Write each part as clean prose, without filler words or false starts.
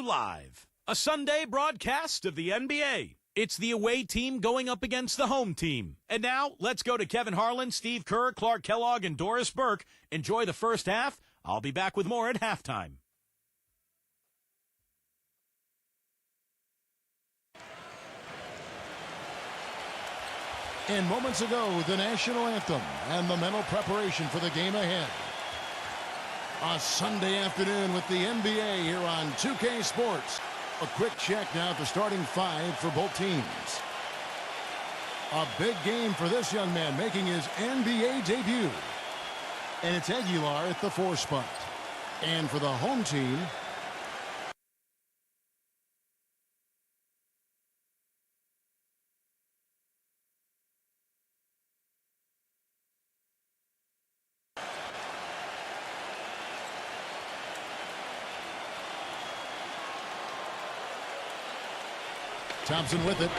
Live, a Sunday broadcast of the NBA. It's the away team going up against the home team. And now, let's go to Kevin Harlan, Steve Kerr, Clark Kellogg, and Doris Burke. Enjoy the first half. I'll be back with more at halftime. And moments ago, the national anthem and the mental preparation for the game ahead. A Sunday afternoon with the NBA here on 2K Sports. A quick check now at the starting five for both teams. A big game for this young man making his NBA debut. And it's Aguilar at the 4 spot. And for the home team, Thompson with it.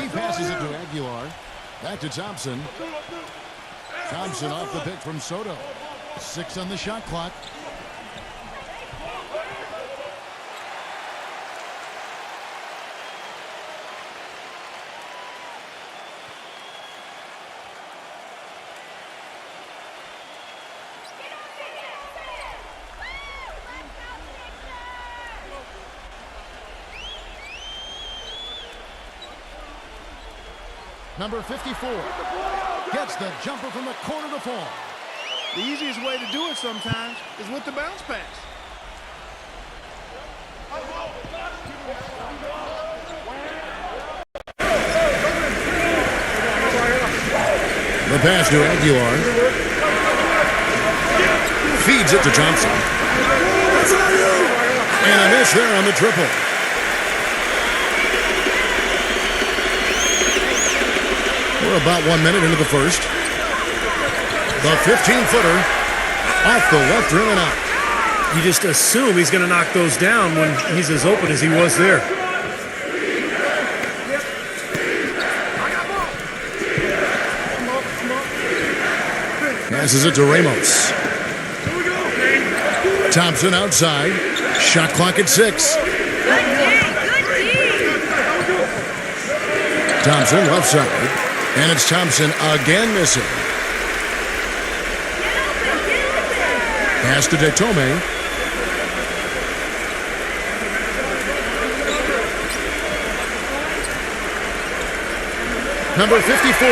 He passes it to Aguilar. Back to Thompson. Thompson off the pick from Soto. 6 on the shot clock. Number 54 gets the jumper from the corner to fall. The easiest way to do it sometimes is with the bounce pass. The pass to Aguilar. Feeds it to Thompson. And a miss there on the triple. We're about 1 minute into the first. The 15-footer off the left rim and out. You just assume he's going to knock those down when he's as open as he was there. Passes it to Ramos. Thompson outside. Shot clock at 6. Thompson left side. And it's Thompson again missing. Pass to Detome. Number 54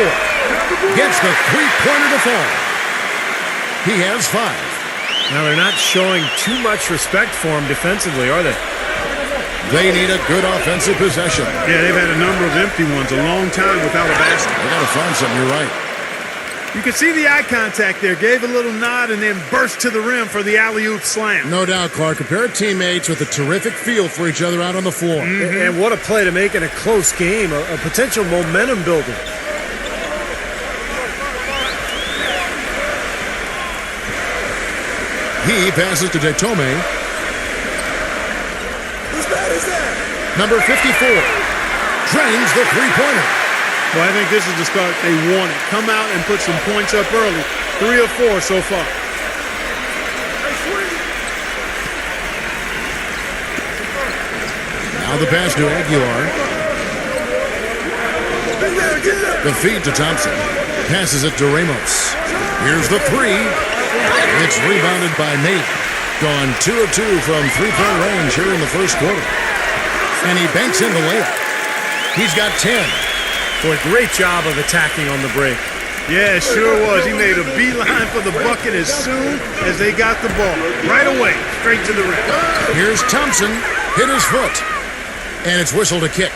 gets the three-pointer to fall. He has 5. Now they're not showing too much respect for him defensively, are they? They need a good offensive possession. Yeah, they've had a number of empty ones a long time without a basket. They got to find something, you're right. You can see the eye contact there. Gave a little nod and then burst to the rim for the alley-oop slam. No doubt, Clark. A pair of teammates with a terrific feel for each other out on the floor. And what a play to make in a close game. A potential momentum builder. He passes to Detome. Number 54 drains the three-pointer. Well, I think this is the start they wanted. Come out and put some points up early. 3 of 4 so far. Now the pass to Aguilar. The feed to Thompson. Passes it to Ramos. Here's the 3. It's rebounded by Nate. Gone 2 of 2 from three-point range here in the first quarter. And he banks in the layup. He's got 10. Boy, great job of attacking on the break. Yeah, it sure was. He made a beeline for the bucket as soon as they got the ball. Right away, straight to the rim. Here's Thompson. Hit his foot. And it's whistled a kick.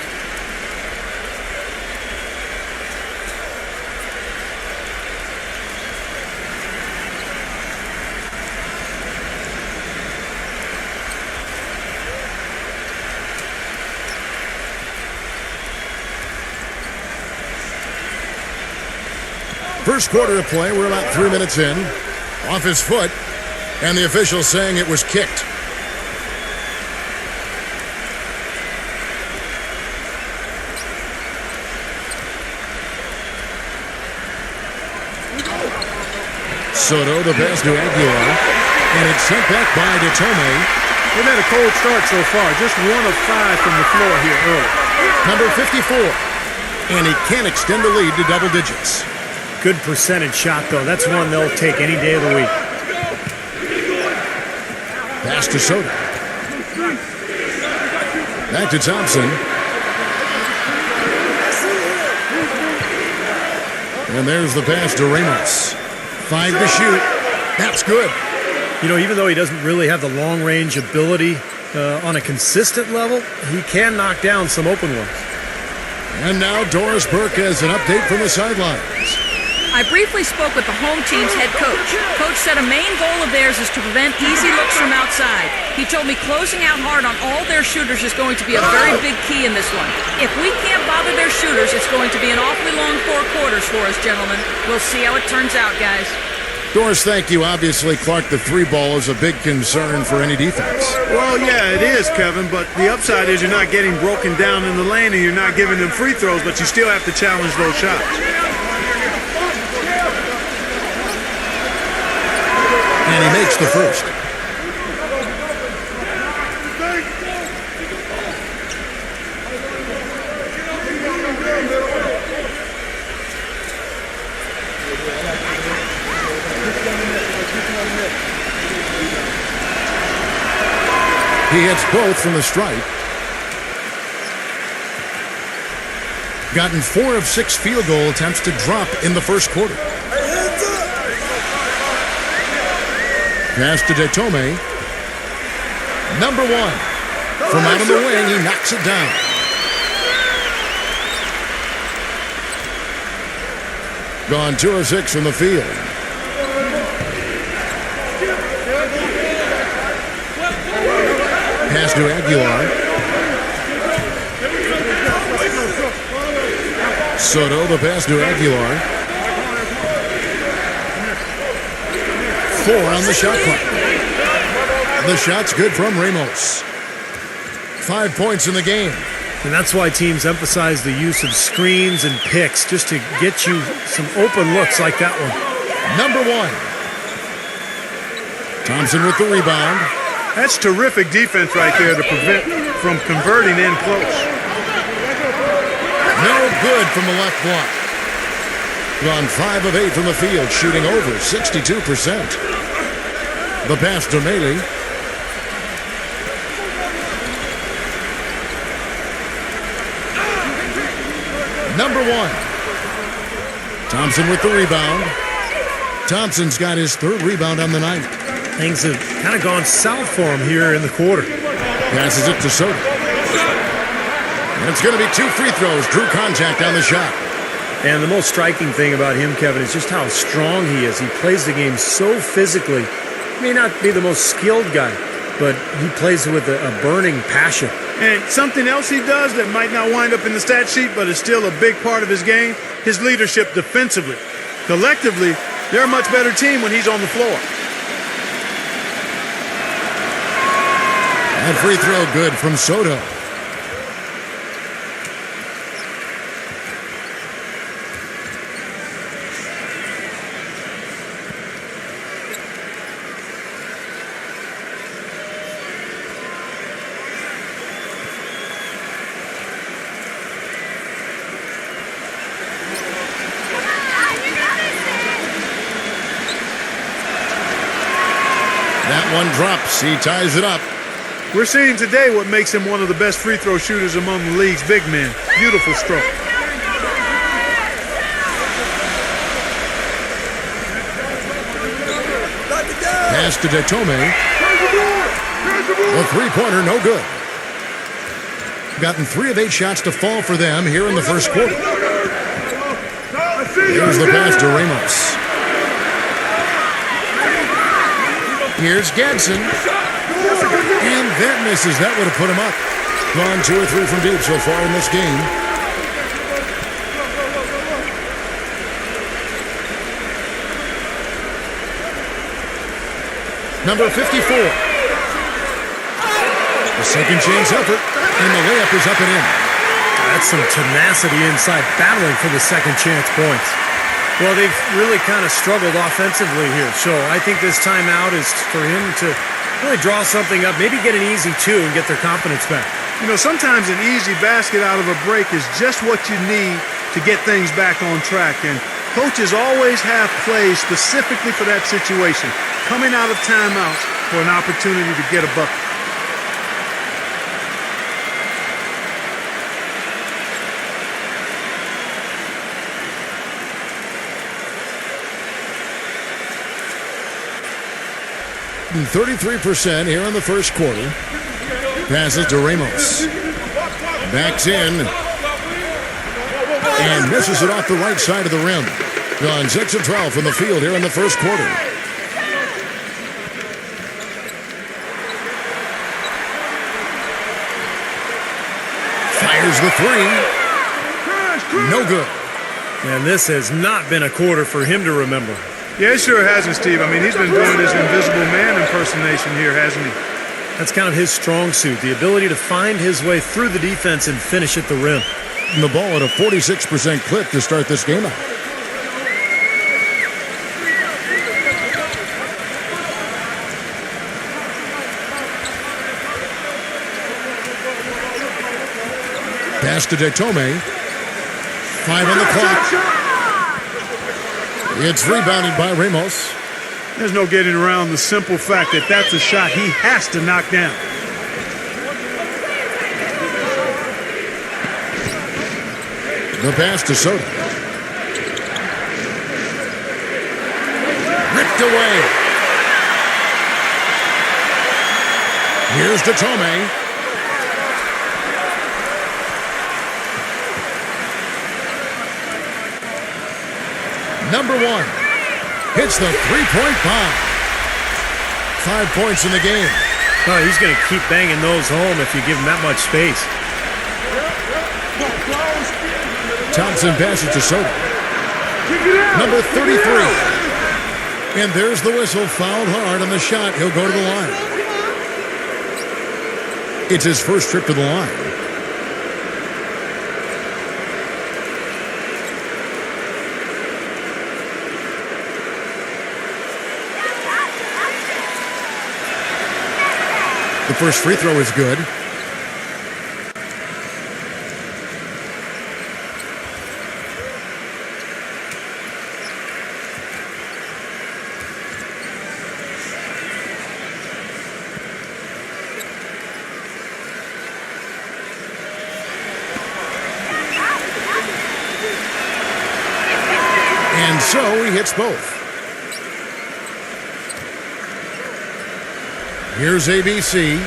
First quarter of play, we're about 3 minutes in. Off his foot, and the official saying it was kicked. Soto, the pass to Aguilar. And it's sent back by Detome. They've had a cold start so far. Just 1 of 5 from the floor here early. Number 54. And he can extend the lead to double digits. Good percentage shot, though. That's one they'll take any day of the week. Pass to Soto. Back to Thompson. And there's the pass to Ramos. 5 to shoot. That's good. You know, even though he doesn't really have the long-range ability on a consistent level, he can knock down some open ones. And now Doris Burke has an update from the sidelines. I briefly spoke with the home team's head coach. Coach said a main goal of theirs is to prevent easy looks from outside. He told me closing out hard on all their shooters is going to be a very big key in this one. If we can't bother their shooters, it's going to be an awfully long 4 quarters for us, gentlemen. We'll see how it turns out, guys. Doris, thank you. Obviously, Clark, the 3 ball is a big concern for any defense. Well, yeah, it is, Kevin, but the upside is you're not getting broken down in the lane and you're not giving them free throws, but you still have to challenge those shots. And he makes the first. He hits both from the stripe. Gotten 4 of 6 field goal attempts to drop in the first quarter. Pass to Detome. Number 1. From out of the wing, he knocks it down. Gone 2 of 6 from the field. Pass to Aguilar. Soto, the pass to Aguilar. 4 on the shot clock. The shot's good from Ramos. 5 points in the game. And that's why teams emphasize the use of screens and picks, just to get you some open looks like that one. Number 1. Thompson with the rebound. That's terrific defense right there to prevent from converting in close. No good from the left block. Gone 5 of 8 from the field, shooting over 62%. The pass to Mealy. Number 1. Thompson with the rebound. Thompson's got his 3rd rebound on the night. Things have kind of gone south for him here in the quarter. Passes it to Soto. And it's going to be 2 free throws. Drew contact on the shot. And the most striking thing about him, Kevin, is just how strong he is. He plays the game so physically. He may not be the most skilled guy, but he plays with a burning passion. And something else he does that might not wind up in the stat sheet, but is still a big part of his game, his leadership defensively. Collectively, they're a much better team when he's on the floor. And free throw good from Soto. That one drops. He ties it up. We're seeing today what makes him one of the best free throw shooters among the league's big men. Beautiful stroke. Pass to Detome. The three-pointer, no good. Gotten 3 of 8 shots to fall for them here in the first quarter. Here's the pass to Ramos. Here's Gadsden. And that misses. That would have put him up. Gone 2 or 3 from deep so far in this game. Number 54. The second chance effort. And the layup is up and in. That's some tenacity inside, battling for the second chance points. Well, they've really kind of struggled offensively here. So I think this timeout is for him to really draw something up, maybe get an easy two and get their confidence back. You know, sometimes an easy basket out of a break is just what you need to get things back on track. And coaches always have plays specifically for that situation, coming out of timeouts for an opportunity to get a bucket. And 33% here in the first quarter. Passes to Ramos. Backs in. And misses it off the right side of the rim. Gone 6 of 12 from the field here in the first quarter. Fires the three. No good. And this has not been a quarter for him to remember. Yeah, it sure hasn't, Steve. I mean, he's been doing his invisible man impersonation here, hasn't he? That's kind of his strong suit, the ability to find his way through the defense and finish at the rim. And the ball at a 46% clip to start this game out. Pass to Detome. 5 on the clock. It's rebounded by Ramos. There's no getting around the simple fact that that's a shot he has to knock down. The pass to Soto. Ripped away. Here's Detome. Number 1 hits the three-point bomb. 5 points in the game. Oh, he's going to keep banging those home if you give him that much space. Thompson passes to Soto. Number 33. And there's the whistle. Fouled hard on the shot. He'll go to the line. It's his first trip to the line. The first free throw is good. And so he hits both. Here's ABC.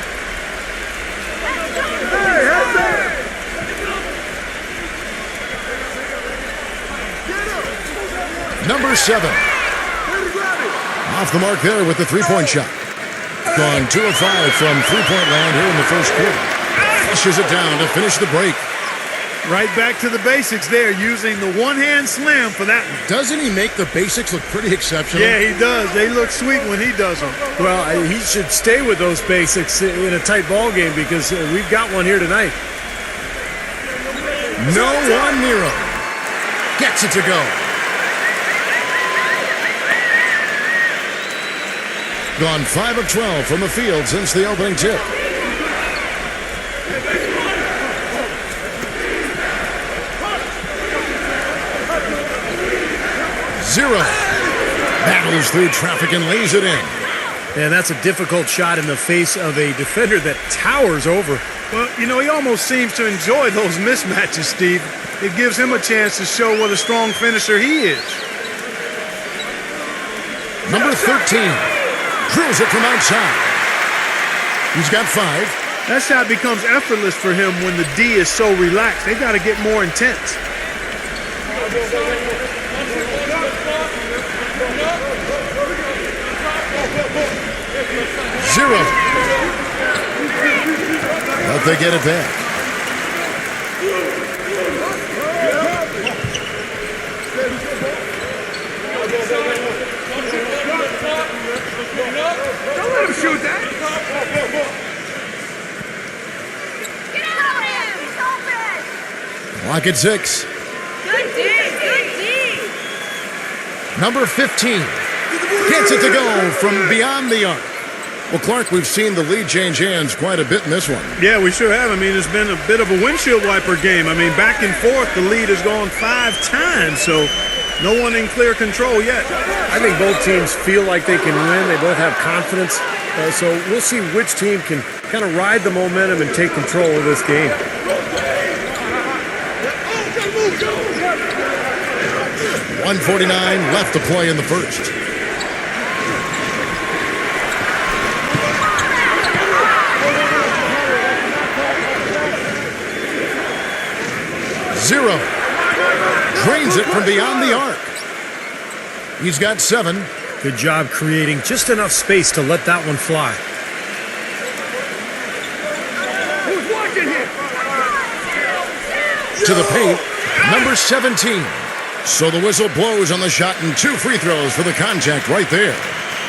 Number 7. Off the mark there with the three-point shot. Gone 2 of 5 from three-point land here in the first quarter. Flushes it down to finish the break. Right back to the basics there, using the one-hand slam for that one. Doesn't he make the basics look pretty exceptional? Yeah, he does. They look sweet when he does them. Well, he should stay with those basics in a tight ball game because we've got one here tonight. No one near him. Gets it to go. Gone 5 of 12 from the field since the opening tip. Zero. Battles through traffic and lays it in. And that's a difficult shot in the face of a defender that towers over. Well, you know, he almost seems to enjoy those mismatches, Steve. It gives him a chance to show what a strong finisher he is. Number 13. Drills it from outside. He's got 5. That shot becomes effortless for him when the D is so relaxed. They got to get more intense. Zero. But they get it back. Don't let him shoot that. Get out of him! He's open! Clock at 6. Good D! Good D! Number 15 gets it to go from beyond the arc. Well, Clark, we've seen the lead change hands quite a bit in this one. Yeah, we sure have. I mean, it's been a bit of a windshield wiper game. I mean, back and forth, the lead has gone 5 times, so no one in clear control yet. I think both teams feel like they can win. They both have confidence. So we'll see which team can kind of ride the momentum and take control of this game. .149 left to play in the first. Zero. Drains it from beyond the arc. He's got 7. Good job creating just enough space to let that one fly. To the paint, number 17. So the whistle blows on the shot and 2 free throws for the contact right there.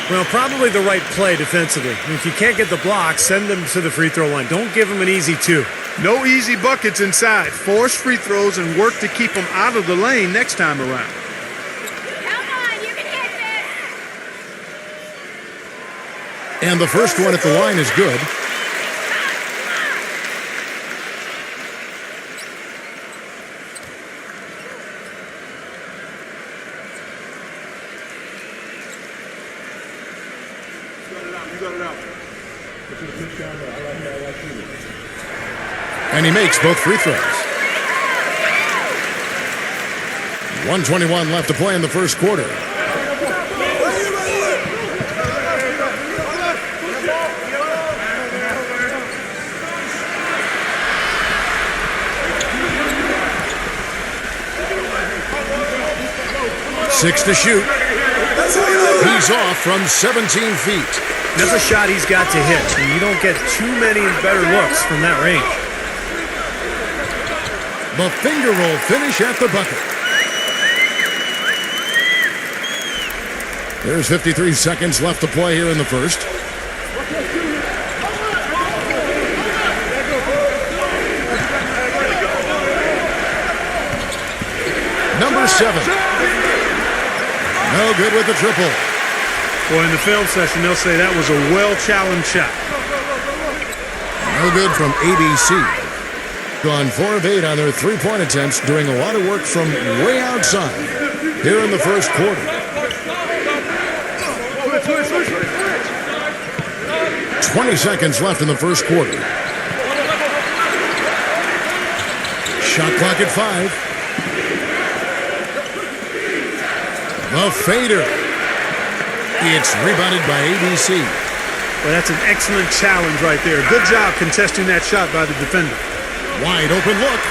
Well, probably the right play defensively. If you can't get the block, send them to the free throw line. Don't give them an easy 2. No easy buckets inside. Force free throws and work to keep them out of the lane next time around. Come on, you can hit this. And the first one at the line is good. And he makes both free throws. 1:21 left to play in the first quarter. Six to shoot. He's off from 17 feet. That's a shot he's got to hit. And you don't get too many better looks from that range. The finger roll finish at the bucket. There's 53 seconds left to play here in the first. Number 7. No good with the triple. Boy, in the film session, they'll say that was a well-challenged shot. No good from ABC. Gone 4 of 8 on their three-point attempts, doing a lot of work from way outside here in the first quarter. 20 seconds left in the first quarter. Shot clock at 5. The fader. It's rebounded by ABC. Well, that's an excellent challenge right there. Good job contesting that shot by the defender. Wide open look.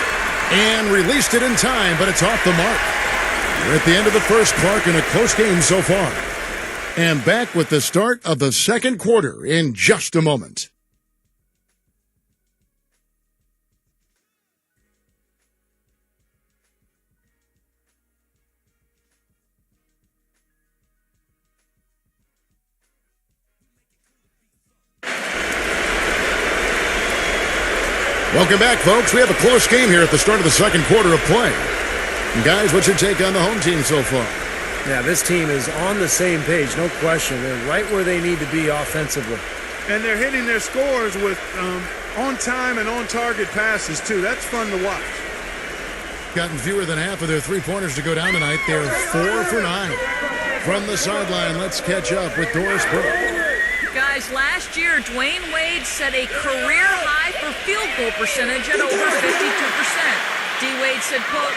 And released it in time, but it's off the mark. We're at the end of the first, Clark, in a close game so far. And back with the start of the second quarter in just a moment. Welcome back, folks. We have a close game here at the start of the second quarter of play. And guys, what's your take on the home team so far? Yeah, this team is on the same page, no question. They're right where they need to be offensively. And they're hitting their scores with on-time and on-target passes, too. That's fun to watch. Gotten fewer than half of their three-pointers to go down tonight. They're 4 for 9. From the sideline, let's catch up with Doris Burke. Guys, last year, Dwayne Wade set a career high for field goal percentage at over 52%. D. Wade said, quote,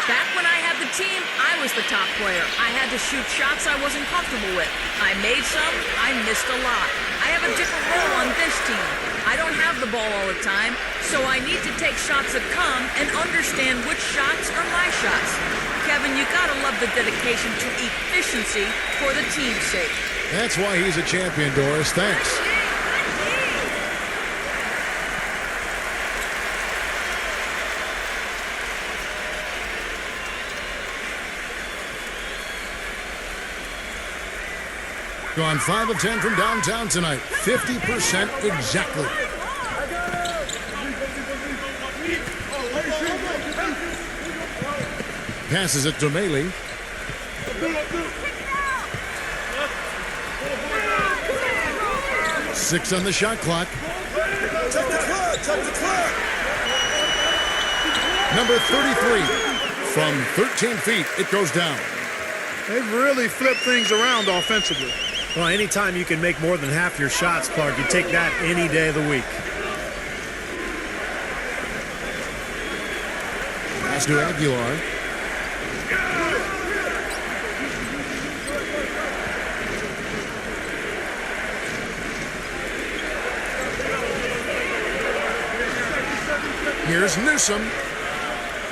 "Back when I had the team, I was the top player. I had to shoot shots I wasn't comfortable with. I made some, I missed a lot. I have a different role on this team. I don't have the ball all the time, so I need to take shots that come and understand which shots are my shots." Kevin, you gotta love the dedication to efficiency for the team's sake. That's why he's a champion, Doris. Thanks. Gone 5 of 10 from downtown tonight. 50% exactly. Passes it to Maley. 6 on the shot clock. Check the clock. Check the clock. Number 33. From 13 feet, it goes down. They've really flipped things around offensively. Well, anytime you can make more than half your shots, Clark, you take that any day of the week. Pass to Aguilar. Here's Newsom.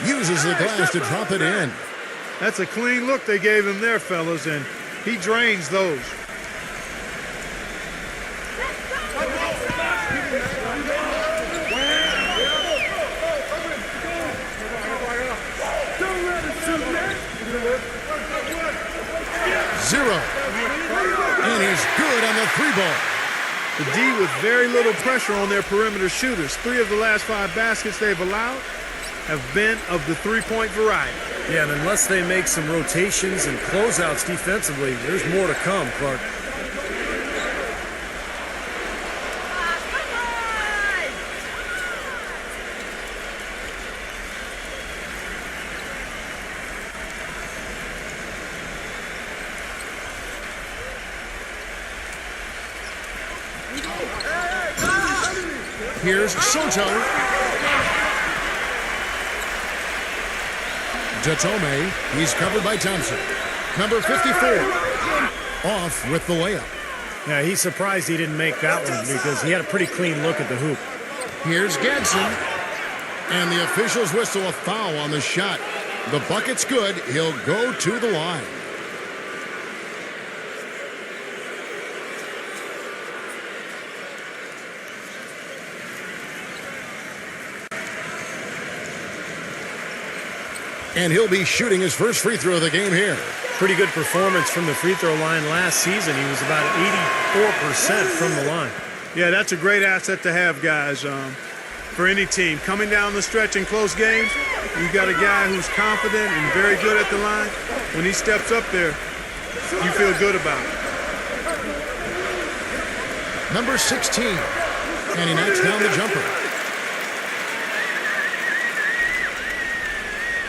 Uses the glass to drop it in. That's a clean look they gave him there, fellas, and he drains those. Zero. And he's good on the 3-ball. The D with very little pressure on their perimeter shooters. 3 of the last 5 baskets they've allowed have been of the 3-point variety. Yeah, and unless they make some rotations and closeouts defensively, there's more to come, Clark. Here's Soto. Datome. He's covered by Thompson. Number 54. Off with the layup. Yeah, he's surprised he didn't make that one because he had a pretty clean look at the hoop. Here's Gadsden. And the officials whistle a foul on the shot. The bucket's good. He'll go to the line. And he'll be shooting his first free throw of the game here. Pretty good performance from the free throw line last season. He was about 84% from the line. Yeah, that's a great asset to have, guys, for any team. Coming down the stretch in close games, you got a guy who's confident and very good at the line. When he steps up there, you feel good about it. Number 16. And he knocks down the jumper.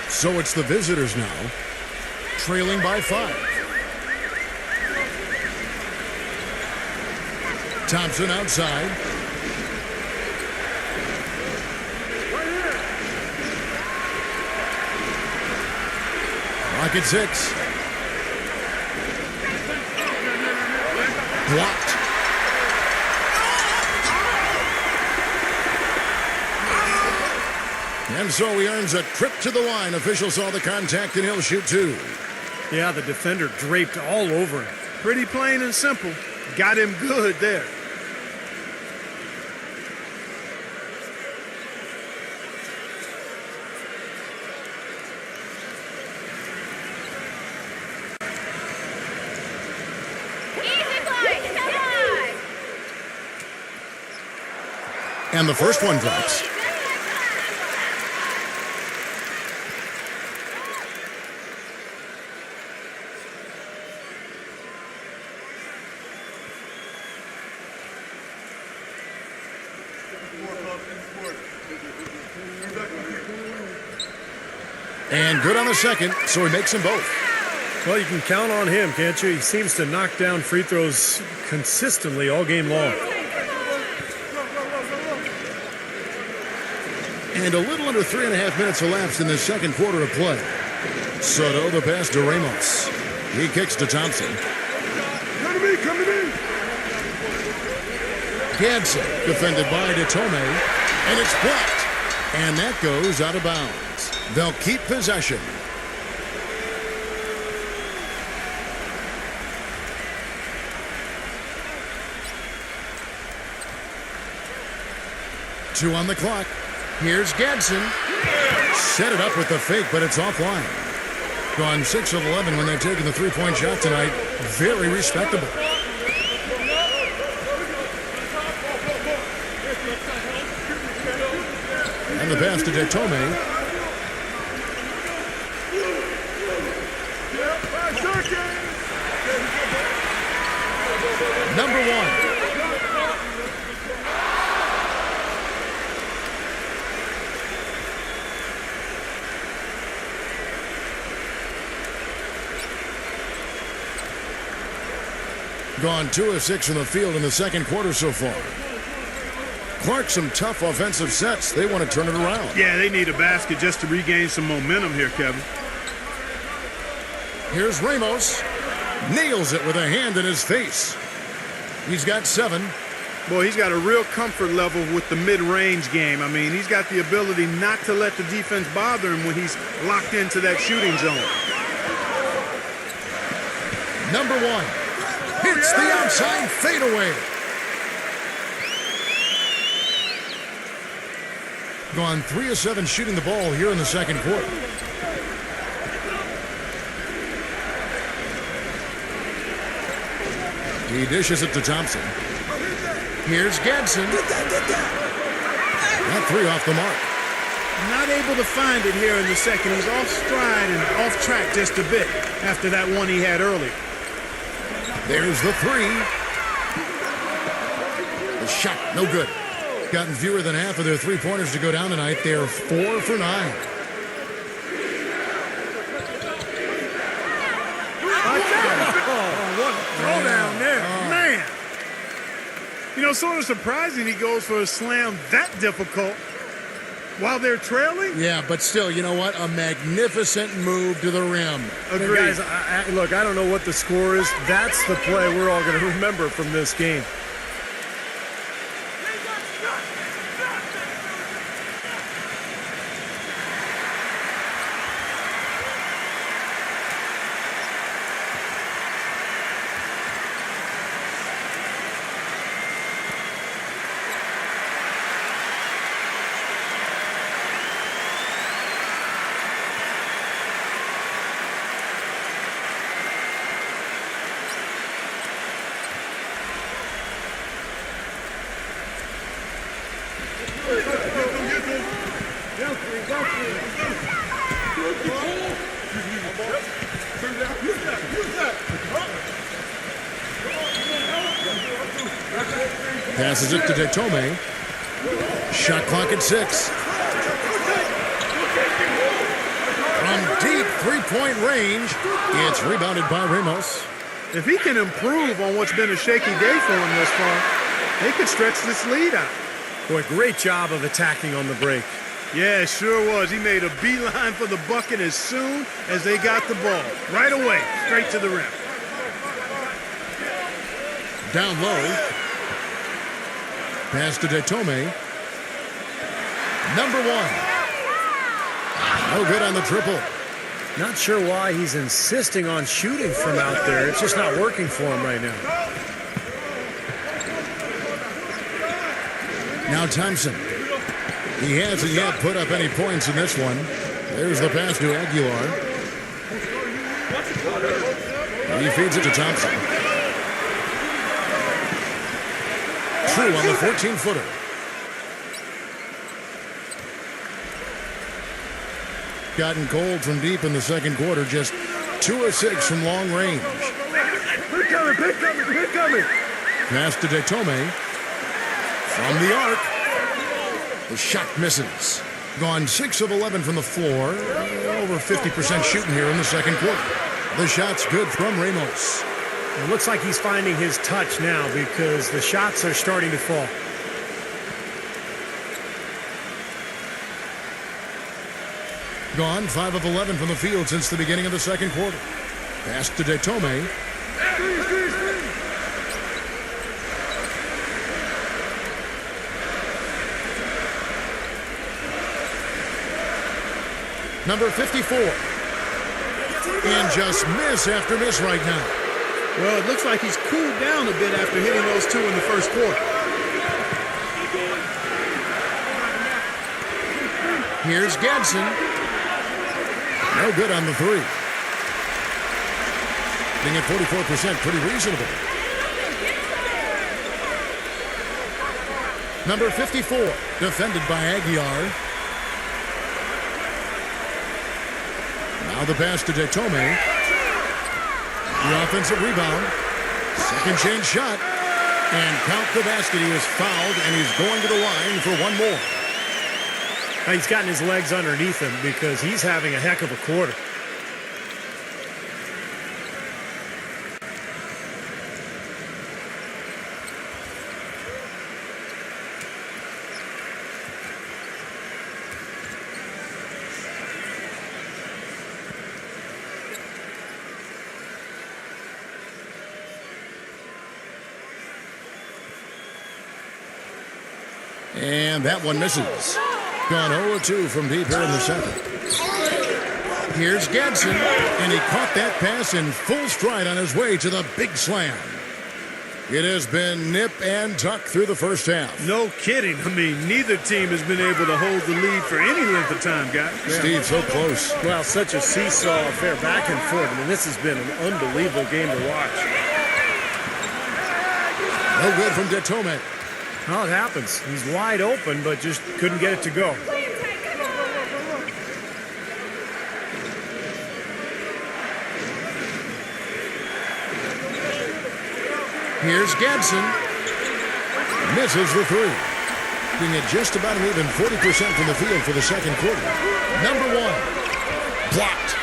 So it's the visitors now, trailing by 5. Thompson outside. Clock at 6. Blocked. And so he earns a trip to the line. Officials saw the contact, and he'll shoot 2. Yeah, the defender draped all over him. Pretty plain and simple. Got him good there. Easy, boys. Come on. And the first one drops. And good on the second, so he makes them both. Well, you can count on him, can't you? He seems to knock down free throws consistently all game long. And a little under 3.5 minutes elapsed in the second quarter of play. Soto, the pass to Ramos. He kicks to Thompson. Come to me. Come to me. Gadsden, defended by Datome, and it's blocked. And that goes out of bounds. They'll keep possession. Two on the clock. Here's Gadsden. Set it up with the fake, but it's offline. Gone 6 of 11 when they've taken the three-point shot tonight. Very respectable. And the pass to Datome. Number 1. Gone 2 of 6 from the field in the second quarter so far. Clark, some tough offensive sets. They want to turn it around. Yeah, they need a basket just to regain some momentum here, Kevin. Here's Ramos. Nails it with a hand in his face. He's got 7. Boy, he's got a real comfort level with the mid-range game. I mean, he's got the ability not to let the defense bother him when he's locked into that shooting zone. Number 1. Hits the outside fadeaway. Gone 3 of 7 shooting the ball here in the second quarter. He dishes it to Thompson. Here's Gadsden. That 3 off the mark. Not able to find it here in the second. He's off stride and off track just a bit after that one he had earlier. There's the 3. The shot, no good. Gotten fewer than half of their three-pointers to go down tonight. They're 4 for 9. What a throwdown there. Man. You know, sort of surprising he goes for a slam that difficult while they're trailing. Yeah, but still, you know what? A magnificent move to the rim. Agreed. Guys, look, I don't know what the score is. That's the play we're all going to remember from this game. Passes it to Detome. Shot clock at 6. From deep three-point range, it's rebounded by Ramos. If he can improve on what's been a shaky day for him thus far, they could stretch this lead out. Boy, great job of attacking on the break. Yeah, it sure was. He made a beeline for the bucket as soon as they got the ball. Right away, straight to the rim. Down low. Pass to Detome. Number 1. No good on the triple. Not sure why he's insisting on shooting from out there. It's just not working for him right now. Now Thompson. He hasn't yet put up any points in this one. There's the pass to Aguilar. He feeds it to Thompson. True on the 14-footer. Gotten cold from deep in the second quarter. Just 2 of 6 from long range. Pick coming. Pass to Detome. From the arc. The shot misses. Gone 6 of 11 from the floor. Over 50% shooting here in the second quarter. The shot's good from Ramos. It looks like he's finding his touch now because the shots are starting to fall. Gone 5 of 11 from the field since the beginning of the second quarter. Pass to Detome. Number 54. And just miss after miss right now. Well, it looks like he's cooled down a bit after hitting those 2 in the first quarter. Here's Gadsden. No good on the 3. Being at 44%, pretty reasonable. Number 54, defended by Aguilar. Now the pass to Detome. The offensive rebound. Second chance shot. And count the basket. He is fouled, and he's going to the line for one more. Now he's gotten his legs underneath him because he's having a heck of a quarter. And that one misses. Gone 0-2 from deep here in the second. Here's Gadsden, and he caught that pass in full stride on his way to the big slam. It has been nip and tuck through the first half. No kidding. I mean, neither team has been able to hold the lead for any length of time, guys. Steve, so close. Well, such a seesaw affair, back and forth. I mean, this has been an unbelievable game to watch. No good from Detome. Well, it happens. He's wide open, but just couldn't get it to go. Here's Gadsden. Misses the three. Being at just about an even 40% from the field for the second quarter. Number one. Blocked.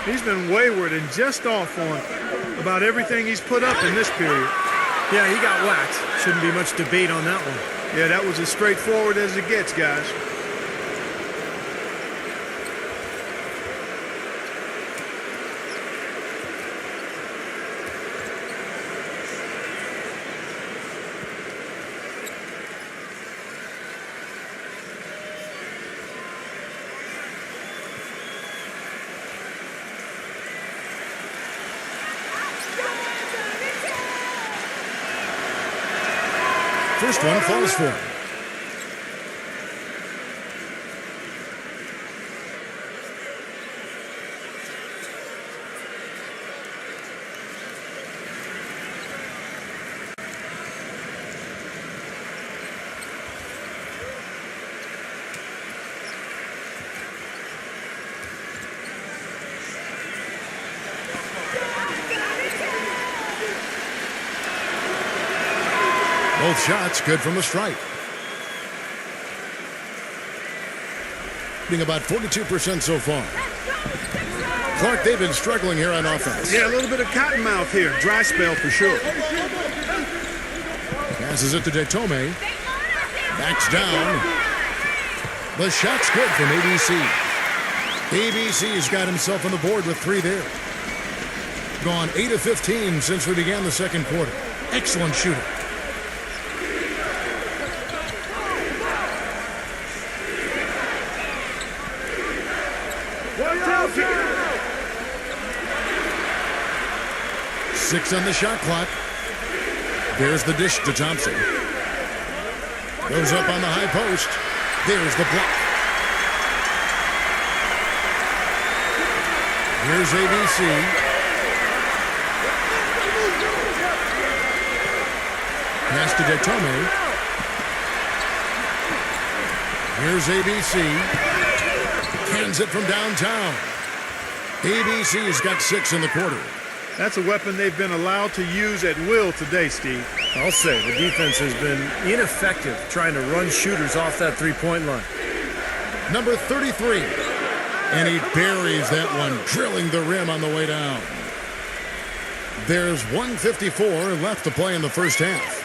He's been wayward and just off on about everything he's put up in this period. Yeah, he got whacked. Shouldn't be much debate on that one. Yeah, that was as straightforward as it gets, guys. First one falls for him. Both shots good from the stripe. Being about 42% so far. Clark, they've been struggling here on offense. Yeah, a little bit of cottonmouth here. Dry spell for sure. Passes it to Detome. Backs down. The shot's good from ABC. ABC's got himself on the board with three there. Gone 8 of 15 since we began the second quarter. Excellent shooter. Six on the shot clock. There's the dish to Thompson. Goes up on the high post. There's the block. Here's ABC. Pass to Detome. Here's ABC. Hands it from downtown. ABC's got 6 in the quarter. That's a weapon they've been allowed to use at will today, Steve. I'll say the defense has been ineffective trying to run shooters off that three-point line. Number 33. And he buries that one, drilling the rim on the way down. There's 1:54 left to play in the first half.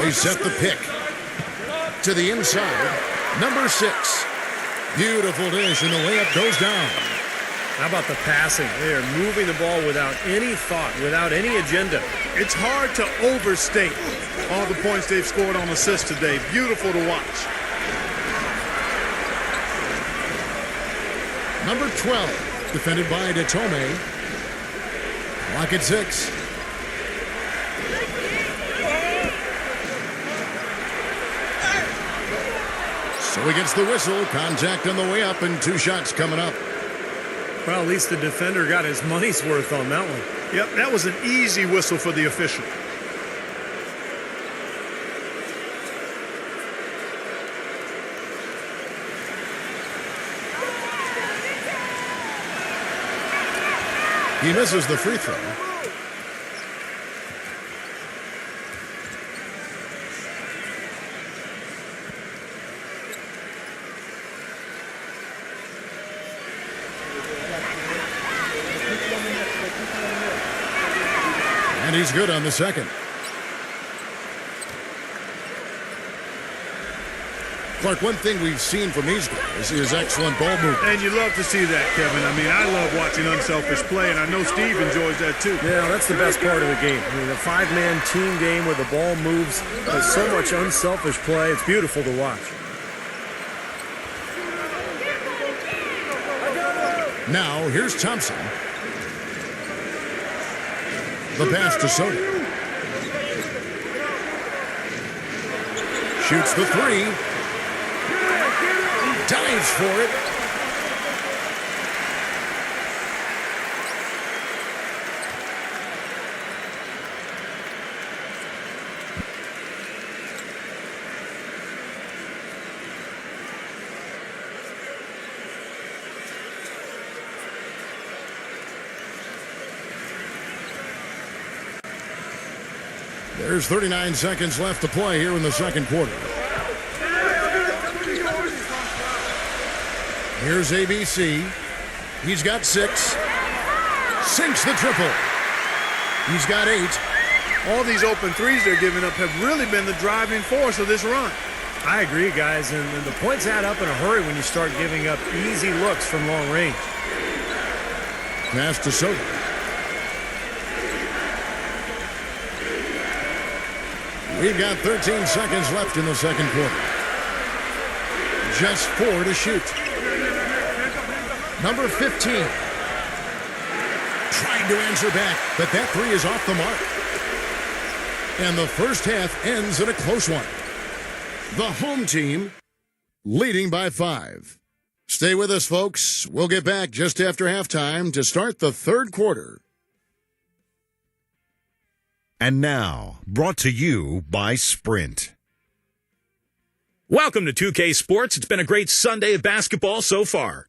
They set the pick to the inside. Number 6. Beautiful dish, and the layup goes down. How about the passing? They are moving the ball without any thought, without any agenda. It's hard to overstate all the points they've scored on assists today. Beautiful to watch. Number 12, defended by Detome. Lock at 6. So he gets the whistle. Contact on the way up, and 2 shots coming up. Well, at least the defender got his money's worth on that one. Yep, that was an easy whistle for the official. He misses the free throw. And he's good on the second. Clark, one thing we've seen from these guys is excellent ball movement. And you love to see that, Kevin. I mean, I love watching unselfish play, and I know Steve enjoys that too. Yeah, that's the best part of the game. I mean, a five-man team game where the ball moves. There's so much unselfish play. It's beautiful to watch. Now, here's Thompson. The pass to Soda. Shoots the three. Dives for it. There's 39 seconds left to play here in the second quarter. Here's ABC. He's got 6. Sinks the triple. He's got 8. All these open threes they're giving up have really been the driving force of this run. I agree, guys, and the points add up in a hurry when you start giving up easy looks from long range. Pass to Soda. We've got 13 seconds left in the second quarter. Just 4 to shoot. Number 15. Trying to answer back, but that three is off the mark. And the first half ends in a close one. The home team leading by 5. Stay with us, folks. We'll get back just after halftime to start the third quarter. And now, brought to you by Sprint. Welcome to 2K Sports. It's been a great Sunday of basketball so far.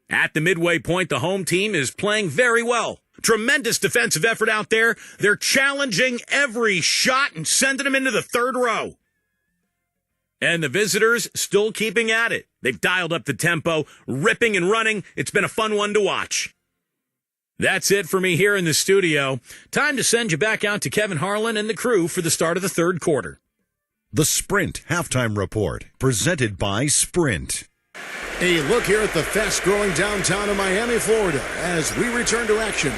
At the midway point, the home team is playing very well. Tremendous defensive effort out there. They're challenging every shot and sending them into the third row. And the visitors still keeping at it. They've dialed up the tempo, ripping and running. It's been a fun one to watch. That's it for me here in the studio. Time to send you back out to Kevin Harlan and the crew for the start of the third quarter. The Sprint Halftime Report, presented by Sprint. A look here at the fast-growing downtown of Miami, Florida, as we return to action.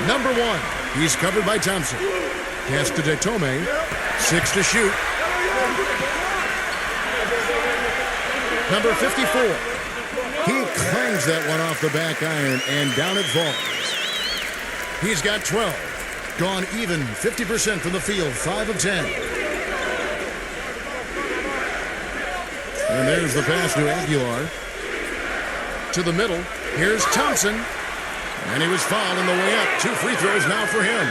Number 1, he's covered by Thompson. Pass to Detome. 6 to shoot. Number 54. He clangs that one off the back iron, and down it falls. He's got 12. Gone even, 50% from the field, 5 of 10. And there's the pass to Aguilar. To the middle. Here's Thompson. And he was fouled on the way up. 2 free throws now for him.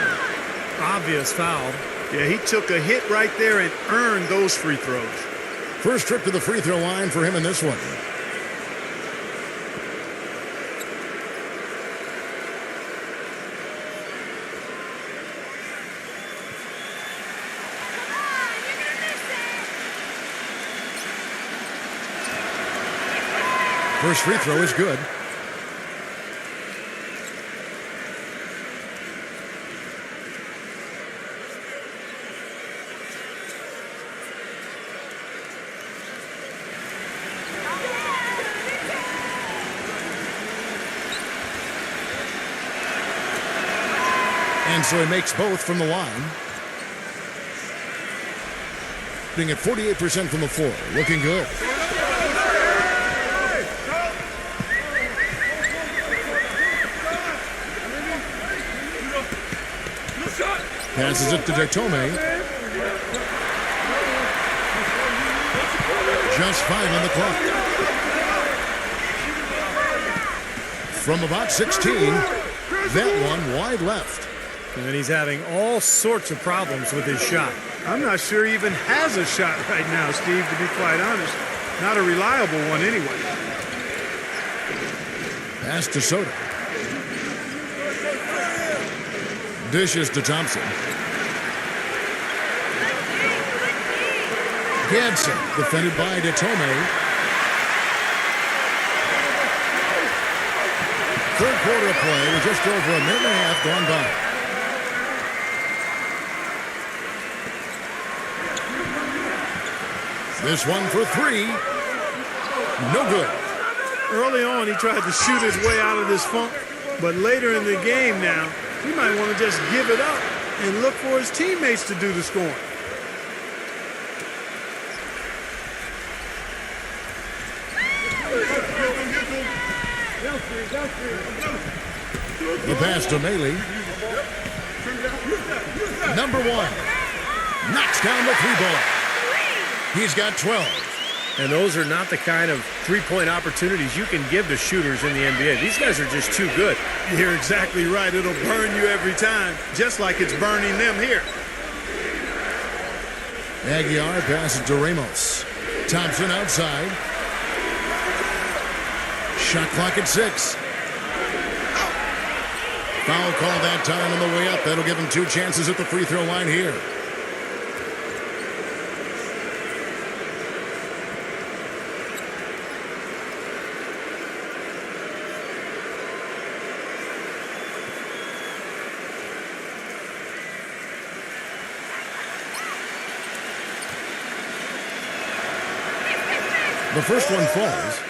Obvious foul. Yeah, he took a hit right there and earned those free throws. First trip to the free throw line for him in this one. First free throw is good. And so he makes both from the line. Being at 48% from the floor. Looking good. Passes it to Detome. Just 5 on the clock. From about 16, that one wide left. And he's having all sorts of problems with his shot. I'm not sure he even has a shot right now, Steve, to be quite honest. Not a reliable one anyway. Pass to Soto. Dishes to Thompson. Ganson, defended by Detome. Third quarter of play with just over a minute and a half gone by. This one for three. No good. Early on, he tried to shoot his way out of this funk, but later in the game now, he might want to just give it up and look for his teammates to do the scoring. The pass to Maley. Number one. Knocks down the three ball. He's got 12. And those are not the kind of three-point opportunities you can give to shooters in the NBA. These guys are just too good. You're exactly right. It'll burn you every time, just like it's burning them here. Aguiar passes to Ramos. Thompson outside. Shot clock at 6. Foul call that time on the way up. That'll give him 2 chances at the free throw line here. The first one falls.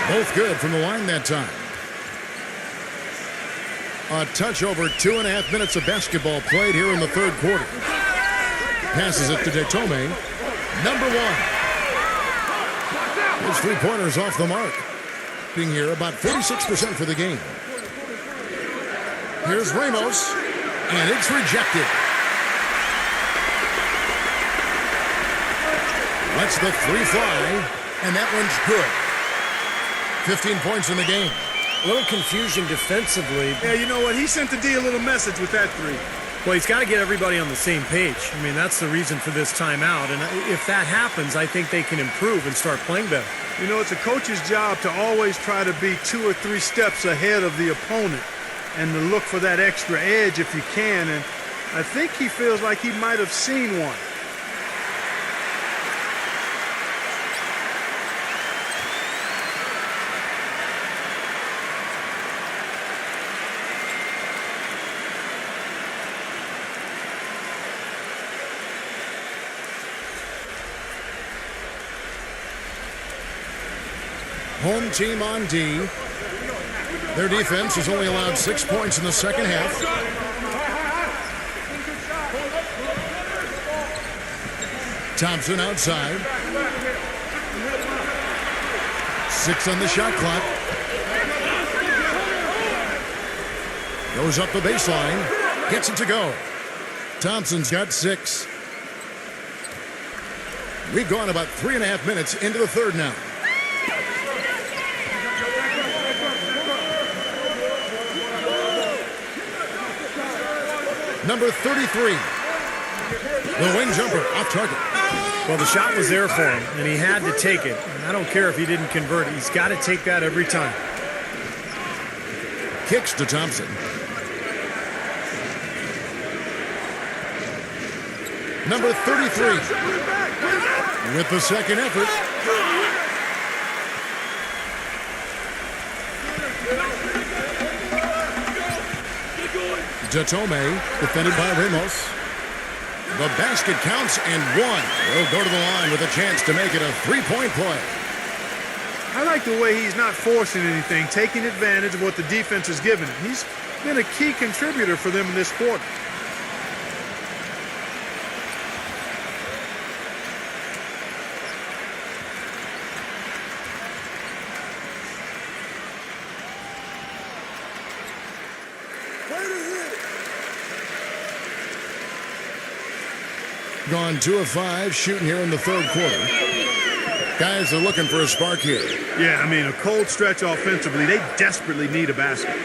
Both good from the line that time. A touch over 2.5 minutes of basketball played here in the third quarter. Passes it to Detome. Number one. His three-pointers off the mark. Being here about 46% for the game. Here's Ramos, and it's rejected. Lets the three fly, and that one's good. 15 points in the game. A little confusion defensively. Yeah, you know what? He sent the D a little message with that three. Well, he's got to get everybody on the same page. I mean, that's the reason for this timeout. And if that happens, I think they can improve and start playing better. You know, it's a coach's job to always try to be 2 or 3 steps ahead of the opponent and to look for that extra edge if you can. And I think he feels like he might have seen one. Home team on D. Their defense has only allowed 6 points in the second half. Thompson outside. 6 on the shot clock. Goes up the baseline. Gets it to go. Thompson's got 6. We've gone about 3.5 minutes into the third now. Number 33. The wing jumper off target. Well, the shot was there for him, and he had to take it. And I don't care if he didn't convert it. He's got to take that every time. Kicks to Thompson. Number 33. With the second effort. Detome, defended by Ramos. The basket counts and one. He'll go to the line with a chance to make it a three-point play. I like the way he's not forcing anything, taking advantage of what the defense has given him. He's been a key contributor for them in this quarter. Gone 2 of 5 shooting here in the third quarter. Guys are looking for a spark here. Yeah, I mean, a cold stretch offensively. They desperately need a basket.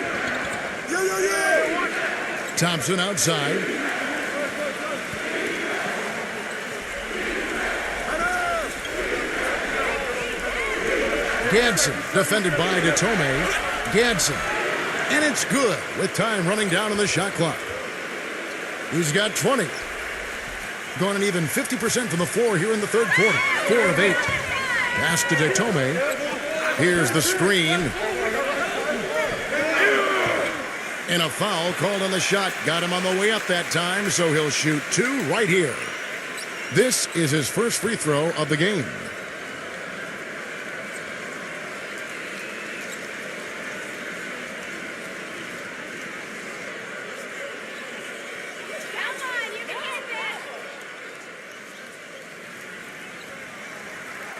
Thompson outside. Gadsden defended by Detome. Gadsden. And it's good with time running down on the shot clock. He's got 20. Going an even 50% from the floor here in the third quarter. 4 of 8. Pass to Detome. Here's the screen. And a foul called on the shot. Got him on the way up that time, so he'll shoot 2 right here. This is his first free throw of the game.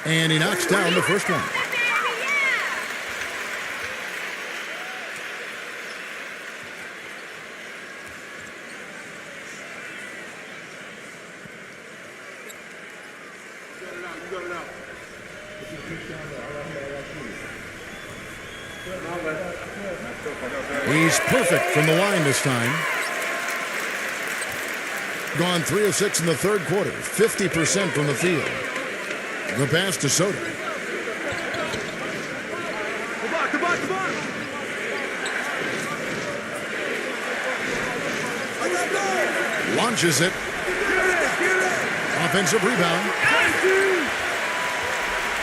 And he knocks down the first one. He's perfect from the line this time. Gone 3 of 6 in the third quarter. 50% from the field. The pass to Soto. Come on. Launches it. Offensive rebound.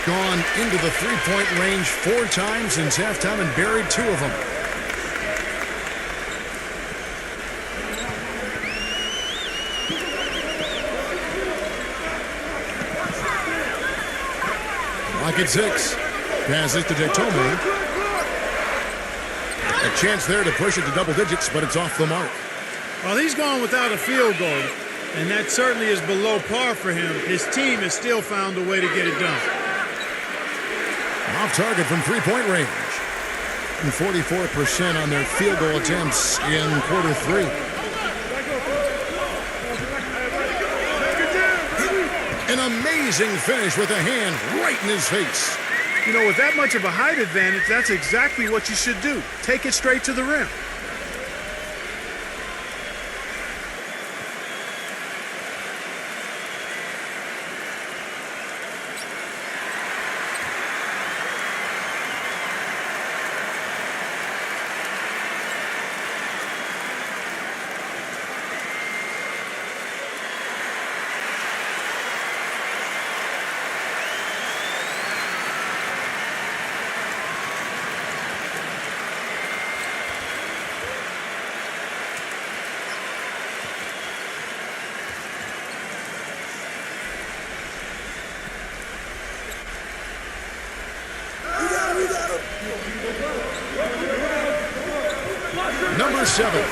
Gone into the three-point range 4 times since halftime and buried 2 of them. Lock at 6. Passes to Detome. A chance there to push it to double digits, but it's off the mark. Well, he's gone without a field goal, and that certainly is below par for him. His team has still found a way to get it done. Off target from three-point range. And 44% on their field goal attempts in quarter 3. An amazing finish with a hand right in his face. You know, with that much of a height advantage, that's exactly what you should do. Take it straight to the rim. Number 7.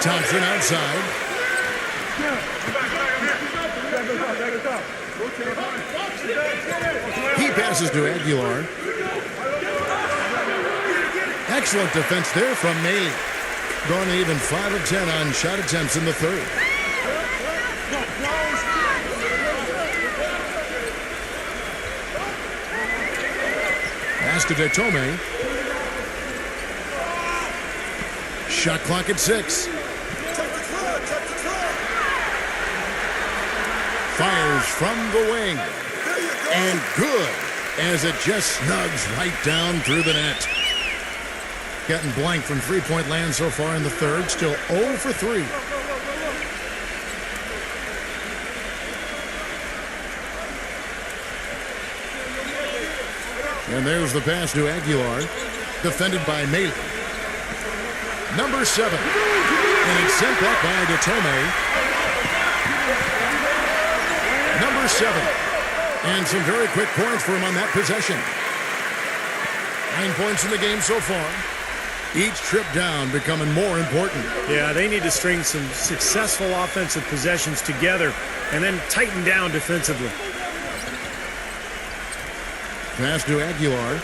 Thompson outside. He passes to Aguilar. Excellent defense there from May. Going even 5 of 10 on shot attempts in the third. Pass to Detome. Shot clock at 6. Fires from the wing. And good as it just snugs right down through the net. Getting blank from three-point land so far in the third. Still 0 for 3. And there's the pass to Aguilar. Defended by Maley. Number 7. And it's sent back by Detome. Number 7. And some very quick points for him on that possession. 9 points in the game so far. Each trip down becoming more important. Yeah, they need to string some successful offensive possessions together and then tighten down defensively. Pass to Aguilar.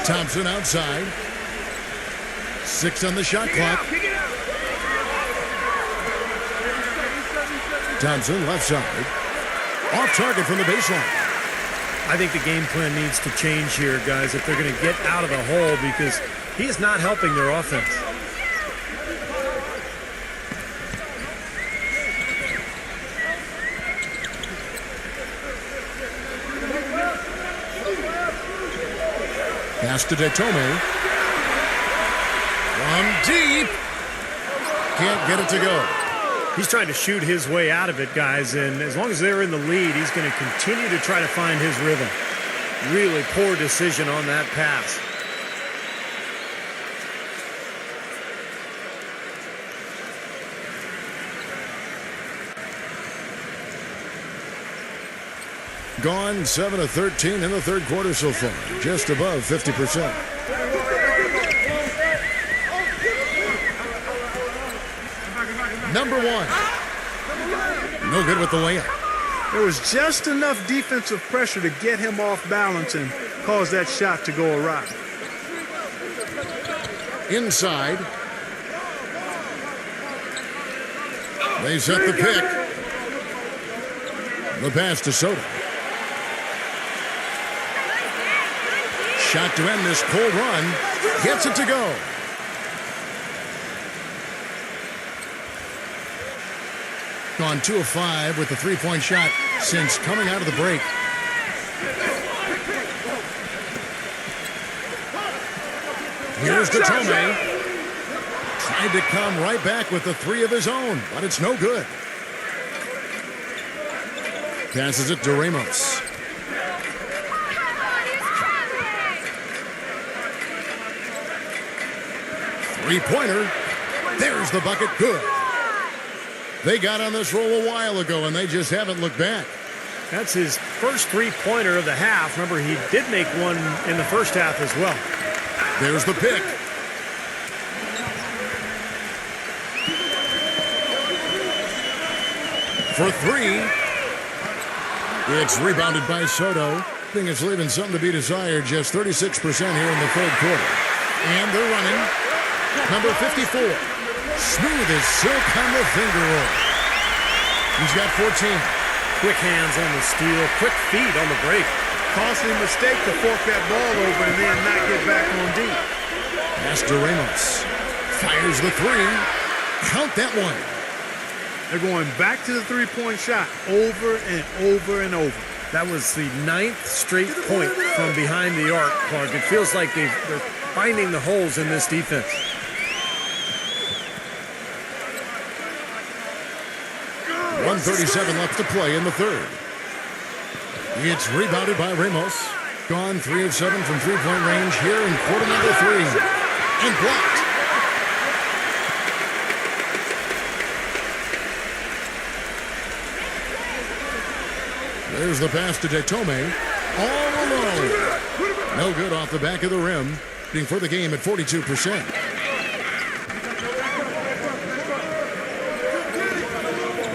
Thompson outside. 6 on the shot clock. Thompson, left side. Off target from the baseline. I think the game plan needs to change here, guys, if they're going to get out of the hole, because he is not helping their offense. Pass to Detome. From deep. Can't get it to go. He's trying to shoot his way out of it, guys, and as long as they're in the lead, he's going to continue to try to find his rhythm. Really poor decision on that pass. Gone 7 of 13 in the third quarter so far. Just above 50%. Number one. No good with the layup. There was just enough defensive pressure to get him off balance and cause that shot to go awry. Inside. They set the pick. The pass to Soto. Shot to end this cold run. Gets it to go. Gone 2 of 5 with the three-point shot since coming out of the break. Here's Detome. Tried to come right back with the three of his own, but it's no good. Passes it to Ramos. Three-pointer. There's the bucket. Good. They got on this roll a while ago, and they just haven't looked back. That's his first three-pointer of the half. Remember, he did make one in the first half as well. There's the pick. For three. It's rebounded by Soto. I think it's leaving something to be desired. Just 36% here in the third quarter. And they're running. Number 54. Smooth as silk on the finger roll. He's got 14. Quick hands on the steal, quick feet on the break. Costly mistake to fork that ball over and then not get back on deep. Pass to Ramos. Fires the three. Count that one. They're going back to the three-point shot over and over and over. That was the 9th straight point from behind the arc, Clark. It feels like they're finding the holes in this defense. .137 left to play in the third. It's rebounded by Ramos. Gone 3 of 7 from three-point range here in quarter number 3. And blocked. There's the pass to Detome. All alone. No good off the back of the rim. Being for the game at 42%.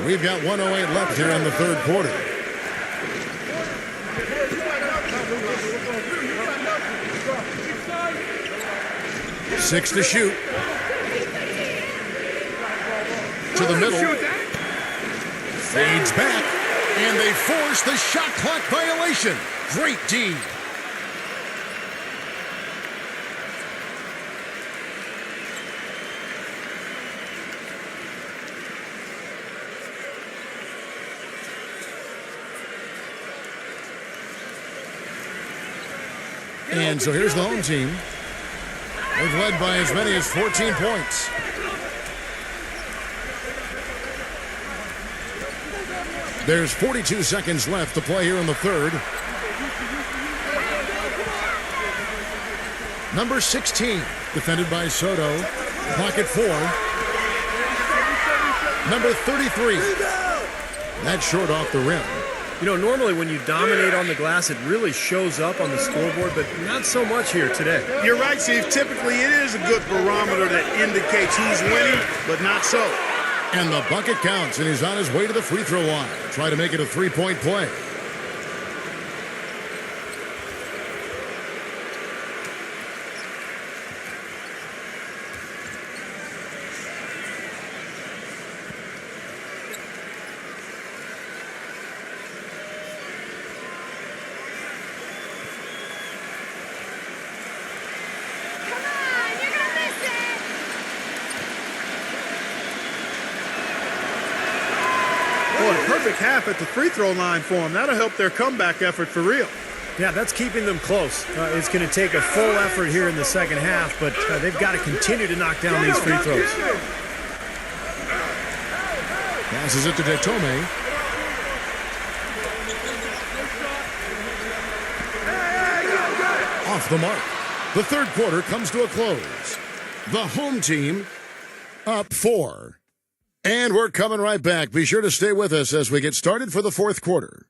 We've got 1:08 left here in the third quarter. Six to shoot. To the middle. Fades back. And they force the shot clock violation. Great D. And so here's the home team. They've led by as many as 14 points. There's 42 seconds left to play here in the third. Number 16, defended by Soto. Clock at 4. Number 33. That's short off the rim. You know, normally when you dominate on the glass, it really shows up on the scoreboard, but not so much here today. You're right, Steve. Typically, it is a good barometer that indicates he's winning, but not so. And the bucket counts, and he's on his way to the free throw line. Try to make it a three-point play. terrific half at the free throw line for them. That'll help their comeback effort for real. Yeah, that's keeping them close. It's going to take a full effort here in the second half, but they've got to continue to knock down these free throws. Passes it to Detome. Off the mark. The third quarter comes to a close. The home team up 4. And we're coming right back. Be sure to stay with us as we get started for the fourth quarter.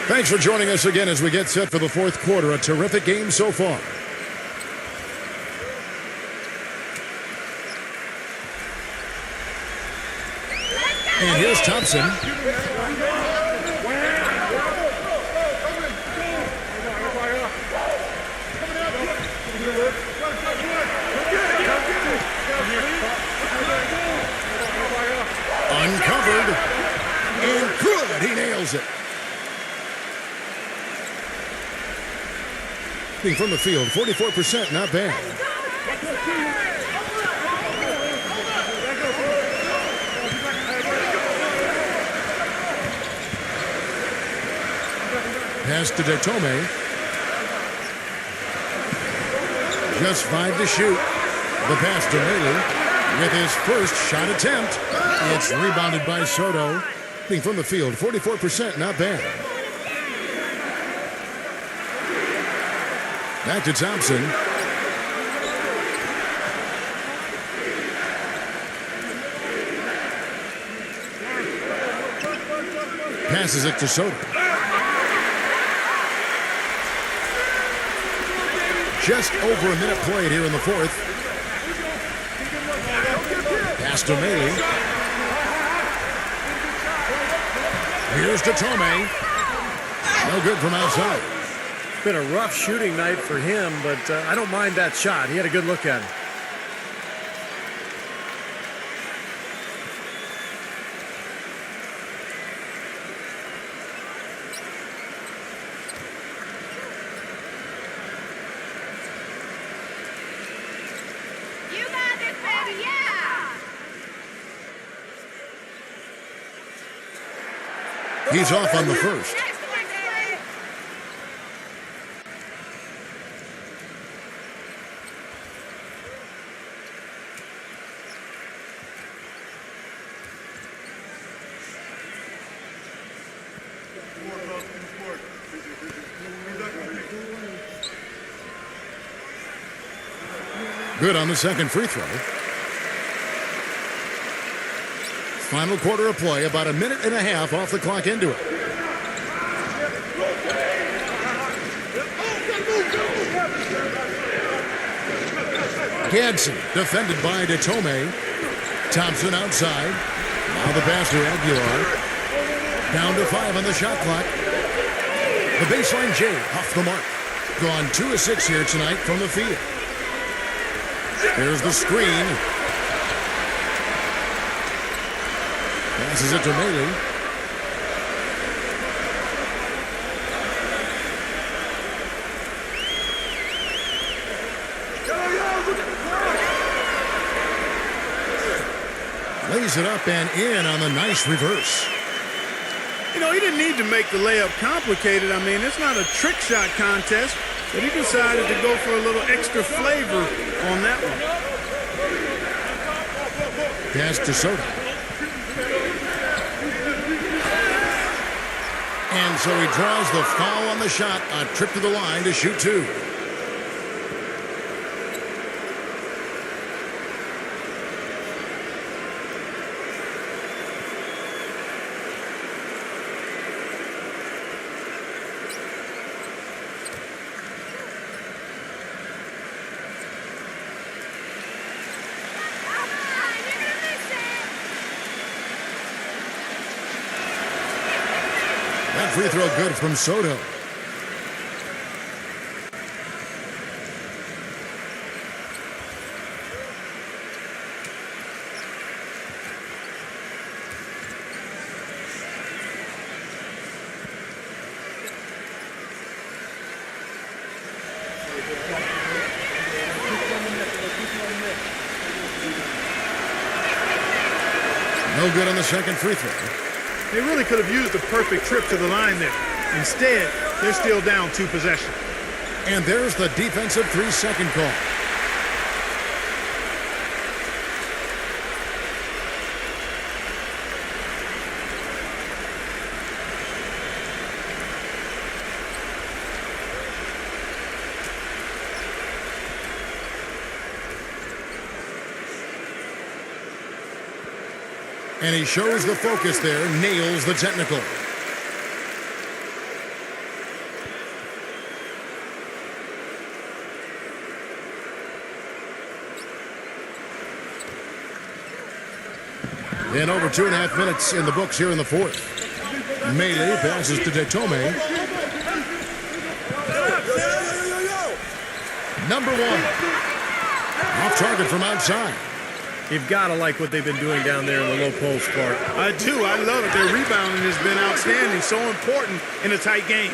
Thanks for joining us again as we get set for the fourth quarter. A terrific game so far. And here's Thompson. Uncovered. And good. He nails it. From the field, 44%, not bad. Pass to Detome. Just 5 to shoot. The pass to Maley with his first shot attempt. It's rebounded by Soto. From the field, 44%, not bad. Back to Thompson. Passes it to Soto. Just over a minute played here in the fourth. Pass to Maley. Here's to Tome. No good from outside. Been a rough shooting night for him, but I don't mind that shot. He had a good look at it. You got this, baby, yeah! He's off on the first. Good on the second free throw. Final quarter of play, about a minute and a half off the clock into it. Gadsden defended by Detome. Thompson outside. Now the pass to Aguilar. Down to 5 on the shot clock. The baseline J off the mark. Gone 2 of 6 here tonight from the field. Here's the screen. Passes it to Maley. Lays it up and in on the nice reverse. You know, he didn't need to make the layup complicated. I mean, it's not a trick shot contest, but he decided to go for a little extra flavor on that one. Pass to Soto. And so he draws the foul on the shot. A trip to the line to shoot 2. That free throw good from Soto. No good on the second free throw. They really could have used the perfect trip to the line there. Instead, they're still down 2 possessions. And there's the defensive 3-second call. And he shows the focus there, nails the technical. And over 2.5 minutes in the books here in the fourth. Mayday passes to Detome. Number 1. Off target from outside. You've got to like what they've been doing down there in the low post, Clark. I do. I love it. Their rebounding has been outstanding. So important in a tight game.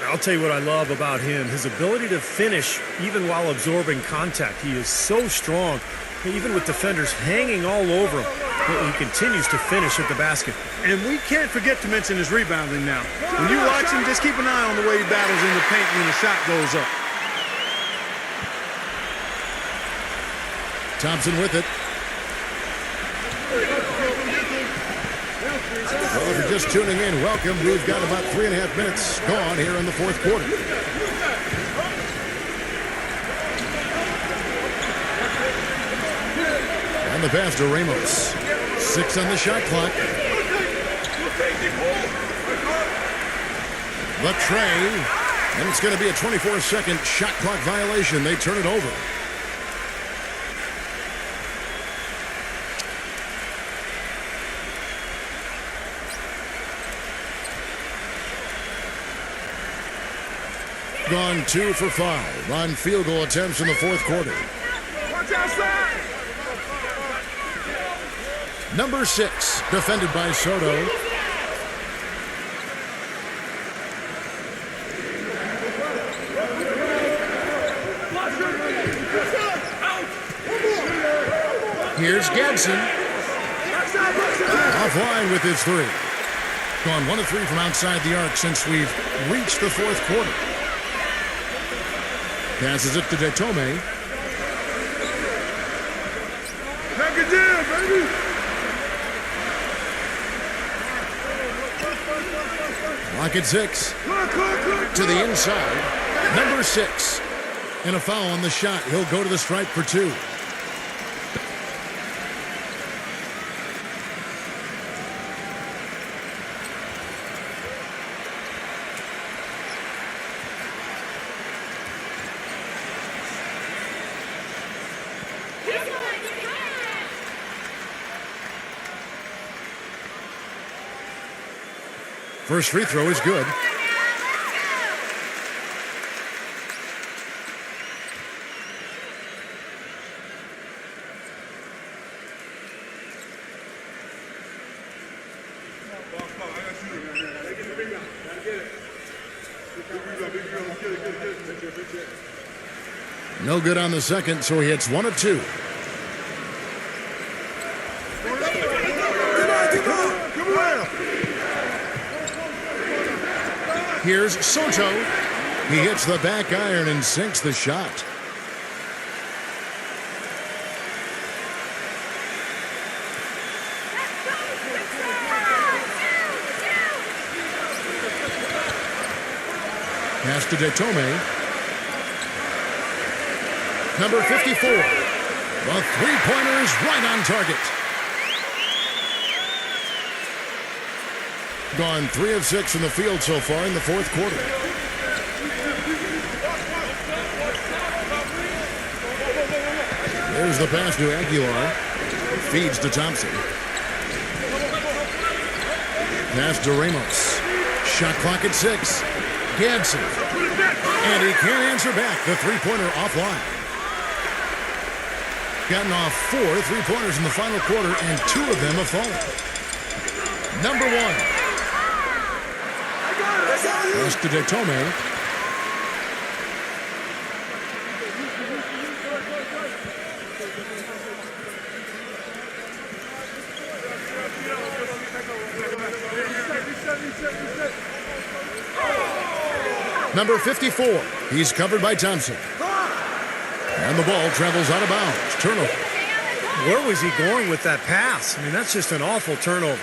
I'll tell you what I love about him. His ability to finish even while absorbing contact. He is so strong. Even with defenders hanging all over him, he continues to finish at the basket. And we can't forget to mention his rebounding now. When you watch him, just keep an eye on the way he battles in the paint when the shot goes up. Thompson with it. Well, if you're just tuning in, welcome. We've got about 3.5 minutes gone here in the fourth quarter. And the pass to Ramos. 6 on the shot clock. The tray. And it's going to be a 24-second shot clock violation. They turn it over. Gone 2 for 5 on field goal attempts in the fourth quarter. Watch outside! Number 6, defended by Soto. Here's Gadsden. Offline with his 3. Gone 1 of 3 from outside the arc since we've reached the fourth quarter. Passes it to Detome. Back it down, baby! Lock at 6. To the inside. Number 6. And a foul on the shot. He'll go to the stripe for 2. First free throw is good. No good on the second, so he hits 1 of 2. Here's Soto. He hits the back iron and sinks the shot. Pass to Detome. Number 54. The three-pointer is right on target. Gone 3 of 6 from the field so far in the fourth quarter. There's the pass to Aguilar. Feeds to Thompson. Pass to Ramos. Shot clock at 6. Gadsden. And he can't answer back. The three-pointer offline. Gotten off 4 three-pointers in the final quarter, and 2 of them have fallen. Number 1. Pass to Detome. Number 54, he's covered by Thompson. And the ball travels out of bounds. Turnover. Where was he going with that pass? I mean, that's just an awful turnover.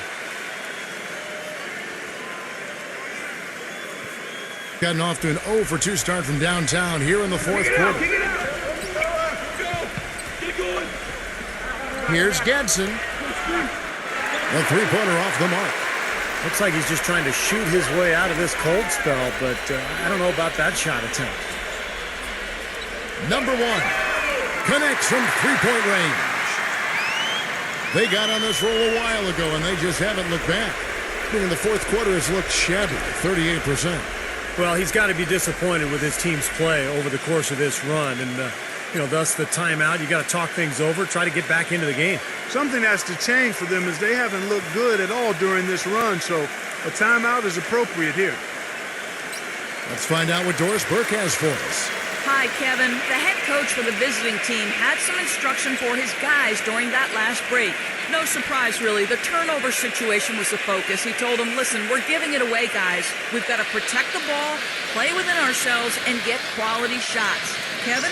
Gotten off to an 0 for 2 start from downtown here in the fourth quarter. Here's Gadsden. A three-pointer off the mark. Looks like he's just trying to shoot his way out of this cold spell, but I don't know about that shot attempt. Number 1 connects from three-point range. They got on this roll a while ago, and they just haven't looked back. In the fourth quarter, it's looked shabby, 38%. Well, he's got to be disappointed with his team's play over the course of this run, and thus the timeout. You got to talk things over, try to get back into the game. Something has to change for them as they haven't looked good at all during this run, so a timeout is appropriate here. Let's find out what Doris Burke has for us. Hi, Kevin. The head coach for the visiting team had some instruction for his guys during that last break. No surprise, really. The turnover situation was the focus. He told them, listen, we're giving it away, guys. We've got to protect the ball, play within ourselves, and get quality shots. Kevin?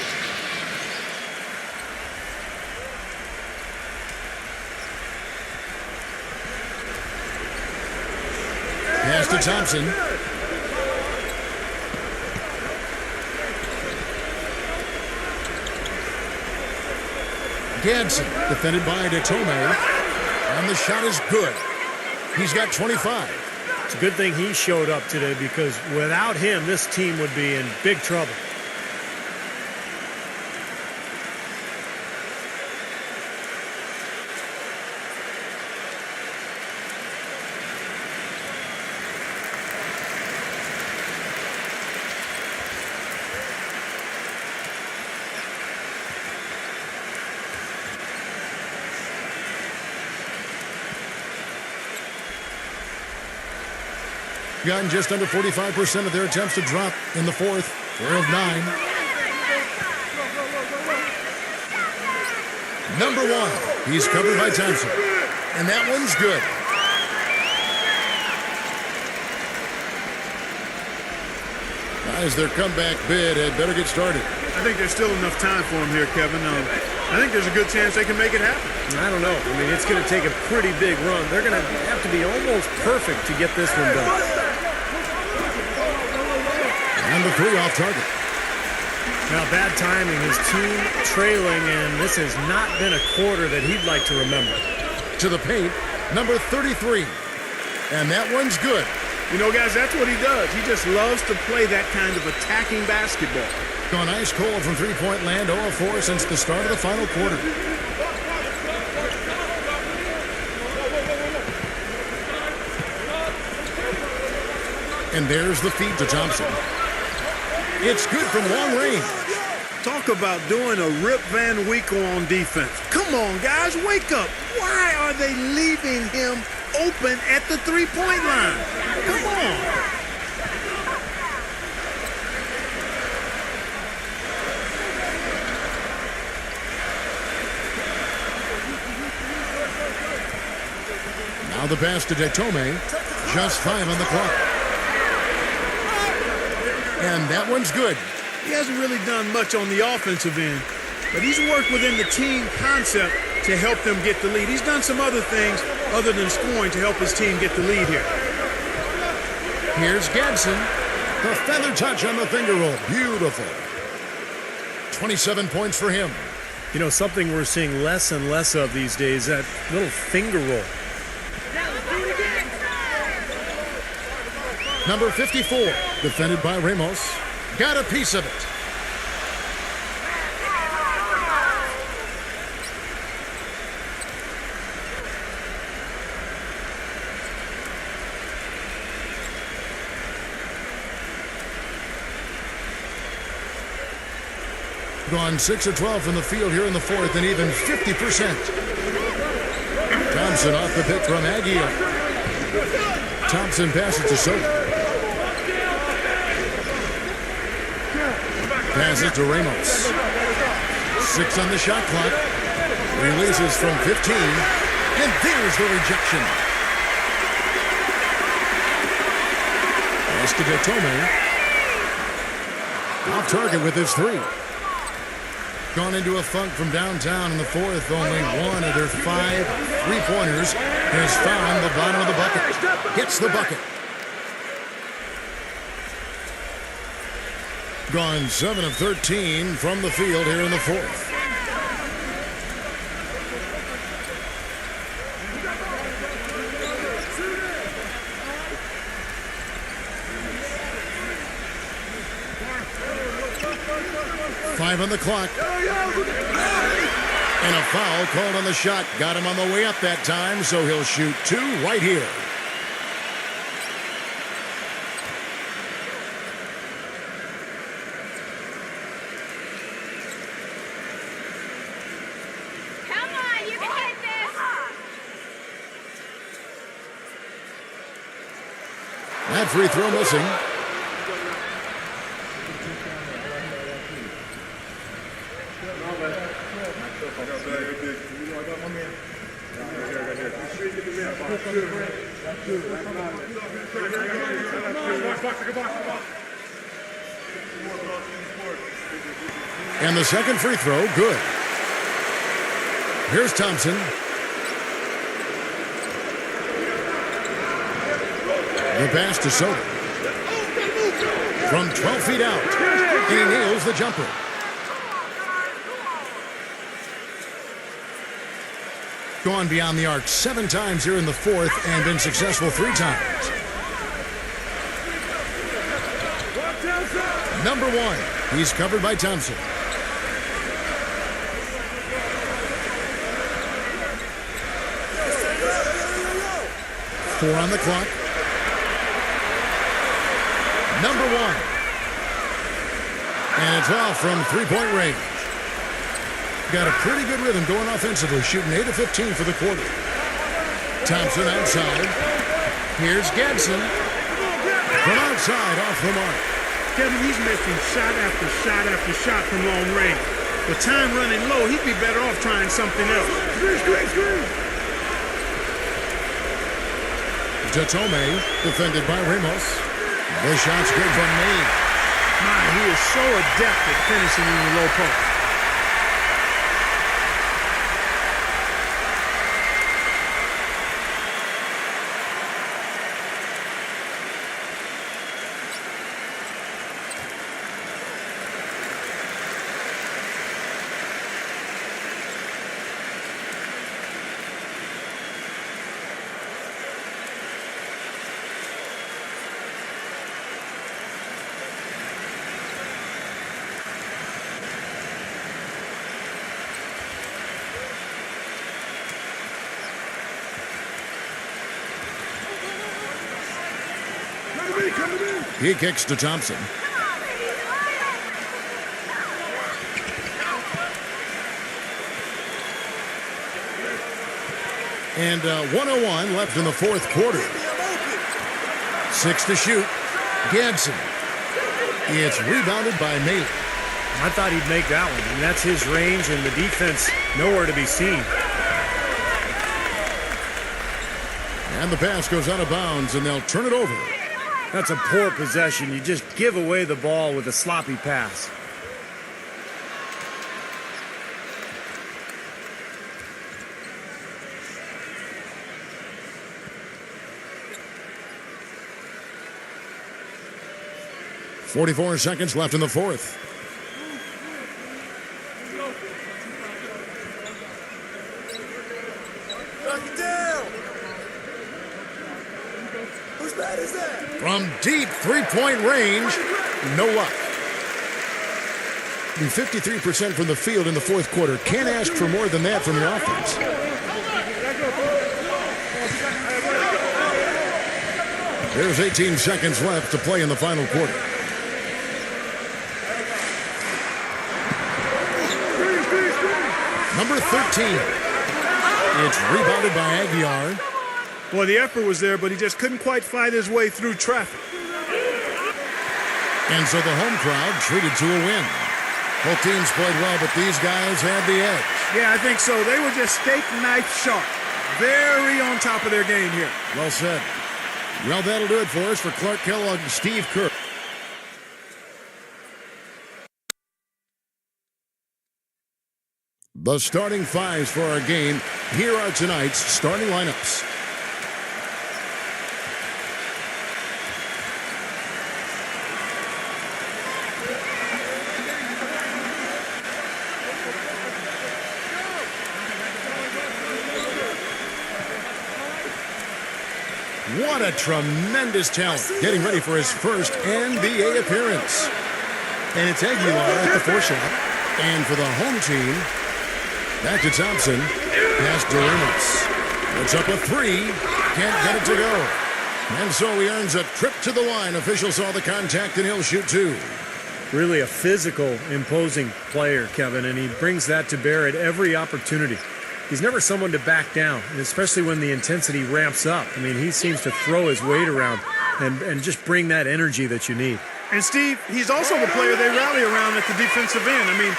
Pass to Thompson. Gadsden, defended by Datome, and the shot is good. He's got 25. It's a good thing he showed up today because without him, this team would be in big trouble. Gotten just under 45% of their attempts to drop in the fourth. 4 of 9. Number 1, he's covered by Thompson. And that one's good. Guys, their comeback bid had better get started. I think there's still enough time for him here, Kevin. I think there's a good chance they can make it happen. I don't know. I mean, it's going to take a pretty big run. They're going to have to be almost perfect to get this one done. And the 3 off target. Now, bad timing. His team trailing, and this has not been a quarter that he'd like to remember. To the paint, number 33. And that one's good. You know, guys, that's what he does. He just loves to play that kind of attacking basketball. Gone ice cold from three-point land, 0 of 4 since the start of the final quarter. And there's the feed to Thompson. It's good from long range. Talk about doing a Rip Van Winkle on defense. Come on, guys, wake up. Why are they leaving him open at the three-point line? Come on. Now the pass to Datome. Just 5 on the clock. And that one's good. He hasn't really done much on the offensive end, but he's worked within the team concept to help them get the lead. He's done some other things other than scoring to help his team get the lead here. Here's Gadsden. The feather touch on the finger roll. Beautiful. 27 points for him. You know, something we're seeing less and less of these days, that little finger roll. Number 54, defended by Ramos. Got a piece of it. Gone 6 of 12 from the field here in the fourth, and even 50%. Thompson off the pick from Aguirre. Thompson passes to Soto. Passes to Ramos. 6 on the shot clock. Releases from 15. And there's the rejection. Pass to Datome. Off target with his three. Gone into a funk from downtown in the fourth. Only one of their 5 3-pointers has found the bottom of the bucket. Gets the bucket. Gone 7 of 13 from the field here in the fourth. Five on the clock. And a foul called on the shot. Got him on the way up that time, so he'll shoot 2 right here. Come on, you can hit this. That free throw missing. And the second free throw, good. Here's Thompson. The pass to Soto. From 12 feet out. He nails the jumper. Gone beyond the arc 7 times here in the fourth and been successful 3 times. Number 1. He's covered by Thompson. Four on the clock. Number 1. And it's off from 3-point range. Got a pretty good rhythm going offensively, shooting 8 of 15 for the quarter. Thompson outside. Here's Gadsden. From outside, off the mark. Kevin, he's making shot after shot after shot from long range. With time running low, he'd be better off trying something else. Screen. Jatome, defended by Ramos. The shot's good from May. My, he is so adept at finishing in the low post. He kicks to Thompson. And 1:01 left in the fourth quarter. 6 to shoot. Gadsden. It's rebounded by Maley. I thought he'd make that one, and that's his range, and the defense nowhere to be seen. And the pass goes out of bounds, and they'll turn it over. That's a poor possession. You just give away the ball with a sloppy pass. .44 seconds left in the fourth. From deep three-point range, no luck. 53% from the field in the fourth quarter. Can't ask for more than that from your offense. There's 18 seconds left to play in the final quarter. Number 13. It's rebounded by Aguiar. Boy, the effort was there, but he just couldn't quite fight his way through traffic. And so the home crowd treated to a win. Both teams played well, but these guys had the edge. Yeah, I think so. They were just steak knife sharp. Very on top of their game here. Well said. Well, that'll do it for us. For Clark Kellogg and Steve Kerr. The starting fives for our game. Here are tonight's starting lineups. What a tremendous talent, getting ready for his first NBA appearance. And it's Aguilar at the four-shot. And for the home team, back to Thompson. Past Duramos. Puts up a three. Can't get it to go. And so he earns a trip to the line. Officials saw the contact, and he'll shoot two. Really a physical, imposing player, Kevin, and he brings that to bear at every opportunity. He's never someone to back down, and especially when the intensity ramps up. I mean, he seems to throw his weight around and just bring that energy that you need. And, Steve, he's also the player they rally around at the defensive end. I mean,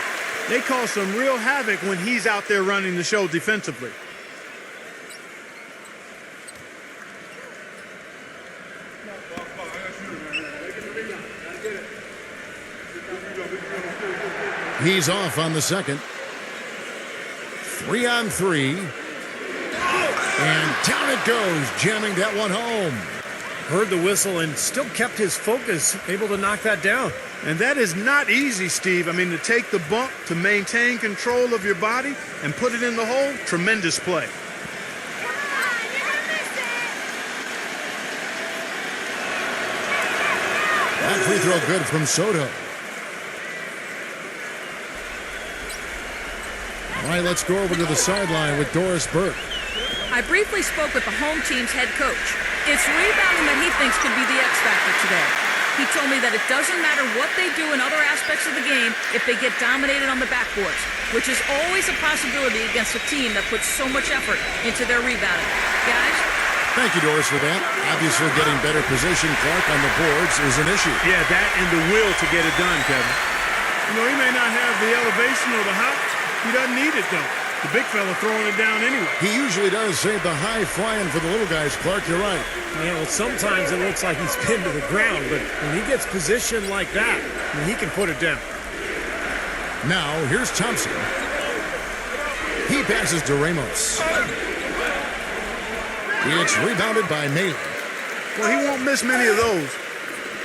they cause some real havoc when he's out there running the show defensively. He's off on the second. 3-on-3. And down it goes, jamming that one home. Heard the whistle and still kept his focus, able to knock that down. And that is not easy, Steve. I mean, to take the bump, to maintain control of your body, and put it in the hole, tremendous play. That free throw good from Soto. All right, let's go over to the sideline with Doris Burke. I briefly spoke with the home team's head coach. It's rebounding that he thinks could be the X factor today. He told me that it doesn't matter what they do in other aspects of the game if they get dominated on the backboards, which is always a possibility against a team that puts so much effort into their rebounding. Guys? Thank you, Doris, for that. Obviously, getting better position, Clark, on the boards is an issue. Yeah, that and the will to get it done, Kevin. You know, he may not have the elevation or the height. He doesn't need it, though. The big fella throwing it down anyway. He usually does save the high flying for the little guys, Clark. You're right. Yeah, well, sometimes it looks like he's pinned to the ground, but when he gets positioned like that, I mean, he can put it down. Now, here's Thompson. He passes to Ramos. It's rebounded by Maley. Well, he won't miss many of those,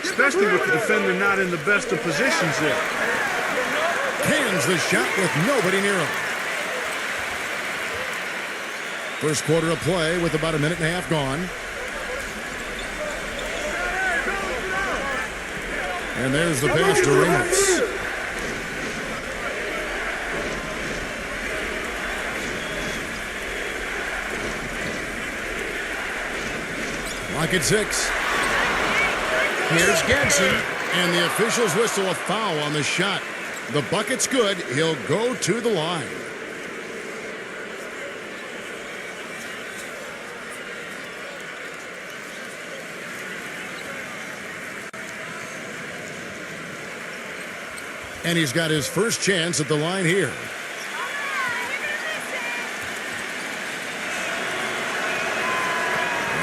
especially with the defender not in the best of positions there. Cans the shot with nobody near him. First quarter of play with about a minute and a half gone. And there's the pass to Ramos. Lock at 6. Here's Gadsden. And the officials whistle a foul on the shot. The bucket's good. He'll go to the line. And he's got his first chance at the line here.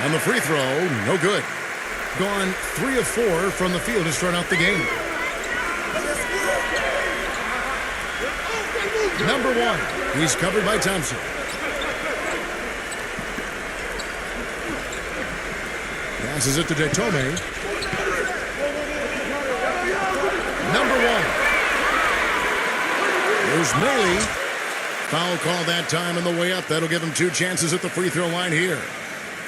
And the free throw, no good. Gone 3 of 4 from the field to start out the game. Number 1, he's covered by Thompson. Passes it to Detome. Number 1. There's Maley. Foul call that time on the way up. That'll give him 2 chances at the free throw line here.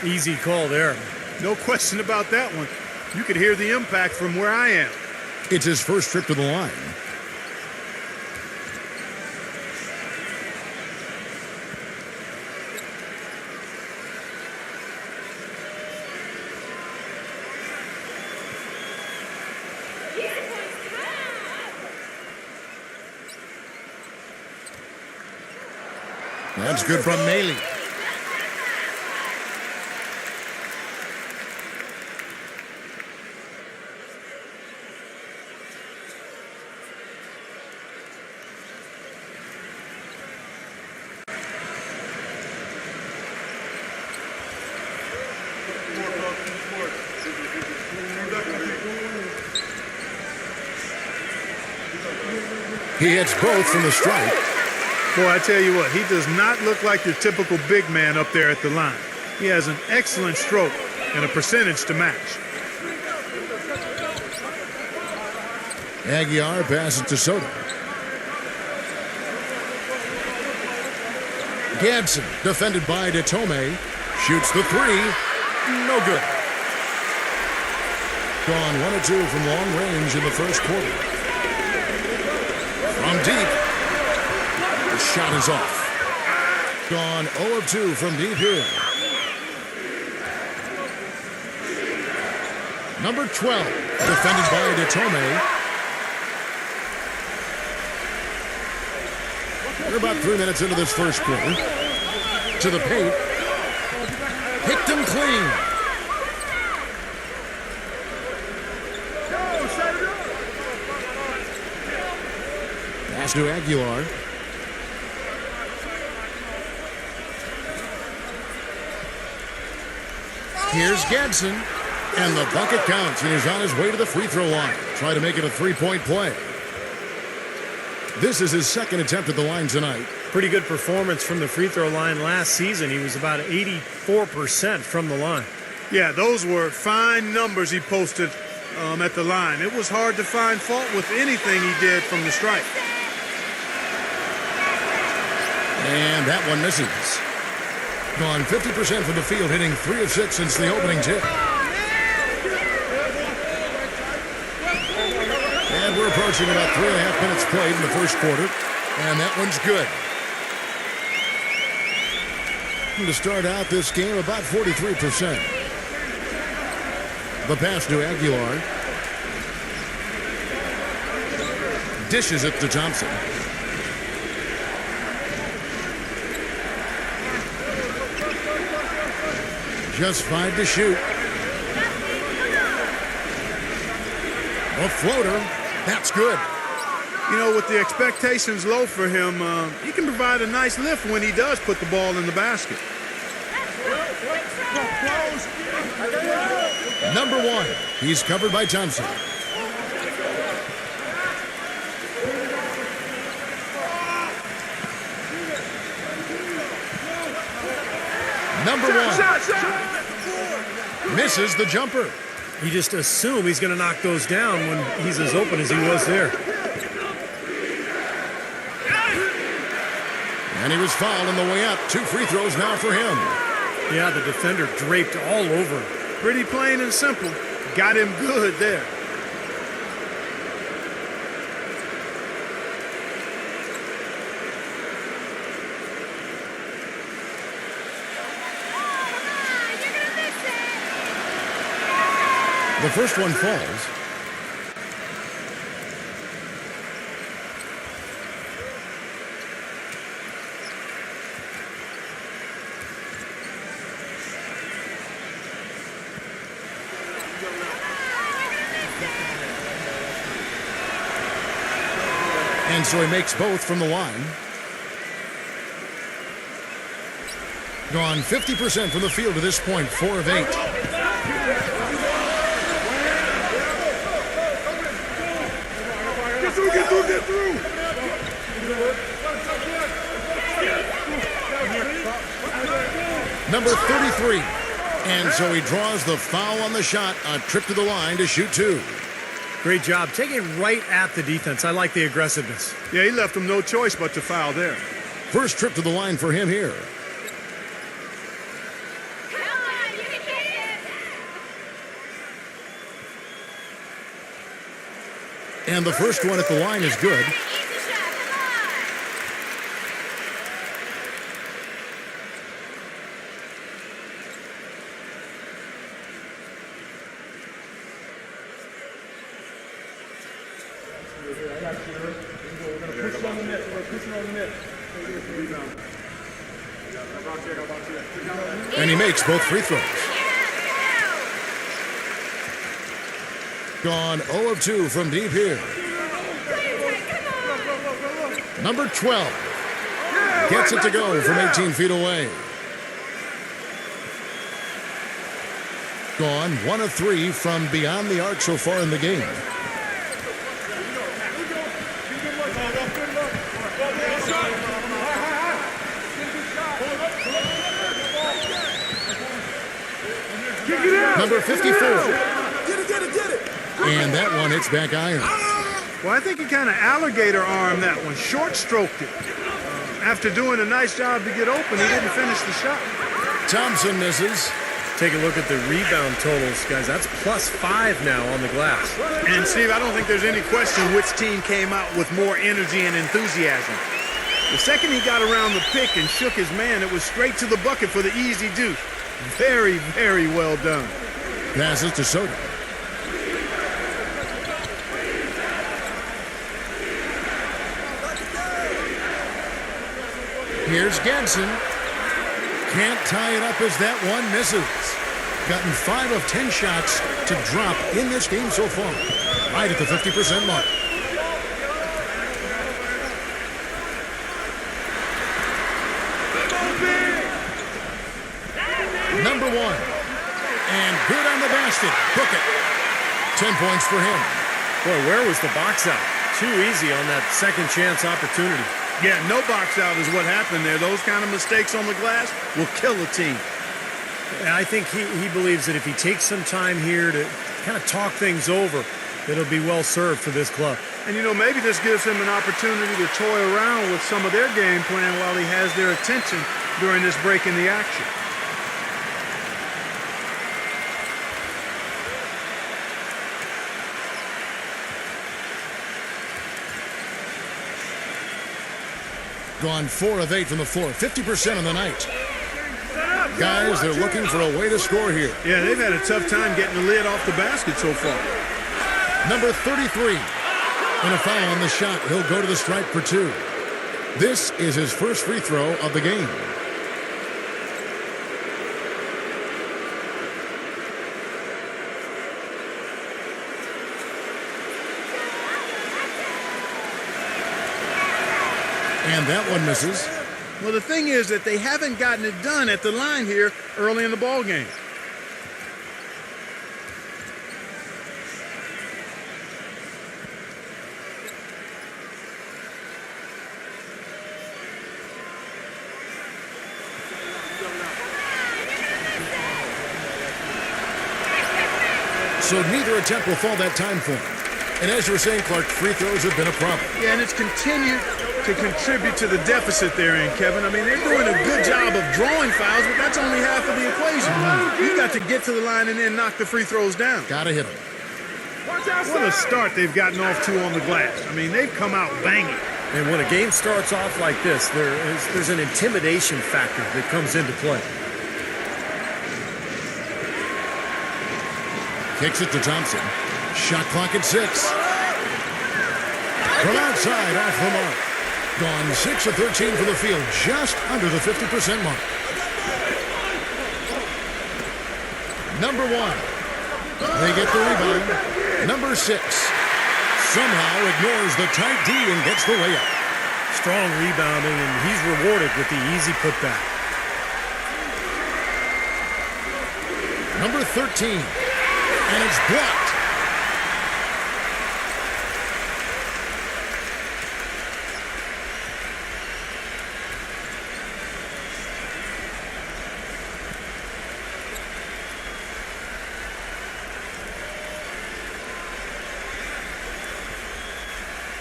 Easy call there. No question about that one. You could hear the impact from where I am. It's his first trip to the line. That's good from Maley. He hits both from the strike. Boy, I tell you what, he does not look like your typical big man up there at the line. He has an excellent stroke and a percentage to match. Aguilar passes to Soto. Gadsden, defended by DeTome, shoots the three. No good. Gone 1 of 2 from long range in the first quarter. From deep. The shot is off. Gone 0 of 2 from deep here. Number 12, defended by DeTome. We're about 3 minutes into this first quarter. To the paint. Picked him clean. Pass to Aguilar. Here's Gadsden. And the bucket counts, and he's on his way to the free throw line. Try to make it a three-point play. This is his second attempt at the line tonight. Pretty good performance from the free throw line last season. He was about 84% from the line. Yeah, those were fine numbers he posted at the line. It was hard to find fault with anything he did from the stripe. And that one misses. Gone 50% from the field, hitting 3 of 6 since the opening tip. And we're approaching about 3.5 minutes played in the first quarter. And that one's good. And to start out this game, about 43%. The pass to Aguilar. Dishes it to Thompson. Just 5 to shoot. A floater. That's good. You know, with the expectations low for him, he can provide a nice lift when he does put the ball in the basket. Number 1. He's covered by Thompson. Number 1. Misses the jumper. You just assume he's going to knock those down when he's as open as he was there. And he was fouled on the way up. 2 free throws now for him. Yeah, the defender draped all over him. Pretty plain and simple. Got him good there. The first one falls. And so he makes both from the line. Gone 50% from the field to this point, 4 of 8. Get through. Number 33. And so he draws the foul on the shot. A trip to the line to shoot 2. Great job. Taking right at the defense. I like the aggressiveness. Yeah, he left him no choice but to foul there. First trip to the line for him here. Come on, you can hit it. And the first one at the line is good. Easy shot, come on. And he makes both free throws. Gone 0 of 2 from deep here. Number 12 gets it to go from 18 feet away. Gone 1 of 3 from beyond the arc so far in the game. Number 54. And that one hits back iron. Well, I think he kind of alligator armed that one, short stroked it. After doing a nice job to get open, he didn't finish the shot. Thompson misses. Take a look at the rebound totals, guys. That's +5 now on the glass. And Steve, I don't think there's any question which team came out with more energy and enthusiasm. The second he got around the pick and shook his man, it was straight to the bucket for the easy deuce. Very, very well done. Passes to Soto. Here's Gadsden. Can't tie it up as that one misses. Gotten 5 of 10 shots to drop in this game so far. Right at the 50% mark. Number 1. And good on the basket. Book it. 10 points for him. Boy, where was the box out? Too easy on that second chance opportunity. Yeah, no box out is what happened there. Those kind of mistakes on the glass will kill a team. And I think he believes that if he takes some time here to kind of talk things over, it'll be well served for this club. And, you know, maybe this gives him an opportunity to toy around with some of their game plan while he has their attention during this break in the action. Gone 4 of 8 from the floor, 50% on the night. Guys, they're looking for a way to score here. Yeah, they've had a tough time getting the lid off the basket so far. Number 33. And a foul on the shot. He'll go to the stripe for 2. This is his first free throw of the game. And that one misses. Well, the thing is that they haven't gotten it done at the line here early in the ball game. So neither attempt will fall that time for him. And as you were saying, Clark, free throws have been a problem. Yeah, and it's continued to contribute to the deficit they're in, Kevin. I mean, they're doing a good job of drawing fouls, but that's only half of the equation. You've got to get to the line and then knock the free throws down. Gotta hit them. What a start they've gotten off to on the glass. I mean, they've come out banging. And when a game starts off like this, there's an intimidation factor that comes into play. Kicks it to Thompson. Shot clock at 6. From outside, off the mark. Gone 6 of 13 for the field, just under the 50% mark. Number 1. They get the rebound. Number 6. Somehow ignores the tight D and gets the layup. Strong rebounding, and he's rewarded with the easy putback. Number 13. And it's blocked.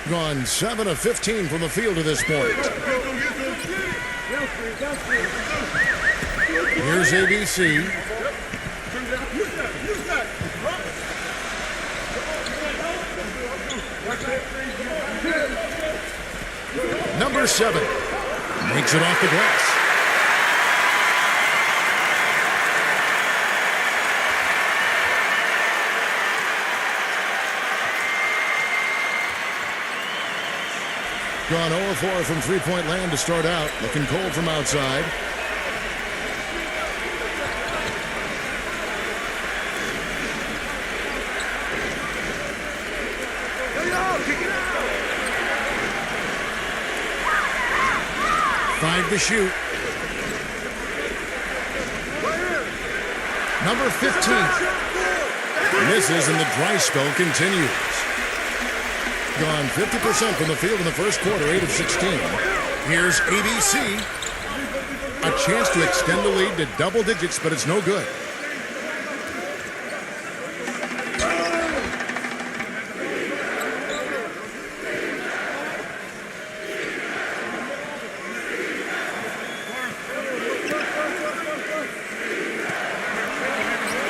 Gone 7 of 15 from the field to this point. Here's ABC. Number 7 makes it off the glass. Gone 0-4 from three-point land to start out. Looking cold from outside. Five to shoot. Number 15. Misses and the dry spell continues. Gone 50% from the field in the first quarter, 8 of 16. Here's ABC. A chance to extend the lead to double digits, but it's no good.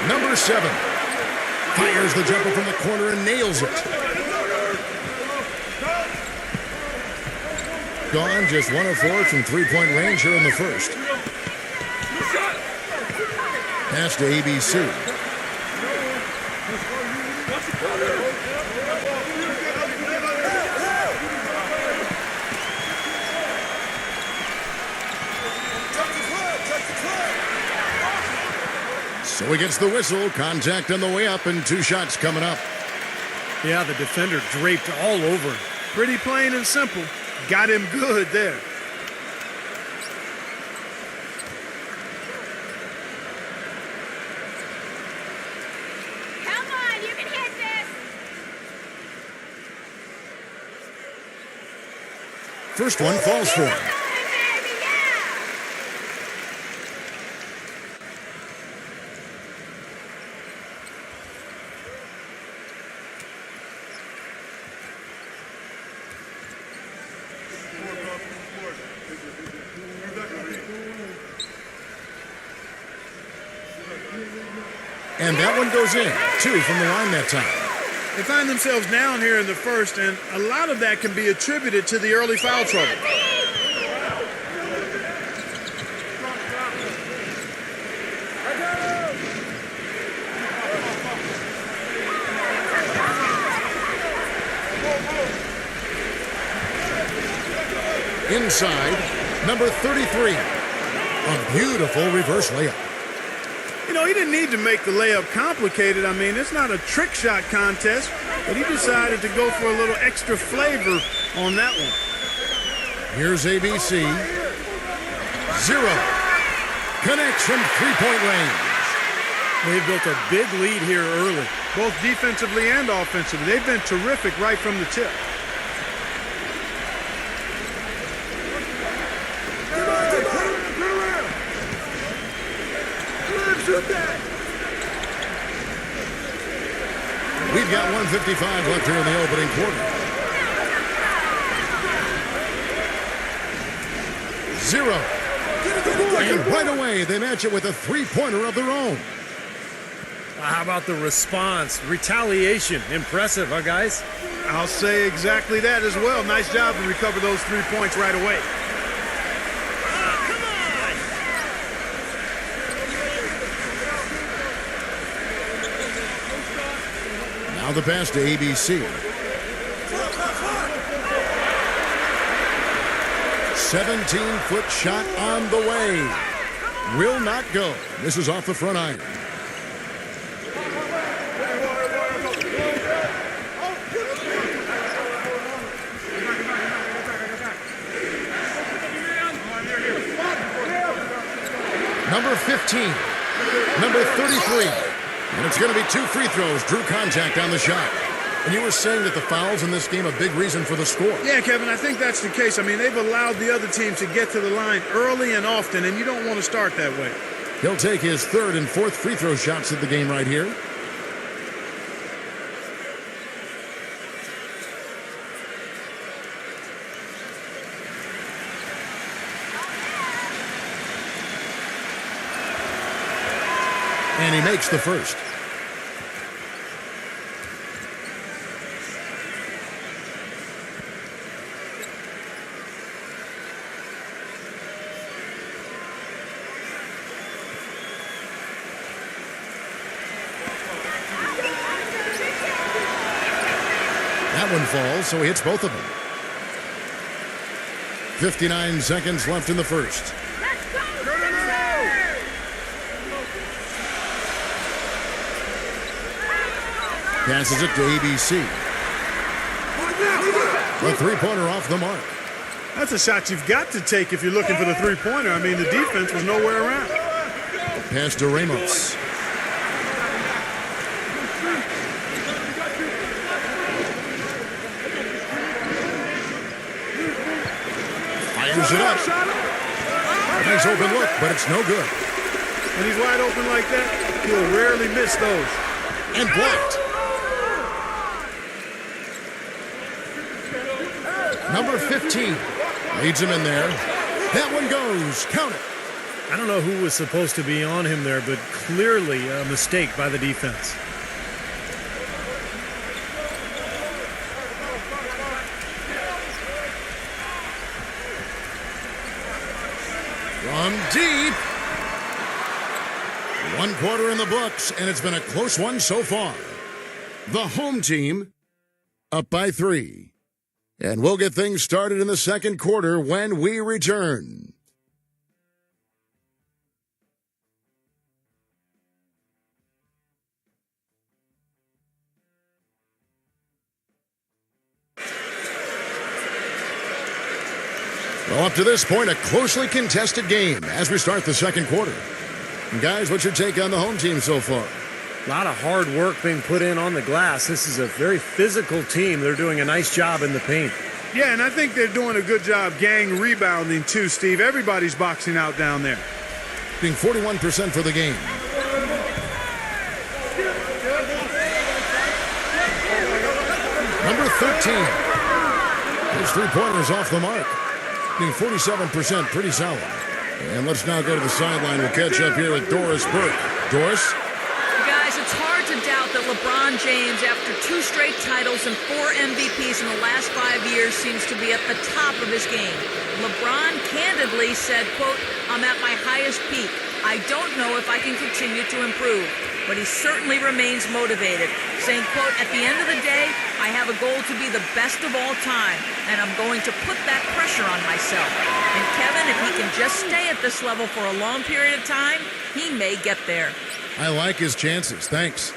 Number 7 fires the jumper from the corner and nails it. Gone just 1 of 4 from three-point range here in the first. Pass to ABC. So he gets the whistle. Contact on the way up and 2 shots coming up. Yeah, the defender draped all over him. Pretty plain and simple. Got him good there. Come on, you can hit this. First one falls for him. Baby, yeah. And that one goes in. 2 from the line that time. They find themselves down here in the first, and a lot of that can be attributed to the early foul trouble. Inside, number 33. A beautiful reverse layup. You know, he didn't need to make the layup complicated. I mean, it's not a trick shot contest, but he decided to go for a little extra flavor on that one. Here's ABC. 0. Connects from three-point range. They built a big lead here early. Both defensively and offensively. They've been terrific right from the tip. We've got 1:55 left here in the opening quarter. 0. And right away, they match it with a three-pointer of their own. How about the response? Retaliation. Impressive, huh, guys? I'll say exactly that as well. Nice job to recover those 3 points right away. Now the pass to ABC. 17-foot shot on the way. Will not go. This is off the front iron. Number 15. Number 33. And it's going to be 2 free throws. Drew contact on the shot. And you were saying that the fouls in this game a big reason for the score. Yeah, Kevin, I think that's the case. I mean, they've allowed the other team to get to the line early and often, and you don't want to start that way. He'll take his 3rd and 4th free throw shots of the game right here. And he makes the first. That one falls, so he hits both of them. 59 seconds left in the first. Passes it to ABC. The three-pointer off the mark. That's a shot you've got to take if you're looking for the three-pointer. I mean, the defense was nowhere around. Pass to Ramos. Fires it up. Nice open look, but it's no good. When he's wide open like that, he'll rarely miss those. And blocked. Number 15 leads him in there. That one goes. Count it. I don't know who was supposed to be on him there, but clearly a mistake by the defense. From deep. 1 quarter in the books, and it's been a close one so far. The home team up by 3. And we'll get things started in the second quarter when we return. Well, up to this point, a closely contested game as we start the second quarter. And guys, what's your take on the home team so far? A lot of hard work being put in on the glass. This is a very physical team. They're doing a nice job in the paint. Yeah, and I think they're doing a good job gang rebounding too, Steve. Everybody's boxing out down there. Being 41% for the game. Number 13. His three-pointers off the mark. Being 47%, pretty solid. And let's now go to the sideline. We'll catch up here with Doris Burke. Doris? Guys, it's hard to doubt that LeBron James, after 2 straight titles and 4 MVPs in the last 5 years, seems to be at the top of his game. LeBron candidly said, quote, "I'm at my highest peak. I don't know if I can continue to improve." But he certainly remains motivated, saying, quote, "At the end of the day, I have a goal to be the best of all time, and I'm going to put that pressure on myself." And Kevin, if he can just stay at this level for a long period of time, he may get there. I like his chances. Thanks.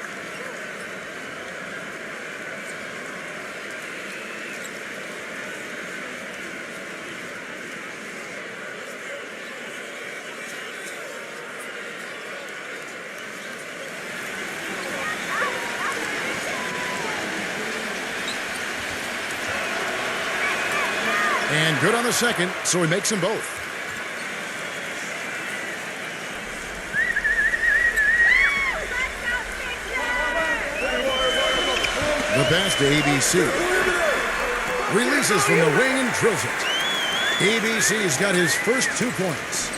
And good on the second, so he makes them both. The pass to ABC. Releases from the wing and drills it. ABC's got his first 2 points.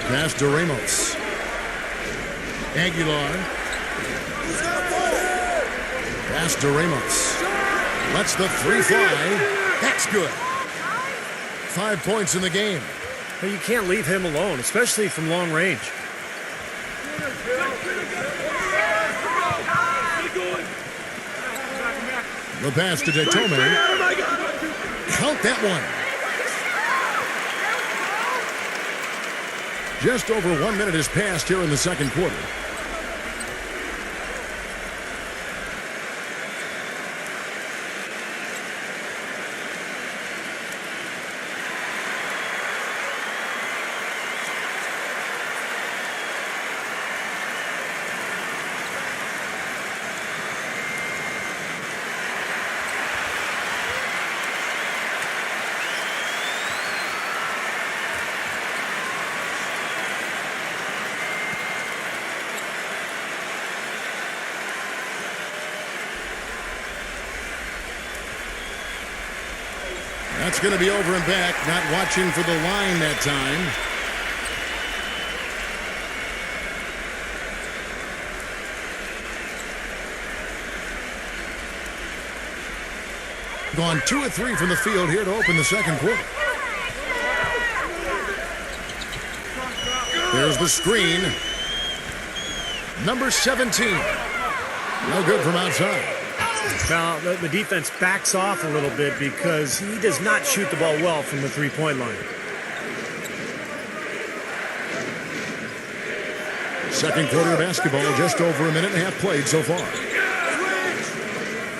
Pass to Ramos. Aguilar. Pass to Ramos. Lets the 3 fly. That's good. 5 points in the game. But you can't leave him alone, especially from long range. The pass to Detome. Count that one. Just over 1 minute has passed here in the second quarter. That's going to be over and back. Not watching for the line that time. Gone 2 of 3 from the field here to open the second quarter. There's the screen. Number 17. No good from outside. Now, the defense backs off a little bit because he does not shoot the ball well from the three-point line. Second quarter of basketball, just over a minute and a half played so far.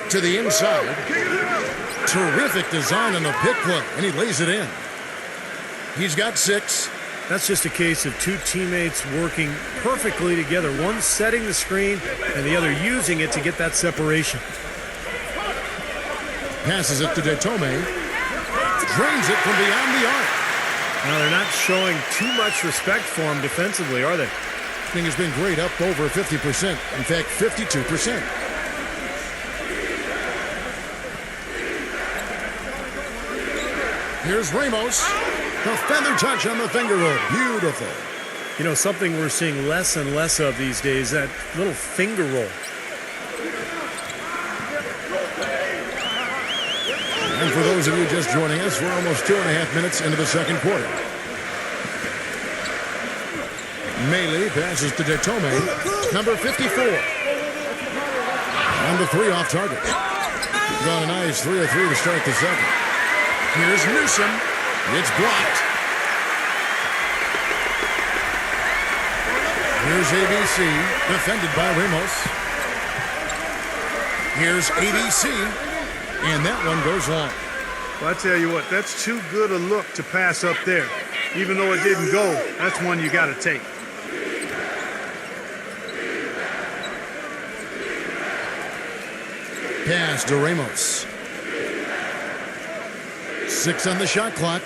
To the inside. Terrific design on the pick play, and he lays it in. He's got 6. That's just a case of two teammates working perfectly together. One setting the screen and the other using it to get that separation. Passes it to Detome. Drains it from beyond the arc. Now, they're not showing too much respect for him defensively, are they? Thing has been great, up over 50%. In fact, 52%. Here's Ramos. The feather touch on the finger roll. Beautiful. You know, something we're seeing less and less of these days, that little finger roll. And for those of you just joining us, we're almost 2.5 minutes into the second quarter. Melee passes to Detome, number 54. And the three off target. Got a nice 3 of 3 to start the second. Here's Newsom. It's blocked. Here's ABC, defended by Ramos. Here's ABC, and that one goes long. Well, I tell you what, that's too good a look to pass up there. Even though it didn't go, that's one you got to take. Pass to Ramos. 6 on the shot clock.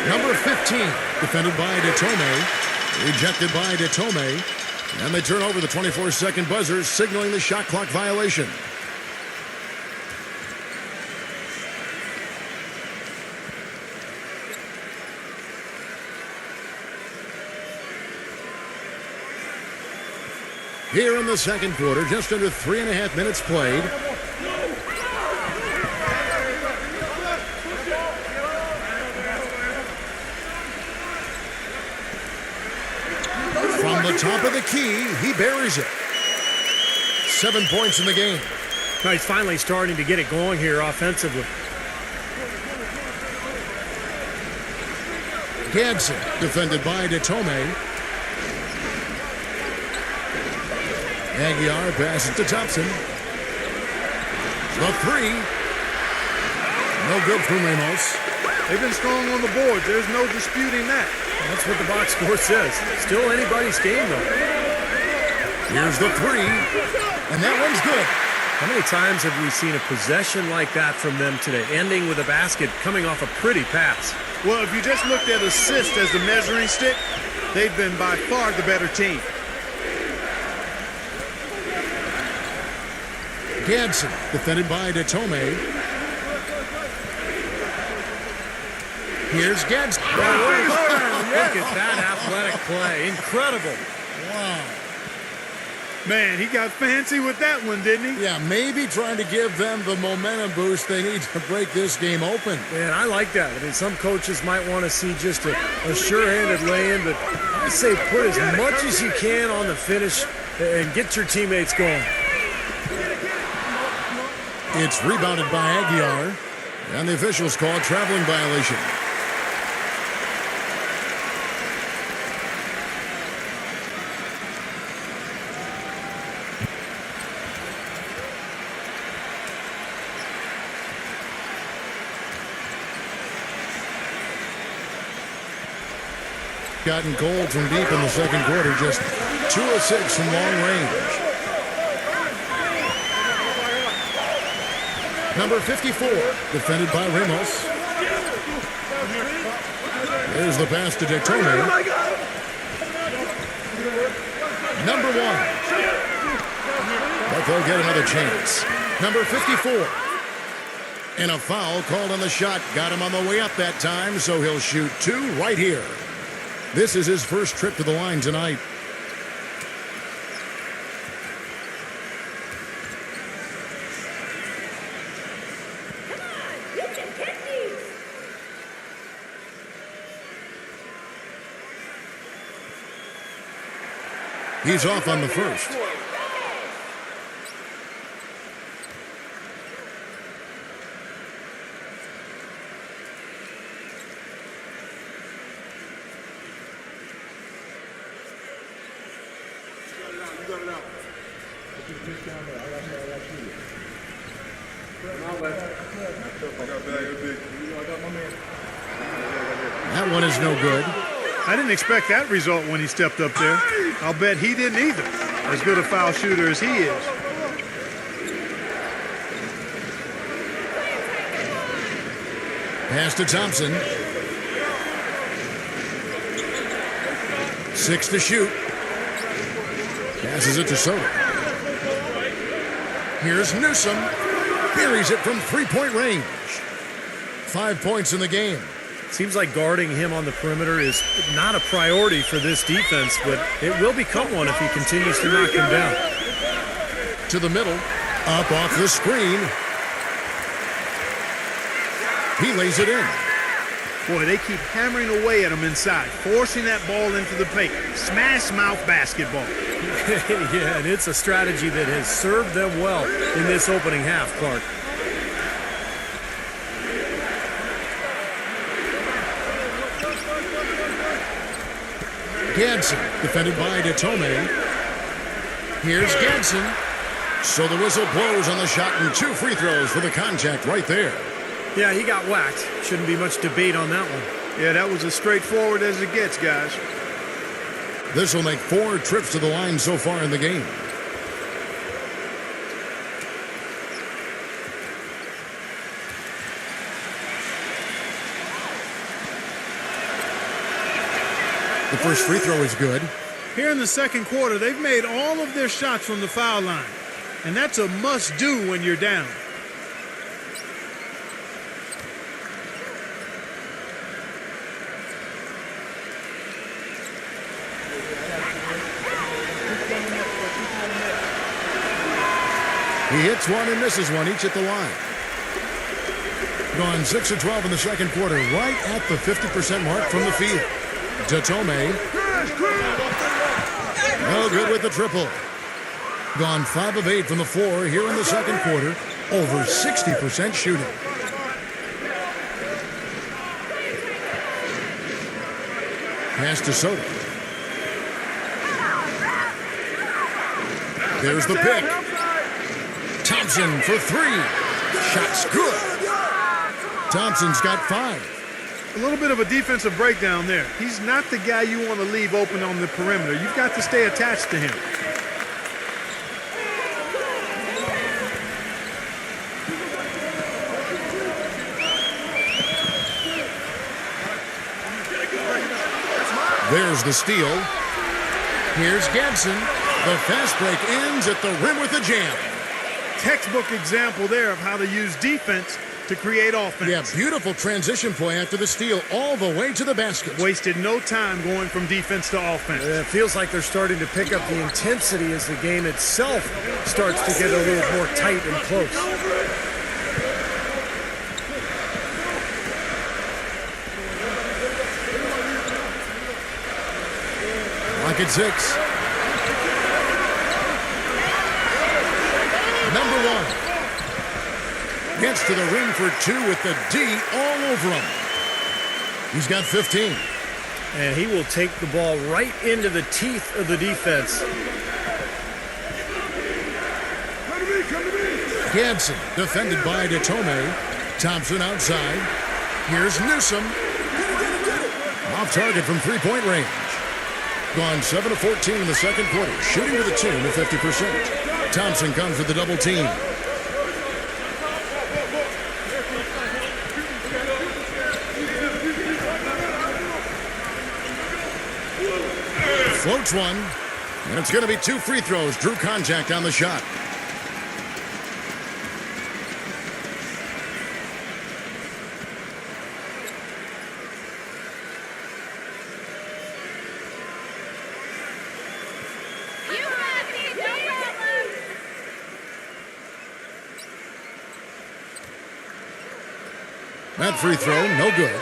Number 15, defended by Detome. Rejected by Detome. And they turn over the 24-second buzzer, signaling the shot clock violation. Here in the second quarter, just under 3.5 minutes played. From the top of the key, he buries it. 7 points in the game. Now he's finally starting to get it going here offensively. Gadsden, defended by Detome. Aguiar passes to Thompson. The three. No good from Ramos. They've been strong on the board. There's no disputing that. That's what the box score says. Still anybody's game, though. Here's the three. And that one's good. How many times have we seen a possession like that from them today, ending with a basket coming off a pretty pass? Well, if you just looked at assist as the measuring stick, they've been by far the better team. Gadsden, defended by Detome. Here's Gadsden. Look at that athletic play. Incredible. Wow. Man, he got fancy with that one, didn't he? Yeah, maybe trying to give them the momentum boost they need to break this game open. Man, I like that. I mean, some coaches might want to see just a sure-handed lay-in, but I say put as much as you can on the finish and get your teammates going. It's rebounded by Aguiar, and the officials call a traveling violation. Gotten cold from deep in the second quarter, just 2 of 6 from long range. Number 54, defended by Ramos. There's the pass to Detome. Number 1. But they'll get another chance. Number 54. And a foul called on the shot. Got him on the way up that time, so he'll shoot 2 right here. This is his first trip to the line tonight. He's off on the first. That one is no good. I didn't expect that result when he stepped up there. I'll bet he didn't either, as good a foul shooter as he is. Pass to Thompson. 6 to shoot. Passes it to Soto. Here's Newsom. Buries it from three-point range. 5 points in the game. Seems like guarding him on the perimeter is not a priority for this defense, but it will become one if he continues to knock him down. To the middle. Up off the screen. He lays it in. Boy, they keep hammering away at him inside, forcing that ball into the paint. Smash mouth basketball. Yeah, and it's a strategy that has served them well in this opening half, Clark. Gadsden, defended by Detome. Here's Gadsden. So the whistle blows on the shot and 2 free throws for the contact right there. Yeah, he got whacked. Shouldn't be much debate on that one. Yeah, that was as straightforward as it gets, guys. This will make 4 trips to the line so far in the game. The first free throw is good. Here in the second quarter, they've made all of their shots from the foul line. And that's a must-do when you're down. He hits one and misses one, each at the line. Gone 6 of 12 in the second quarter, right at the 50% mark from the field. Detome. No good with the triple. Gone 5 of 8 from the floor here in the second quarter, over 60% shooting. Pass to Soto. There's the pick. Thompson for 3. Shot's good. Thompson's got 5. A little bit of a defensive breakdown there. He's not the guy you want to leave open on the perimeter. You've got to stay attached to him. There's the steal. Here's Gadsden. The fast break ends at the rim with a jam. Textbook example there of how to use defense to create offense. Yeah, beautiful transition play after the steal all the way to the basket. Wasted no time going from defense to offense. It feels like they're starting to pick up the intensity as the game itself starts to get a little more tight and close. Lock at 6. Number 1. Gets to the rim for 2 with the D all over him. He's got 15. And he will take the ball right into the teeth of the defense. Gadsden, defended by Detome. Thompson outside. Here's Newsom. Off target from three-point range. Gone 7 of 14 in the second quarter, shooting to the tune of 50%. Thompson comes with the double team. Floats one, and it's going to be 2 free throws. Drew contact on the shot. That free throw, no good.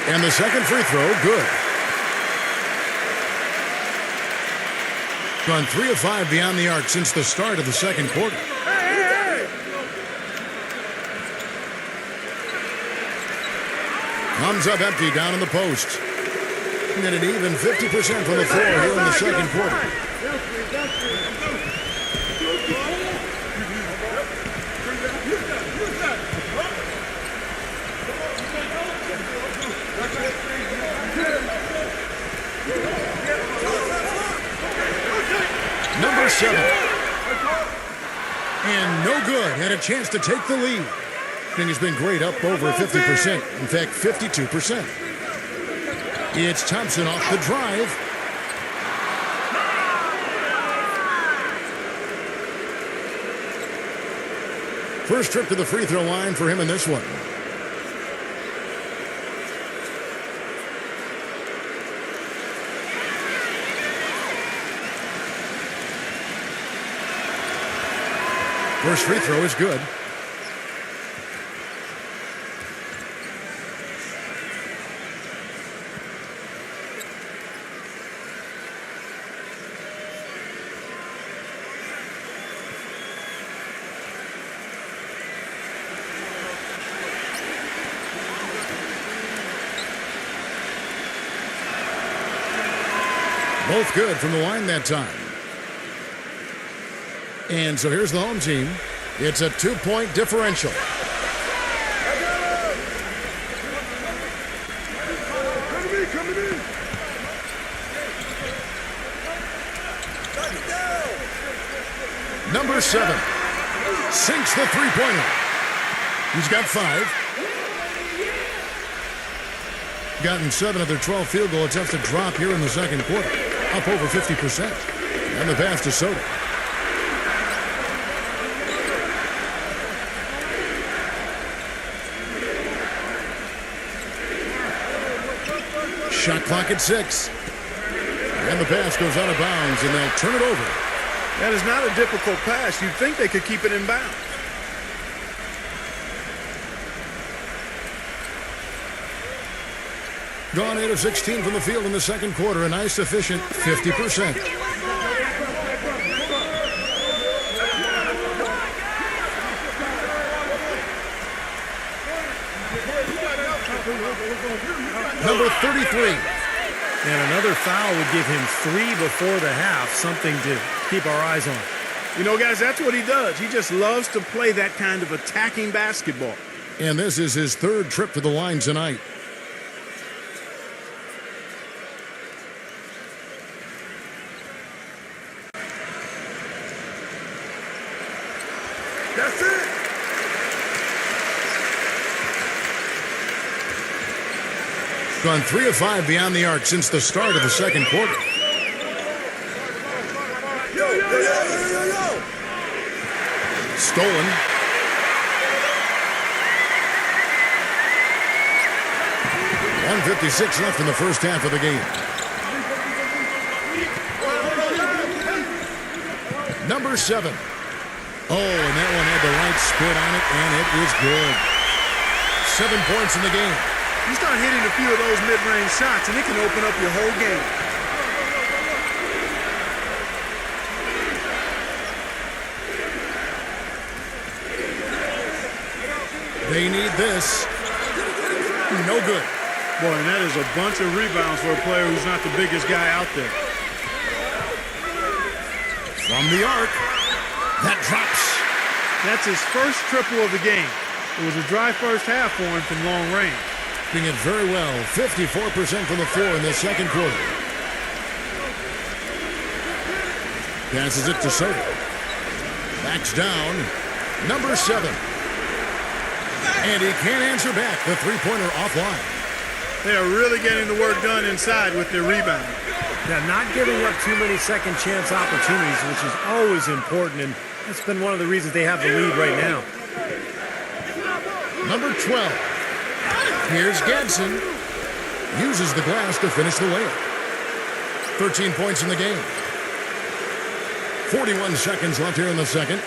And the second free throw, good. Gone 3 of 5 beyond the arc since the start of the second quarter. Comes up empty down in the post. And an even 50% from the floor here in the second quarter. Number 7. And no good. Had a chance to take the lead. Thing has been great, up over 50%. In fact, 52%. It's Thompson off the drive. First trip to the free throw line for him in this one. First free throw is good. Both good from the line that time. And so here's the home team. It's a 2-point differential. Coming in. Number 7 sinks the three-pointer. He's got 5. Gotten 7 of their 12 field goal attempts to drop here in the second quarter. Up over 50%. And the pass to Soto. Shot clock at 6. And the pass goes out of bounds, and they'll turn it over. That is not a difficult pass. You'd think they could keep it in bounds. Gone 8 of 16 from the field in the second quarter. A nice, efficient 50%. Number 33. And another foul would give him 3 before the half, something to keep our eyes on. You know, guys, that's what he does. He just loves to play that kind of attacking basketball. And this is his 3rd trip to the line tonight. That's it. Gone 3 of 5 beyond the arc since the start of the second quarter. Stolen. .156 left in the first half of the game. Number 7. Oh, and that one had the right spin on it, and it is good. 7 points in the game. You start hitting a few of those mid-range shots, and it can open up your whole game. They need this. No good. Boy, and that is a bunch of rebounds for a player who's not the biggest guy out there. From the arc. That drops. That's his first triple of the game. It was a dry first half for him from long range. Doing it very well. 54% from the floor in the second quarter. Passes it to Soto. Backs down. Number 7. And he can't answer back. The three-pointer offline. They are really getting the work done inside with their rebound. Yeah, not giving up too many second chance opportunities, which is always important, and that's been one of the reasons they have the lead right now. Number 12. Here's Gadsden. Uses the glass to finish the layup. 13 points in the game. 41 seconds left here in the second.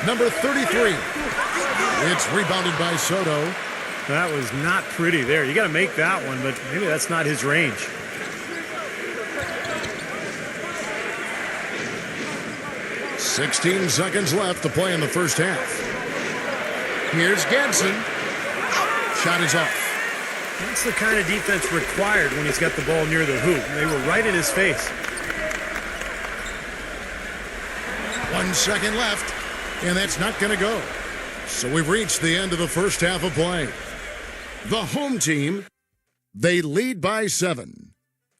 number 33. It's rebounded by Soto. That was not pretty there. You got to make that one, but maybe that's not his range. "16 seconds left to play in the first half. Here's Ganson. Shot is off. That's the kind of defense required when he's got the ball near the hoop. They were right in his face. 1 second left, and that's not going to go. So we've reached the end of the first half of play. The home team, they lead by 7.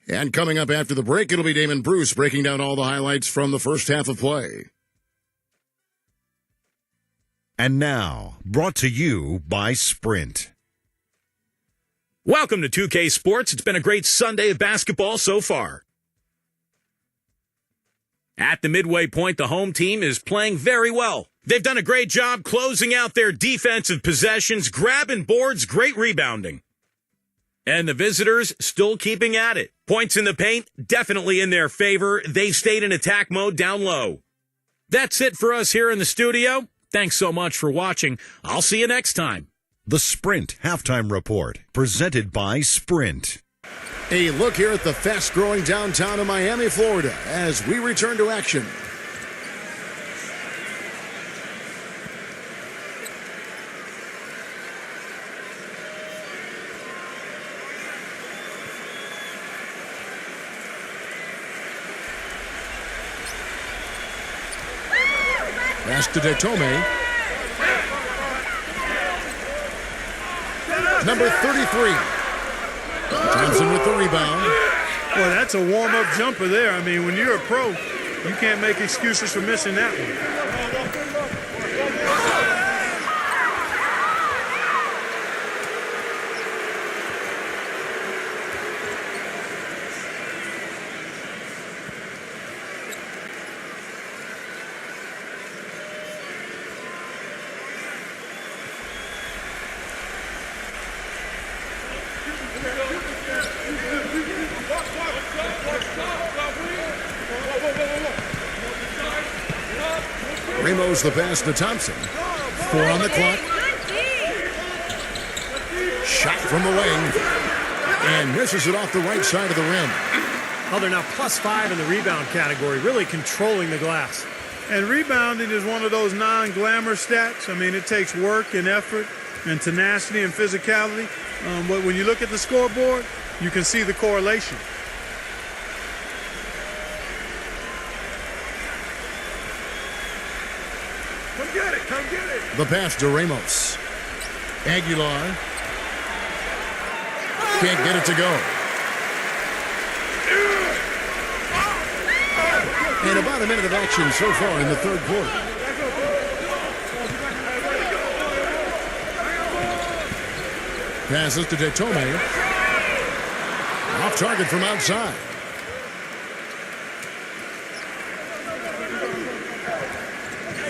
And coming up after the break, it'll be Damon Bruce breaking down all the highlights from the first half of play. And now, brought to you by Sprint. Welcome to 2K Sports. It's been a great Sunday of basketball so far. At the midway point, the home team is playing very well. They've done a great job closing out their defensive possessions, grabbing boards, great rebounding. And the visitors still keeping at it. Points in the paint, definitely in their favor. They stayed in attack mode down low. That's it for us here in the studio. Thanks so much for watching. I'll see you next time. The Sprint Halftime Report, presented by Sprint. A look here at the fast-growing downtown of Miami, Florida, as we return to action. Pass to Detome. Number 33. Thompson with the rebound. Well, that's a warm-up jumper there. I mean, when you're a pro, you can't make excuses for missing that one. Ramos the pass to Thompson. 4 on the clock. Shot from the wing. And misses it off the right side of the rim. Oh, they're now +5 in the rebound category, really controlling the glass. And rebounding is one of those non-glamour stats. I mean, it takes work and effort and tenacity and physicality. But when you look at the scoreboard, you can see the correlation. Come get it, come get it. The pass to Ramos. Aguilar. Can't get it to go. And about a minute of action so far in the third quarter. Passes to Detome. Off target from outside.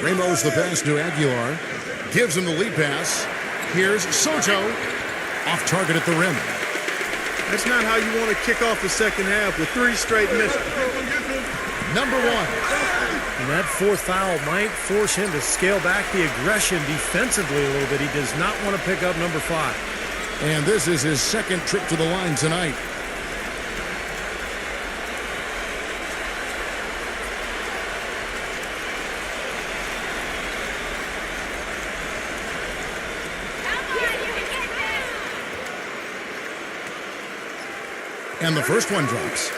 Ramos the pass to Aguilar. Gives him the lead pass. Here's Soto. Off target at the rim. That's not how you want to kick off the second half with 3 straight misses. Number 1. And that 4th foul might force him to scale back the aggression defensively a little bit. He does not want to pick up number 5. And this is his second trip to the line tonight. And the first one drops.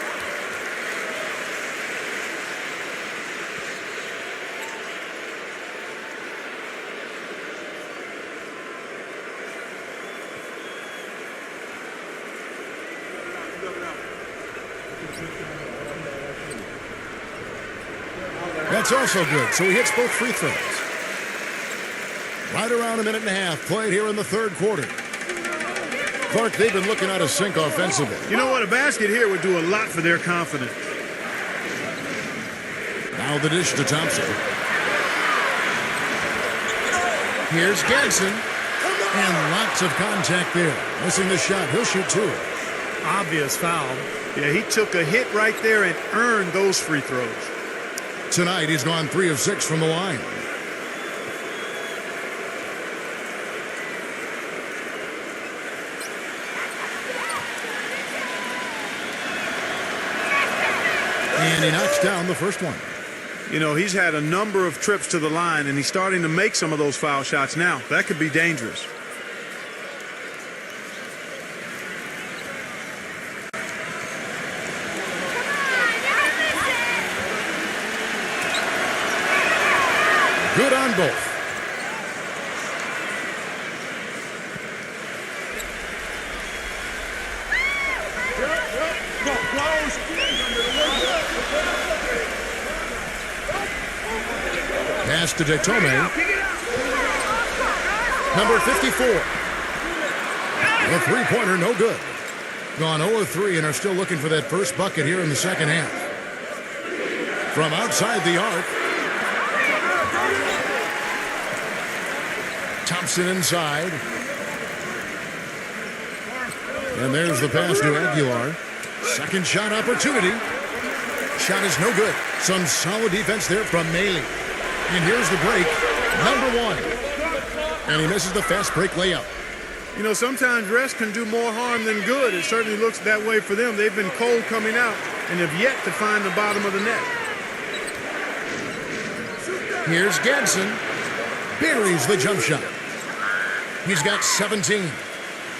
That's also good, so he hits both free throws. Right around a minute and a half played here in the third quarter. Clark, they've been looking out of sync offensively. You know what? A basket here would do a lot for their confidence. Now the dish to Thompson. Here's Ganson. And lots of contact there. Missing the shot. He'll shoot 2. Obvious foul. Yeah, he took a hit right there and earned those free throws. Tonight, he's gone 3 of 6 from the line. And he knocks down the first one. You know, he's had a number of trips to the line, and he's starting to make some of those foul shots now. That could be dangerous. Good on both. Pass to Detome. Number 54. The three-pointer, no good. Gone 0-3 and are still looking for that first bucket here in the second half. From outside the arc. Thompson inside. And there's the pass to Aguilar. Second shot opportunity. Shot is no good. Some solid defense there from Maley. And here's the break. Number one. And he misses the fast break layup. You know, sometimes rest can do more harm than good. It certainly looks that way for them. They've been cold coming out and have yet to find the bottom of the net. Here's Gadsden. Buries the jump shot. He's got 17.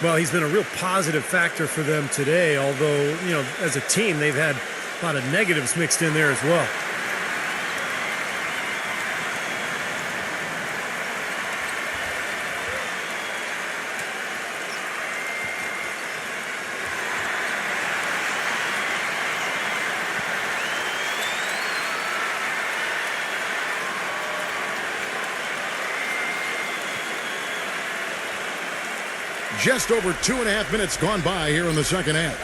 Well, he's been a real positive factor for them today, although, you know, as a team, they've had a lot of negatives mixed in there as well. Just over 2.5 minutes gone by here in the second half.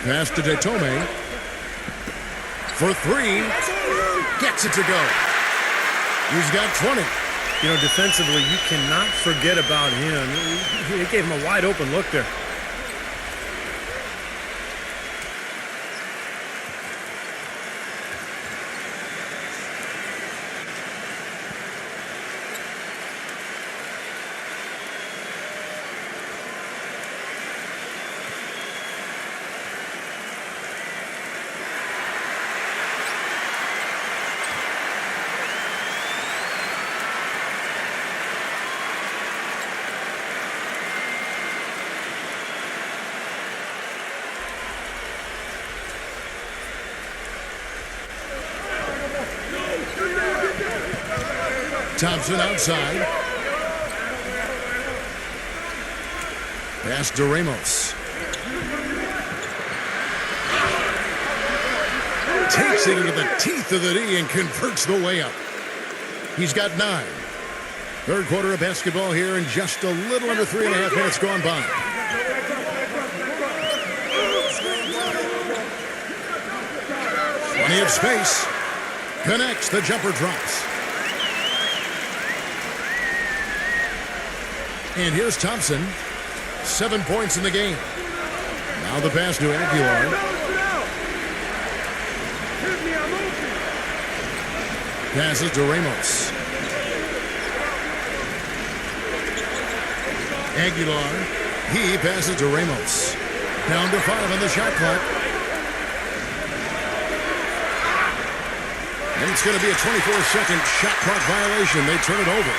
Pass to Detome. For three. Gets it to go. He's got 20. You know, defensively, you cannot forget about him. He gave him a wide open look there. Thompson outside. Pass to Ramos. Takes it into the teeth of the D and converts the layup. He's got 9. Third quarter of basketball here and just a little under 3.5 minutes gone by. Plenty of space. Connects. The jumper drops. And here's Thompson. 7 points in the game. Now the pass to Aguilar. Passes to Ramos. Aguilar. He passes to Ramos. Down to 5 on the shot clock. And it's going to be a 24-second shot clock violation. They turn it over.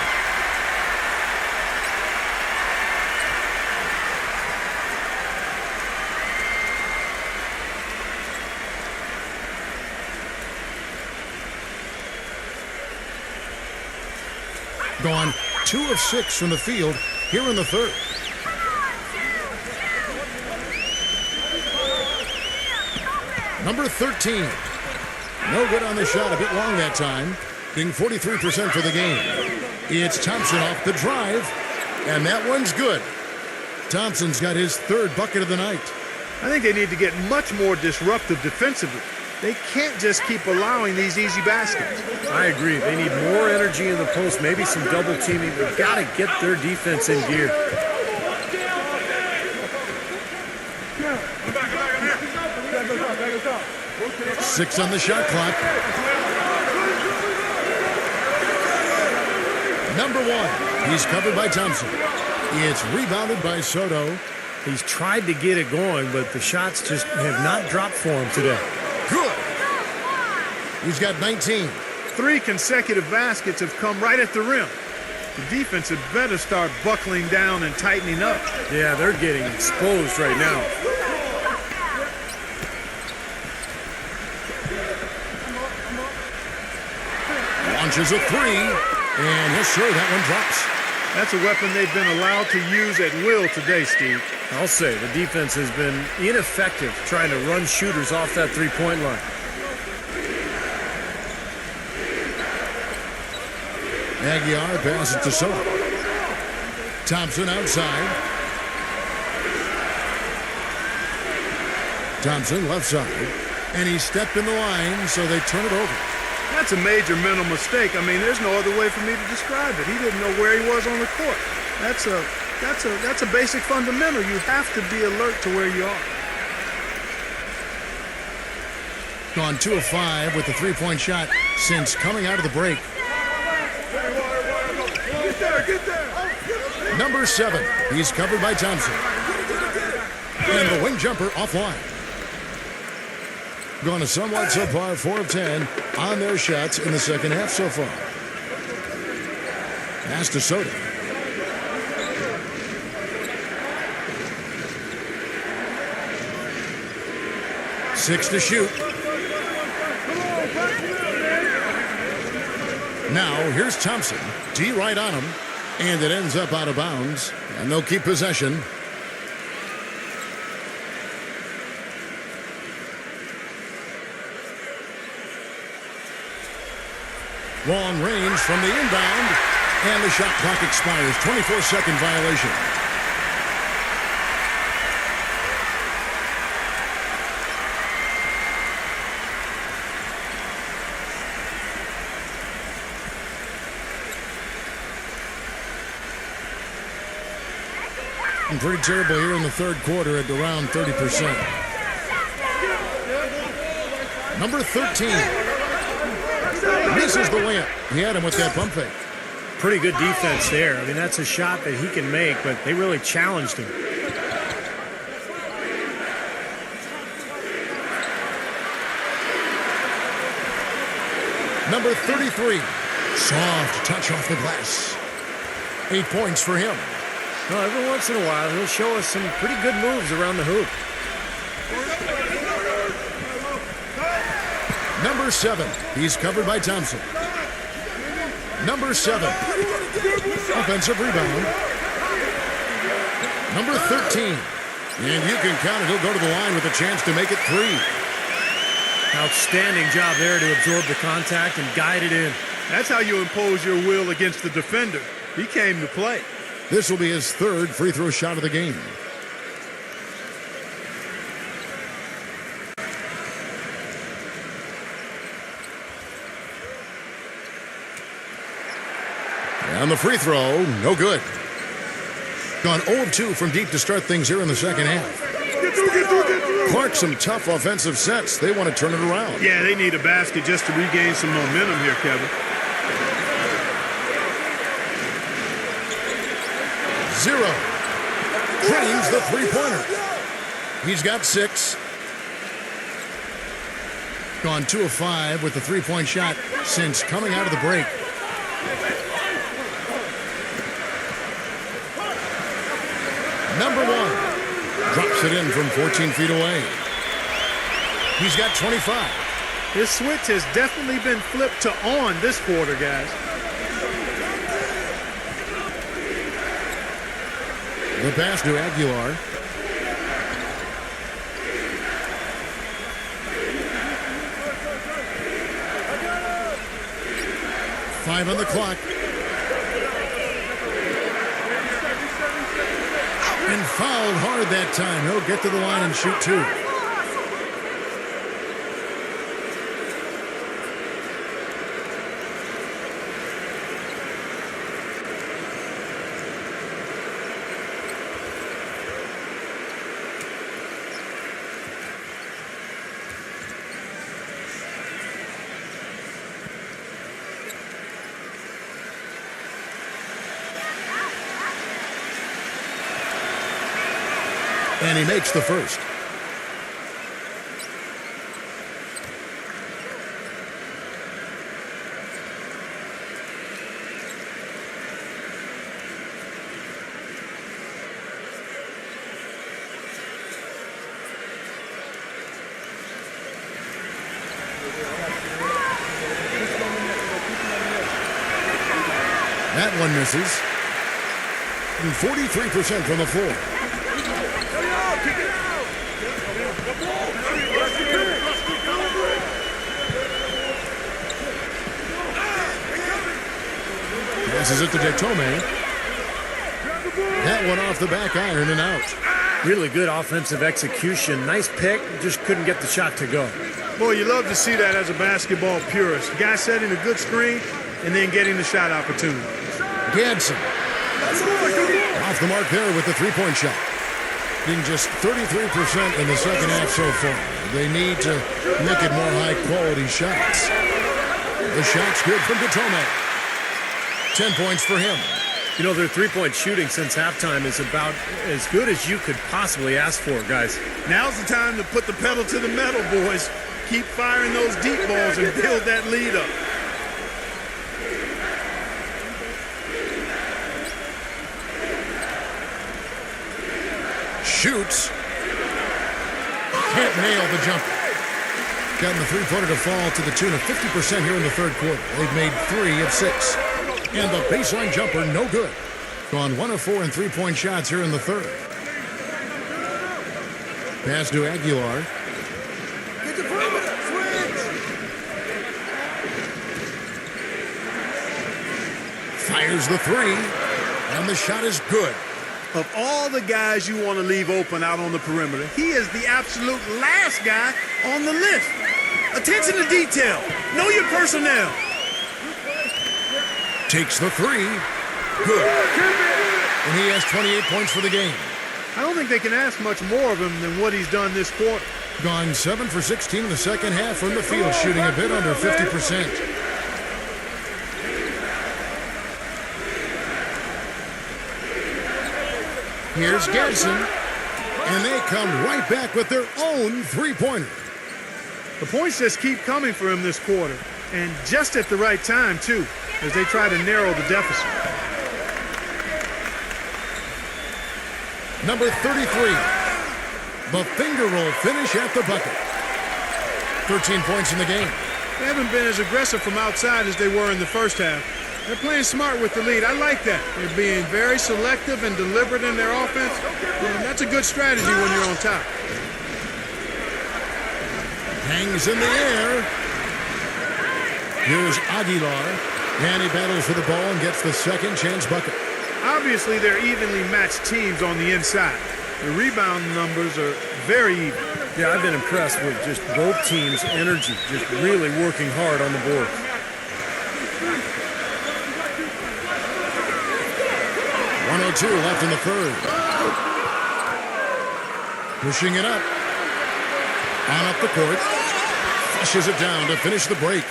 Gone 2 of 6 from the field here in the third. Number 13. No good on the shot. A bit long that time. Being 43% for the game. It's Thompson off the drive. And that one's good. Thompson's got his 3rd bucket of the night. I think they need to get much more disruptive defensively. They can't just keep allowing these easy baskets. I agree. They need more energy in the post, maybe some double teaming. They've got to get their defense in gear. Six on the shot clock. Number 1. He's covered by Thompson. It's rebounded by Soto. He's tried to get it going, but the shots just have not dropped for him today. Good. He's got 19. 3 consecutive baskets have come right at the rim. The defense had better start buckling down and tightening up. Yeah, they're getting exposed right now. Launches a 3, and yes, sir, that one drops. That's a weapon they've been allowed to use at will today, Steve. I'll say the defense has been ineffective trying to run shooters off that three-point line. Aguilar passes to Soto. Thompson outside. Thompson left side. And he stepped in the line, so they turn it over. That's a major mental mistake. I mean, there's no other way for me to describe it. He didn't know where he was on the court. That's a basic fundamental. You have to be alert to where you are. Gone 2 of 5 with the three-point shot since coming out of the break. Get there. Number 7. He's covered by Thompson. And the wing jumper offline. Going to somewhat subpar, 4 of 10 on their shots in the second half so far. Pass to Soto. Six to shoot. Now here's Thompson. D right on him. And it ends up out of bounds. And they'll keep possession. Long range from the inbound. And the shot clock expires. 24-second violation. And pretty terrible here in the third quarter at around 30%. Number 13. Misses the layup. He had him with that pump fake. Pretty good defense there. I mean, that's a shot that he can make, but they really challenged him. Number 33. Soft touch off the glass. 8 points for him. Well, every once in a while, he'll show us some pretty good moves around the hoop. Number 7. He's covered by Thompson. Number 7. Offensive rebound. Number 13. And you can count it. He'll go to the line with a chance to make it 3. Outstanding job there to absorb the contact and guide it in. That's how you impose your will against the defender. He came to play. This will be his third free throw shot of the game. And the free throw, no good. Gone 0 of 2 from deep to start things here in the second half. Clark, some tough offensive sets. They want to turn it around. Yeah, they need a basket just to regain some momentum here, Kevin. 0. Drains the three-pointer. He's got 6. Gone 2 of 5 with the three-point shot since coming out of the break. Number 1. Drops it in from 14 feet away. He's got 25. This switch has definitely been flipped to on this quarter, guys. The pass to Aguilar. Five on the clock. And fouled hard that time. He'll get to the line and shoot 2. And he makes the first. That one misses. And 43% from the floor. Passes it to Detome. That one off the back iron and out. Really good offensive execution. Nice pick, just couldn't get the shot to go. Boy, you love to see that as a basketball purist. The guy setting a good screen and then getting the shot opportunity. Gadsden. Off the mark there with the three-point shot. Being just 33% in the second half so far. They need to look at more high-quality shots. The shot's good from Detome. 10 points for him. You know, their three-point shooting since halftime is about as good as you could possibly ask for, guys. Now's the time to put the pedal to the metal, boys. Keep firing those deep balls and build that lead up. Shoots. Can't nail the jumper. Gotten the three-pointer to fall to the tune of 50% here in the third quarter. They've made 3 of 6. And the baseline jumper, no good. Gone 1 of 4 in three-point shots here in the third. Pass to Aguilar. Get the perimeter. Switch. Fires the three. And the shot is good. Of all the guys you want to leave open out on the perimeter, he is the absolute last guy on the list. Attention to detail. Know your personnel. Takes the three. Good. And he has 28 points for the game. I don't think they can ask much more of him than what he's done this quarter. Gone 7 for 16 in the second half from the field, shooting a bit under 50%. Here's Gadsden. And they come right back with their own three-pointer. The points just keep coming for him this quarter. And just at the right time, too, as they try to narrow the deficit. Number 33. The finger roll finish at the bucket. 13 points in the game. They haven't been as aggressive from outside as they were in the first half. They're playing smart with the lead. I like that. They're being very selective and deliberate in their offense. And that's a good strategy when you're on top. Hangs in the air. Here's Aguilar. And he battles for the ball and gets the second chance bucket. Obviously, they're evenly matched teams on the inside. The rebound numbers are very even. Yeah, I've been impressed with just both teams' energy, just really working hard on the board. .102 left in the third. Pushing it up. On up the court. Flushes it down to finish the break.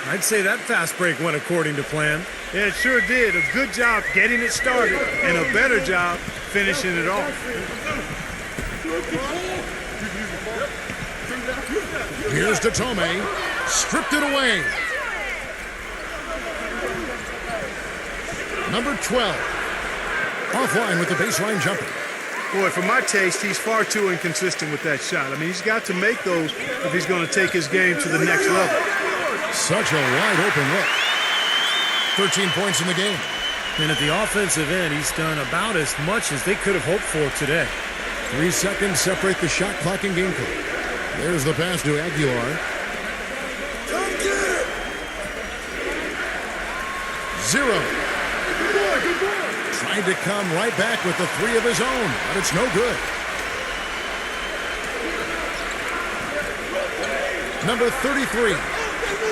I'd say that fast break went according to plan. Yeah, it sure did. A good job getting it started and a better job finishing it off. Here's Detome. Stripped it away. Number 12. Offline with the baseline jumper. Boy, for my taste, he's far too inconsistent with that shot. I mean, he's got to make those if he's going to take his game to the next level. Such a wide open look. 13 points in the game. And at the offensive end, he's done about as much as they could have hoped for today. 3 seconds separate the shot clock and game clock. There's the pass to Aguilar. Come get it. 0. Good boy. Tried to come right back with the 3 of his own, but it's no good. Number 33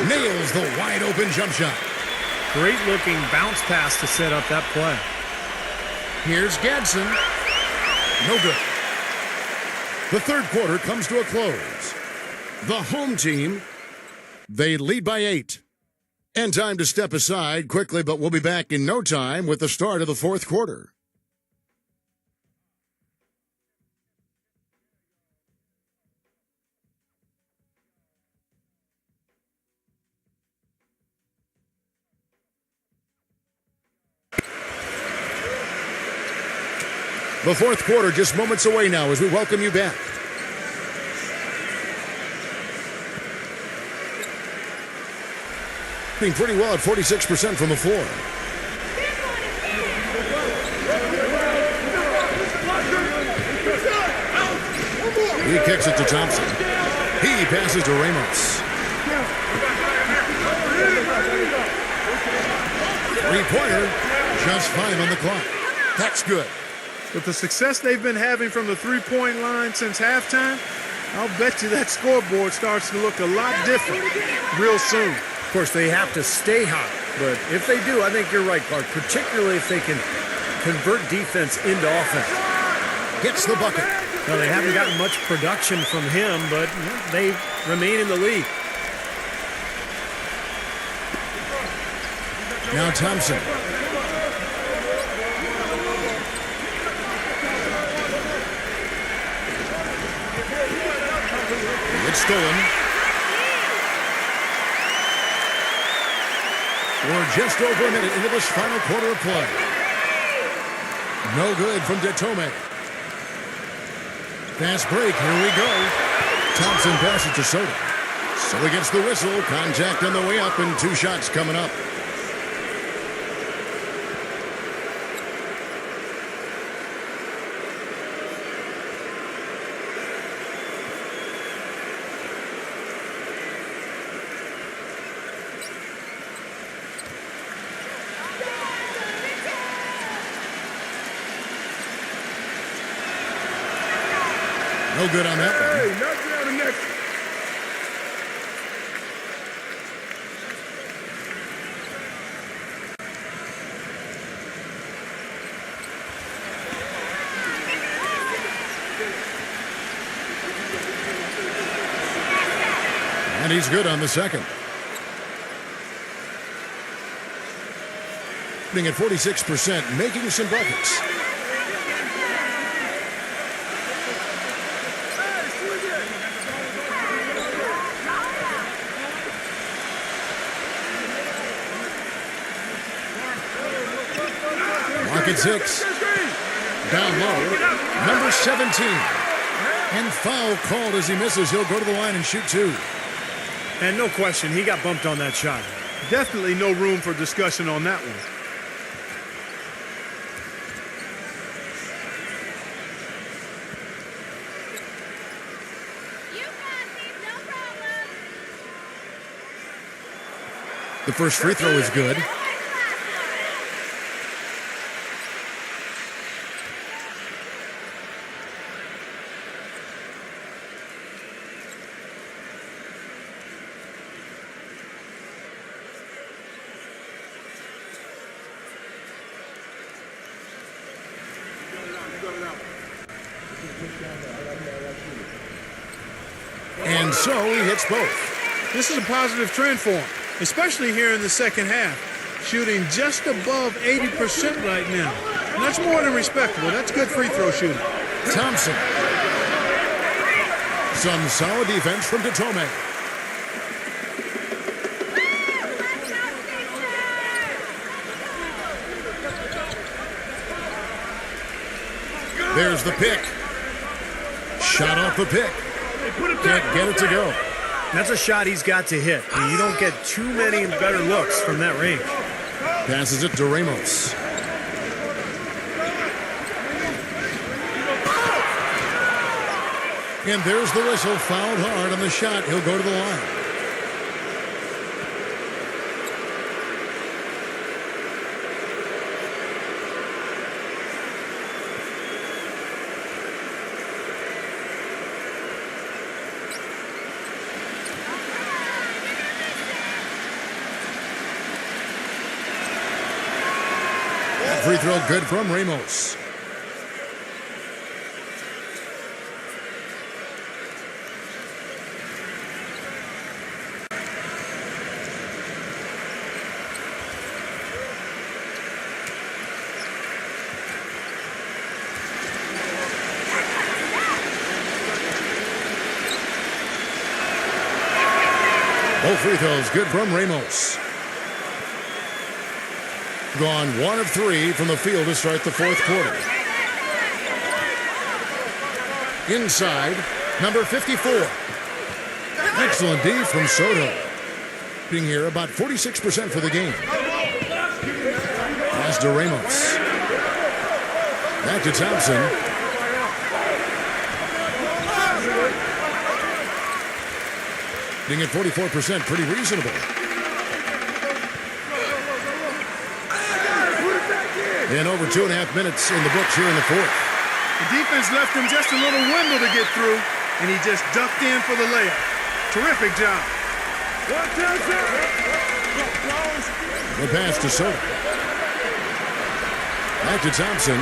nails the wide open jump shot. Great looking bounce pass to set up that play. Here's Gadsden. No good. The third quarter comes to a close. The home team, they lead by 8. And time to step aside quickly, but we'll be back in no time with the start of the fourth quarter. The fourth quarter just moments away now as we welcome you back. Being pretty well at 46% from the floor. He kicks it to Thompson. He passes to Ramos. Three-pointer, just 5 on the clock. That's good. With the success they've been having from the three-point line since halftime, I'll bet you that scoreboard starts to look a lot different real soon. Of course, they have to stay hot, but if they do, I think you're right, Clark, particularly if they can convert defense into offense. Gets the bucket. Now, they haven't gotten much production from him, but they remain in the league. Now Thompson. It's stolen. We're just over a minute into this final quarter of play. No good from Detome. Fast break, here we go. Thompson passes to Soda. Soda gets the whistle. Contact on the way up and 2 shots coming up. No good on that one. Hey, knock down the next one. And he's good on the second. Being at 46%, making some buckets. Mark at 6. Down low. Number 17. And foul called as he misses. He'll go to the line and shoot 2. And no question, he got bumped on that shot. Definitely no room for discussion on that one. You got this, no problem. The first free throw is good. And so he hits both. This is a positive trend for him, especially here in the second half. Shooting just above 80% right now. And that's more than respectable. That's good free throw shooting. Thompson. Some solid defense from Detome. There's the pick. Shot off the pick. Can't get it to go. That's a shot he's got to hit. You don't get too many better looks from that range. Passes it to Ramos. And there's the whistle. Fouled hard on the shot. He'll go to the line. Free throw good from Ramos. Both free throws good from Ramos. Gone 1 of 3 from the field to start the fourth quarter. Inside, number 54. Excellent D from Soto. Being here about 46% for the game. Pass to Ramos. Back to Thompson. Being at 44%, pretty reasonable. And over 2.5 minutes in the books here in the fourth. The defense left him just a little window to get through, and he just ducked in for the layup. Terrific job. The pass to Soto. Back to Thompson.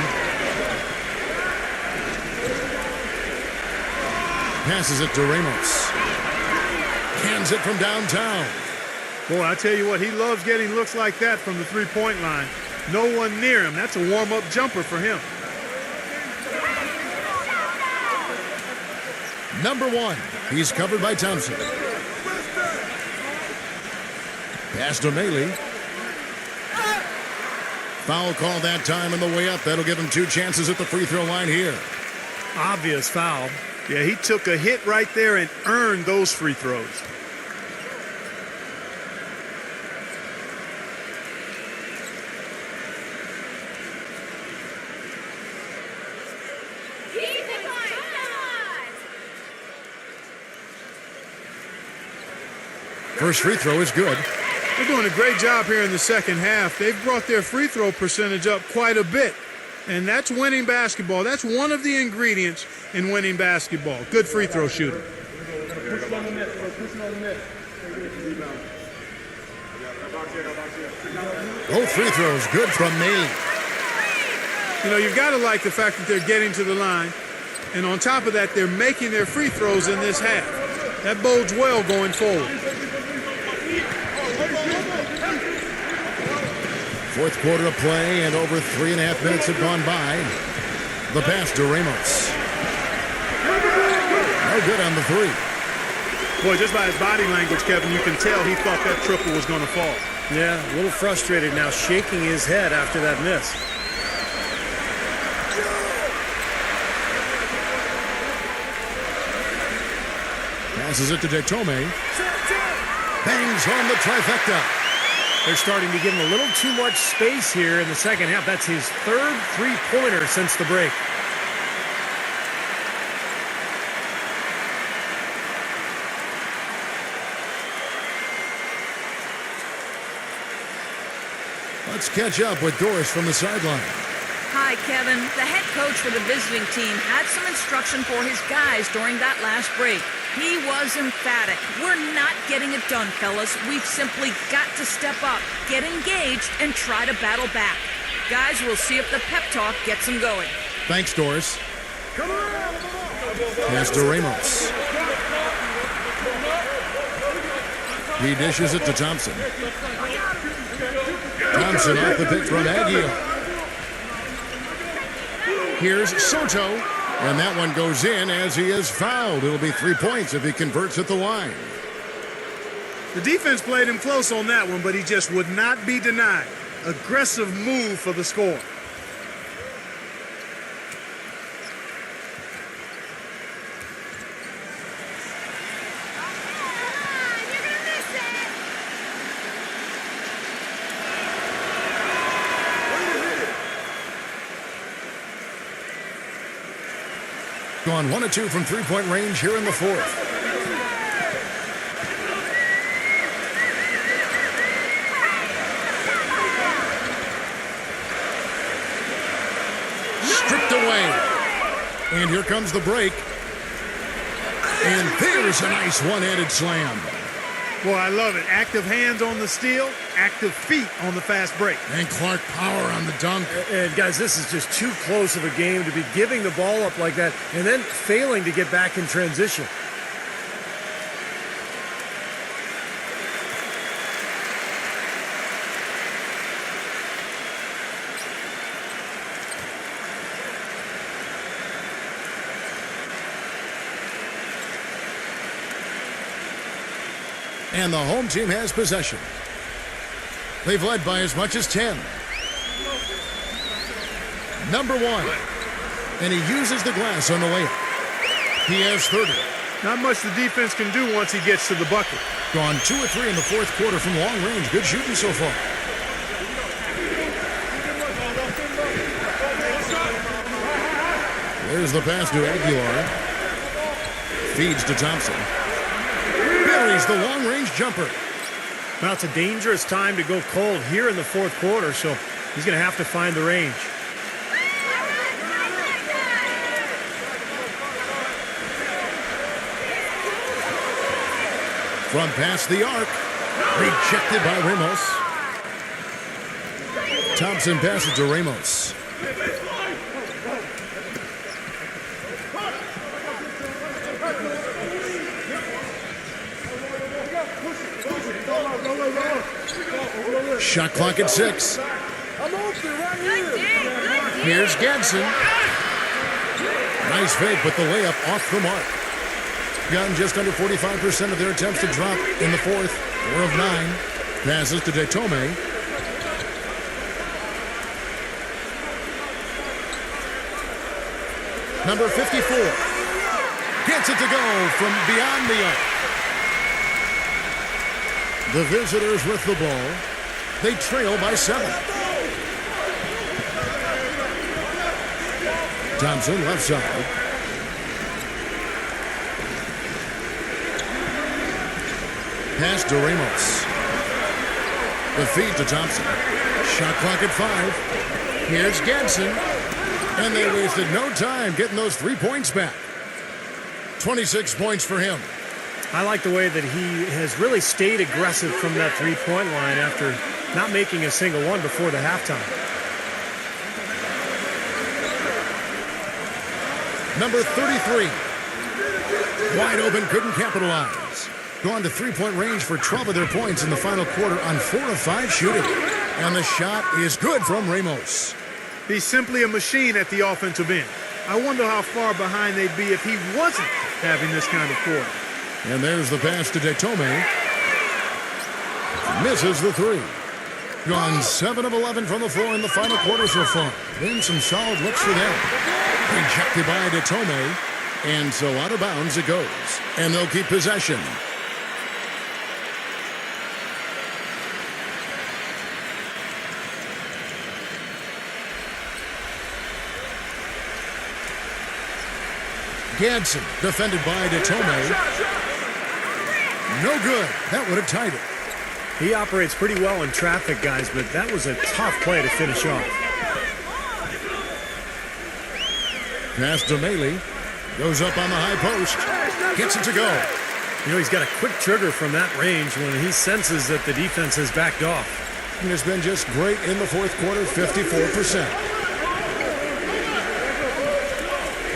Passes it to Ramos. Hands it from downtown. Boy, I tell you what, he loves getting looks like that from the three-point line. No one near him. That's a warm-up jumper for him. Number 1. He's covered by Thompson. Pass to Mealy. Foul call that time on the way up. That'll give him 2 chances at the free throw line here. Obvious foul. Yeah, he took a hit right there and earned those free throws. First free throw is good. They're doing a great job here in the second half. They've brought their free throw percentage up quite a bit. And that's winning basketball. That's one of the ingredients in winning basketball. Good free throw shooting. Both free throws good from me. You know, you've got to like the fact that they're getting to the line. And on top of that, they're making their free throws in this half. That bodes well going forward. Fourth quarter of play, and over 3.5 minutes have gone by. The pass to Ramos. No good on the three. Boy, just by his body language, Kevin, you can tell he thought that triple was going to fall. Yeah, a little frustrated now, shaking his head after that miss. Passes it to Detome. Bangs home the trifecta. They're starting to give him a little too much space here in the second half. That's his third three-pointer since the break. Let's catch up with Doris from the sideline. Hi, Kevin. The head coach for the visiting team had some instruction for his guys during that last break. He was emphatic. We're not getting it done, fellas. We've simply got to step up, get engaged, and try to battle back. Guys, we'll see if the pep talk gets them going. Thanks, Doris. Pass to Ramos. He dishes it to Thompson. Thompson off the pick from Aguirre. Here's Soto, and that one goes in as he is fouled. It'll be 3 points if he converts at the line. The defense played him close on that one, but he just would not be denied. Aggressive move for the score. Gone 1 of 2 from three-point range here in the fourth. Stripped away. And here comes the break. And there's a nice one-handed slam. Boy, I love it. Active hands on the steal, active feet on the fast break. And Clark power on the dunk. And guys, this is just too close of a game to be giving the ball up like that and then failing to get back in transition. And the home team has possession. They've led by as much as 10. Number 1. And he uses the glass on the layup. He has 30. Not much the defense can do once he gets to the bucket. Gone 2 or 3 in the fourth quarter from long range. Good shooting so far. There's the pass to Aguilar. Feeds to Thompson. Buries the long-range jumper. Now, it's a dangerous time to go cold here in the fourth quarter, so he's going to have to find the range. From past the arc. Rejected by Ramos. Thompson passes to Ramos. Shot clock at 6. I'm open right here. Here's Gadsden. Nice fake, but the layup off the mark. Gotten just under 45% of their attempts to drop in the fourth. 4 of 9. Passes to Detome. Number 54. Gets it to go from beyond the arc. The visitors with the ball. They trail by 7. Thompson left side. Pass to Ramos. The feed to Thompson. Shot clock at 5. Here's Gadsden. And they wasted no time getting those 3 points back. 26 points for him. I like the way that he has really stayed aggressive from that three-point line after not making a single one before the halftime. Number 33. Wide open, couldn't capitalize. Gone to three-point range for 12 of their points in the final quarter on 4 of 5 shooting. And the shot is good from Ramos. He's simply a machine at the offensive end. I wonder how far behind they'd be if he wasn't having this kind of quarter. And there's the pass to Detome. Misses the 3. Gone 7 of 11 from the floor in the final quarter so far. Been some solid looks for them. Rejected by Detome. And so out of bounds it goes. And they'll keep possession. Gadsden, defended by Detome. No good. That would have tied it. He operates pretty well in traffic, guys, but that was a tough play to finish off. Pass to Maley. Goes up on the high post. Gets it to go. You know, he's got a quick trigger from that range when he senses that the defense has backed off. He has been just great in the fourth quarter, 54%.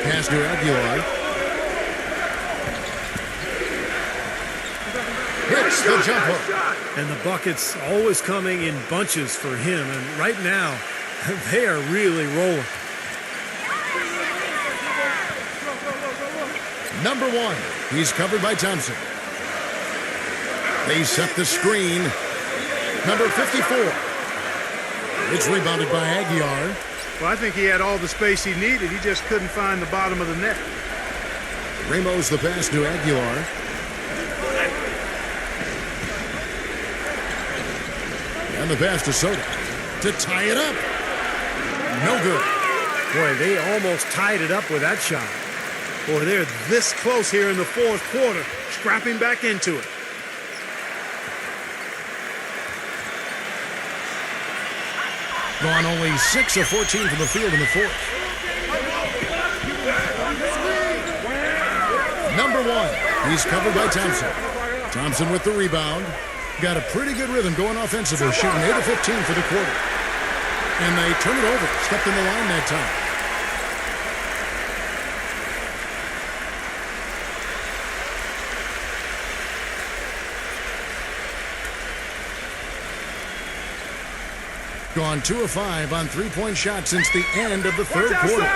Pass to Aguilar. Hits the jumper. And the buckets always coming in bunches for him. And right now, they are really rolling. Number 1. He's covered by Thompson. They set the screen. Number 54. It's rebounded by Aguilar. Well, I think he had all the space he needed. He just couldn't find the bottom of the net. Ramos the pass to Aguilar. And the pass to Soto to tie it up. No good. Boy, they almost tied it up with that shot. Boy, they're this close here in the fourth quarter, scrapping back into it. Gone only 6 of 14 from the field in the fourth. Number 1, he's covered by Thompson. Thompson with the rebound. Got a pretty good rhythm going offensively, shooting 8 of 15 for the quarter. And they turn it over. Stepped in the line that time. Gone 2 of 5 on three-point shots since the end of the third quarter.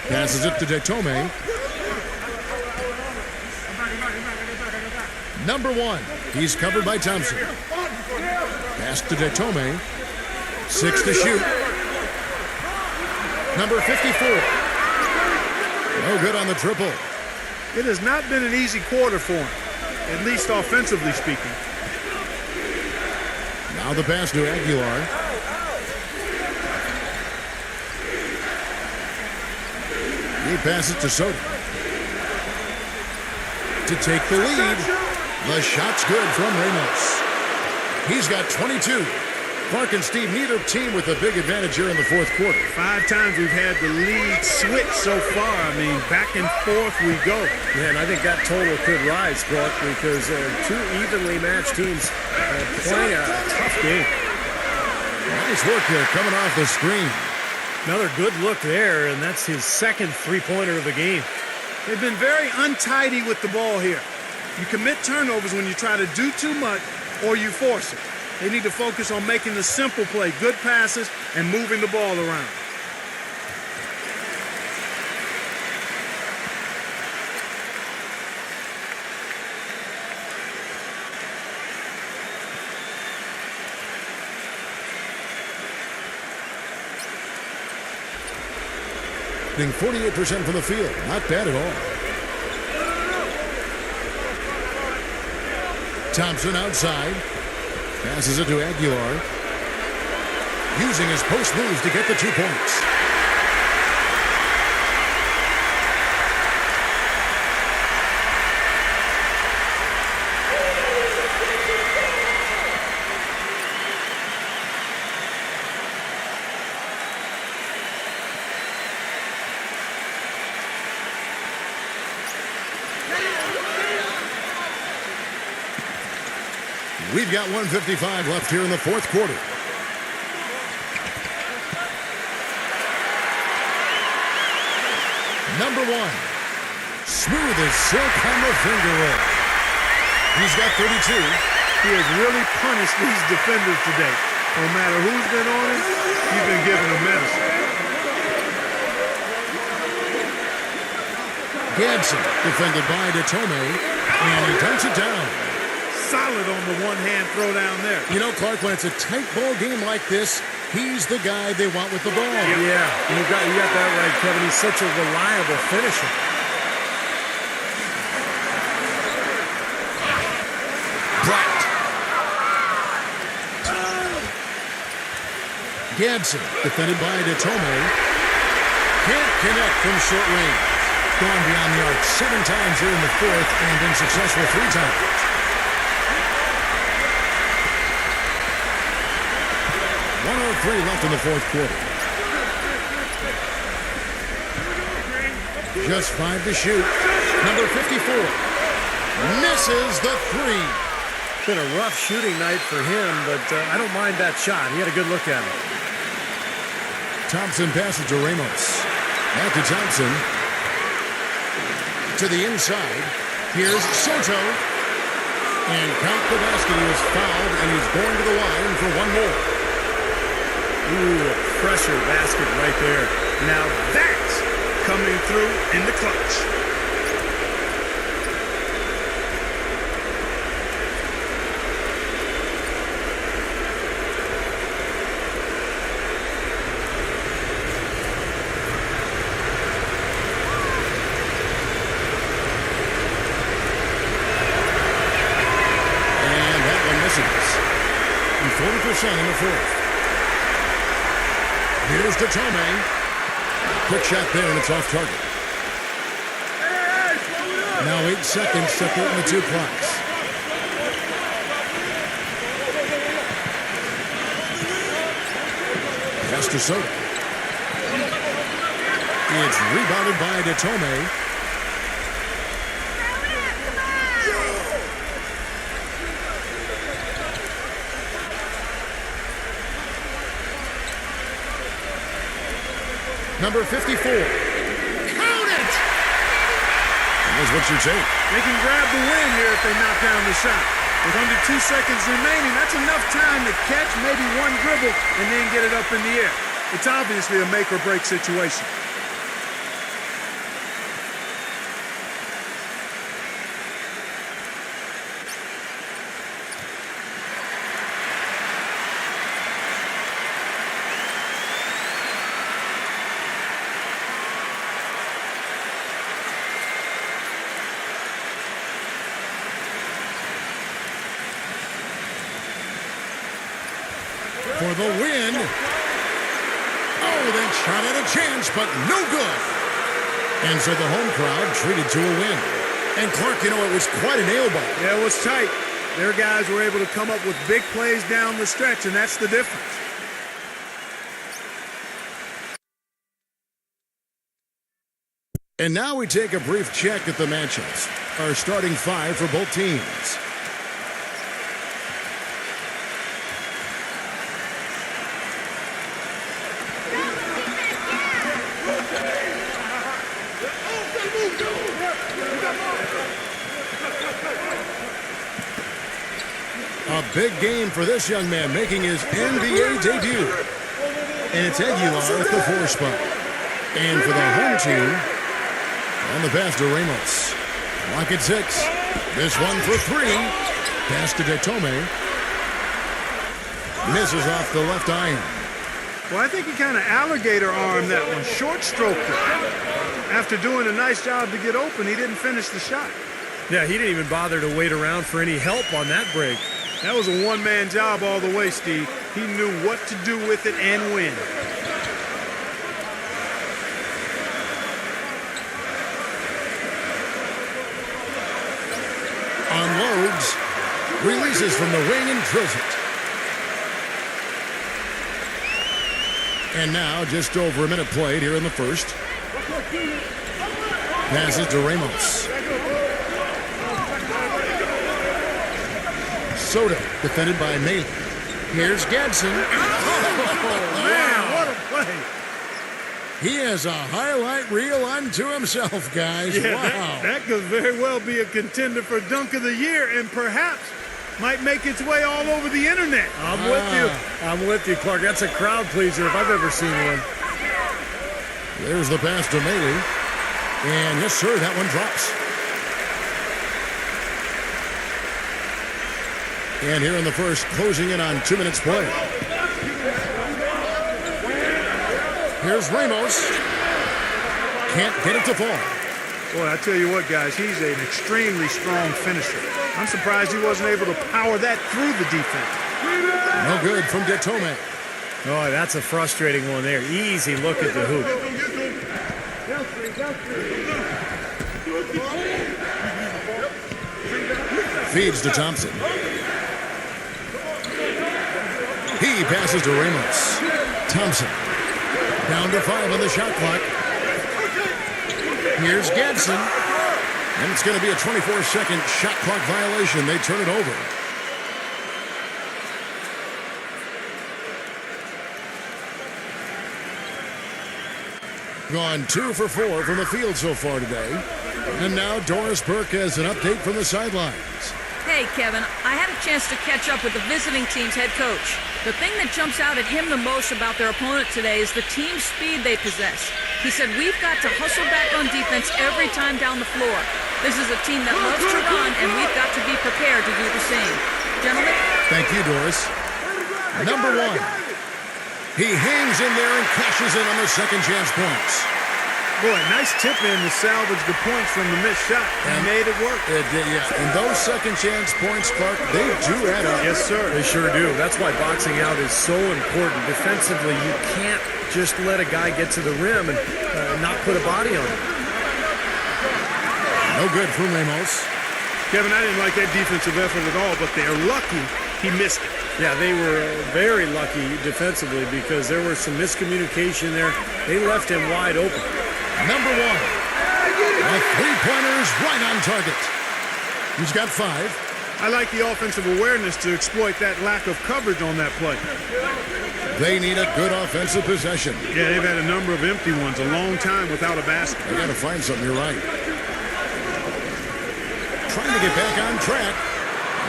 Passes it to Detome. Number 1, he's covered by Thompson. Pass to Detome. 6 to shoot. Number 54. No good on the triple. It has not been an easy quarter for him, at least offensively speaking. Now the pass to Aguilar. He passes to Soto. To take the lead. The shot's good from Ramos. He's got 22. Clark and Steve, neither team with a big advantage here in the fourth quarter. 5 times we've had the lead switch so far. I mean, back and forth we go. Yeah, and I think that total could rise, Clark, because two evenly matched teams playing a tough game. Nice work here coming off the screen. Another good look there, and that's his second three-pointer of the game. They've been very untidy with the ball here. You commit turnovers when you try to do too much or you force it. They need to focus on making the simple play, good passes, and moving the ball around. Shooting 48% from the field. Not bad at all. Thompson outside. Passes it to Aguilar. Using his post moves to get the 2 points. We've got 1:55 left here in the fourth quarter. Number 1. Smooth as silk on the finger roll. He's got 32. He has really punished these defenders today. No matter who's been on him, he's been giving them medicine. Gadsden defended by Detome, and he dunks it down. Solid on the one-hand throw down there. You know, Clark, when it's a tight ball game like this, he's the guy they want with the ball. Yeah, you got that right, Kevin. He's such a reliable finisher. Pratt. Gadsden defended by Detome. Can't connect from short range. Gone beyond the arc 7 times here in the fourth and been successful 3 times. 1:03 left in the fourth quarter. Just 5 to shoot. Number 54 misses the 3. It's been a rough shooting night for him, but I don't mind that shot. He had a good look at it. Thompson passes to Ramos. Back to Thompson. To the inside. Here's Soto. And count the basket. He was fouled, and he's going to the line for one more. Ooh, a pressure basket right there. Now that's coming through in the clutch. And that one misses. And 40% in the fourth. Here's Detome. Quick shot there, and it's off target. Now 8 seconds separating the 2 clocks. Pass to Soto. It's rebounded by Detome. Number 54. Count it! That's what you take. They can grab the win here if they knock down the shot. With under 2 seconds remaining, that's enough time to catch maybe one dribble and then get it up in the air. It's obviously a make-or-break situation. for the win. Oh, that shot had a chance, but no good. And so the home crowd treated to a win. And Clark, you know, it was quite a nail-biter. Yeah, it was tight. Their guys were able to come up with big plays down the stretch, and that's the difference. And now we take a brief check at the matchups. Our starting five for both teams. A big game for this young man making his NBA debut. And it's Gilas at the 4 spot. And for the home team, on the pass to Ramos. Lock at 6. This one for 3. Pass to Detome. Misses off the left iron. Well, I think he kind of alligator armed that one, short stroked it. After doing a nice job to get open, he didn't finish the shot. Yeah, he didn't even bother to wait around for any help on that break. That was a one-man job all the way, Steve. He knew what to do with it and when. Unloads, releases from the wing and drills it. And now just over a minute played here in the first. Passes to Ramos. Soto defended by Maley. Here's Gadsden. Oh, man, what a play. He has a highlight reel unto himself, guys. Yeah, wow. that could very well be a contender for Dunk of the Year and perhaps might make its way all over the internet. I'm with you. I'm with you, Clark. That's a crowd pleaser if I've ever seen one. There's the pass to Maley. And yes, sir, that one drops. And here in the first, closing in on 2 minutes play. Here's Ramos. Can't get it to fall. Boy, I tell you what, guys, he's an extremely strong finisher. I'm surprised he wasn't able to power that through the defense. No good from Detome. Oh, that's a frustrating one there. Easy look at the hoop. Feeds to Thompson. He passes to Ramos. Thompson. Down to 5 on the shot clock. Here's Gadsden. And it's going to be a 24-second shot clock violation. They turn it over. Gone 2 for 4 from the field so far today. And now Doris Burke has an update from the sidelines. Hey, Kevin, I had a chance to catch up with the visiting team's head coach. The thing that jumps out at him the most about their opponent today is the team speed they possess. He said, we've got to hustle back on defense every time down the floor. This is a team that loves to run, and we've got to be prepared to do the same. Gentlemen? Thank you, Doris. Number 1. He hangs in there and cashes in on the second chance points. Boy, nice tip in to salvage the points from the missed shot. He made it work. It did, yeah. And those second chance points, Clark, they do add up. Yes, sir. They sure do. That's why boxing out is so important. Defensively, you can't just let a guy get to the rim and not put a body on him. No good from Ramos. Kevin, I didn't like that defensive effort at all, but they're lucky he missed it. Yeah, they were very lucky defensively because there was some miscommunication there. They left him wide open. Number 1. The three-pointer is right on target. He's got 5. I like the offensive awareness to exploit that lack of coverage on that play. They need a good offensive possession. Yeah, they've had a number of empty ones, a long time without a basket. They got to find something, you're right. Trying to get back on track.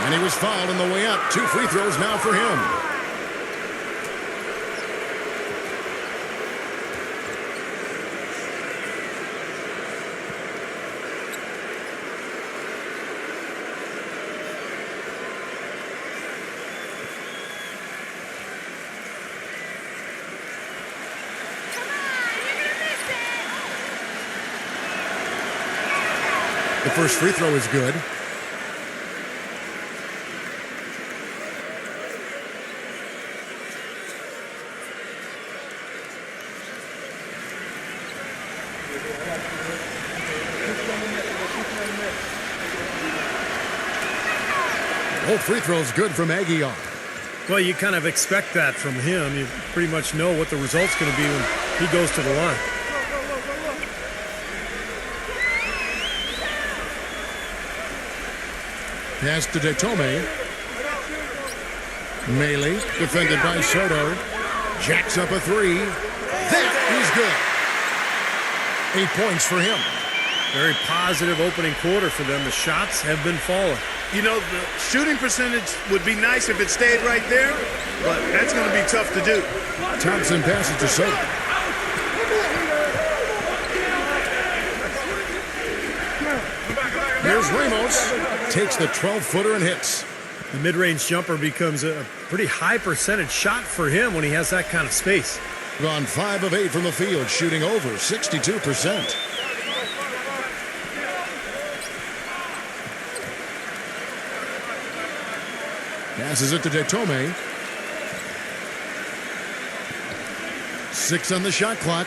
And he was fouled on the way up. 2 free throws now for him. The first free throw is good. Both free throws good from Aguilar. Well, you kind of expect that from him. You pretty much know what the result's going to be when he goes to the line. Pass to Detome. Melee, defended by Soto. Jacks up a three. That is good. 8 points for him. Very positive opening quarter for them. The shots have been falling. You know, the shooting percentage would be nice if it stayed right there, but that's going to be tough to do. Thompson passes to Soto. Here's Ramos. Takes the 12-footer and hits. The mid-range jumper becomes a pretty high percentage shot for him when he has that kind of space. Gone 5 of 8 from the field, shooting over 62%. Passes it to Detome. 6 on the shot clock.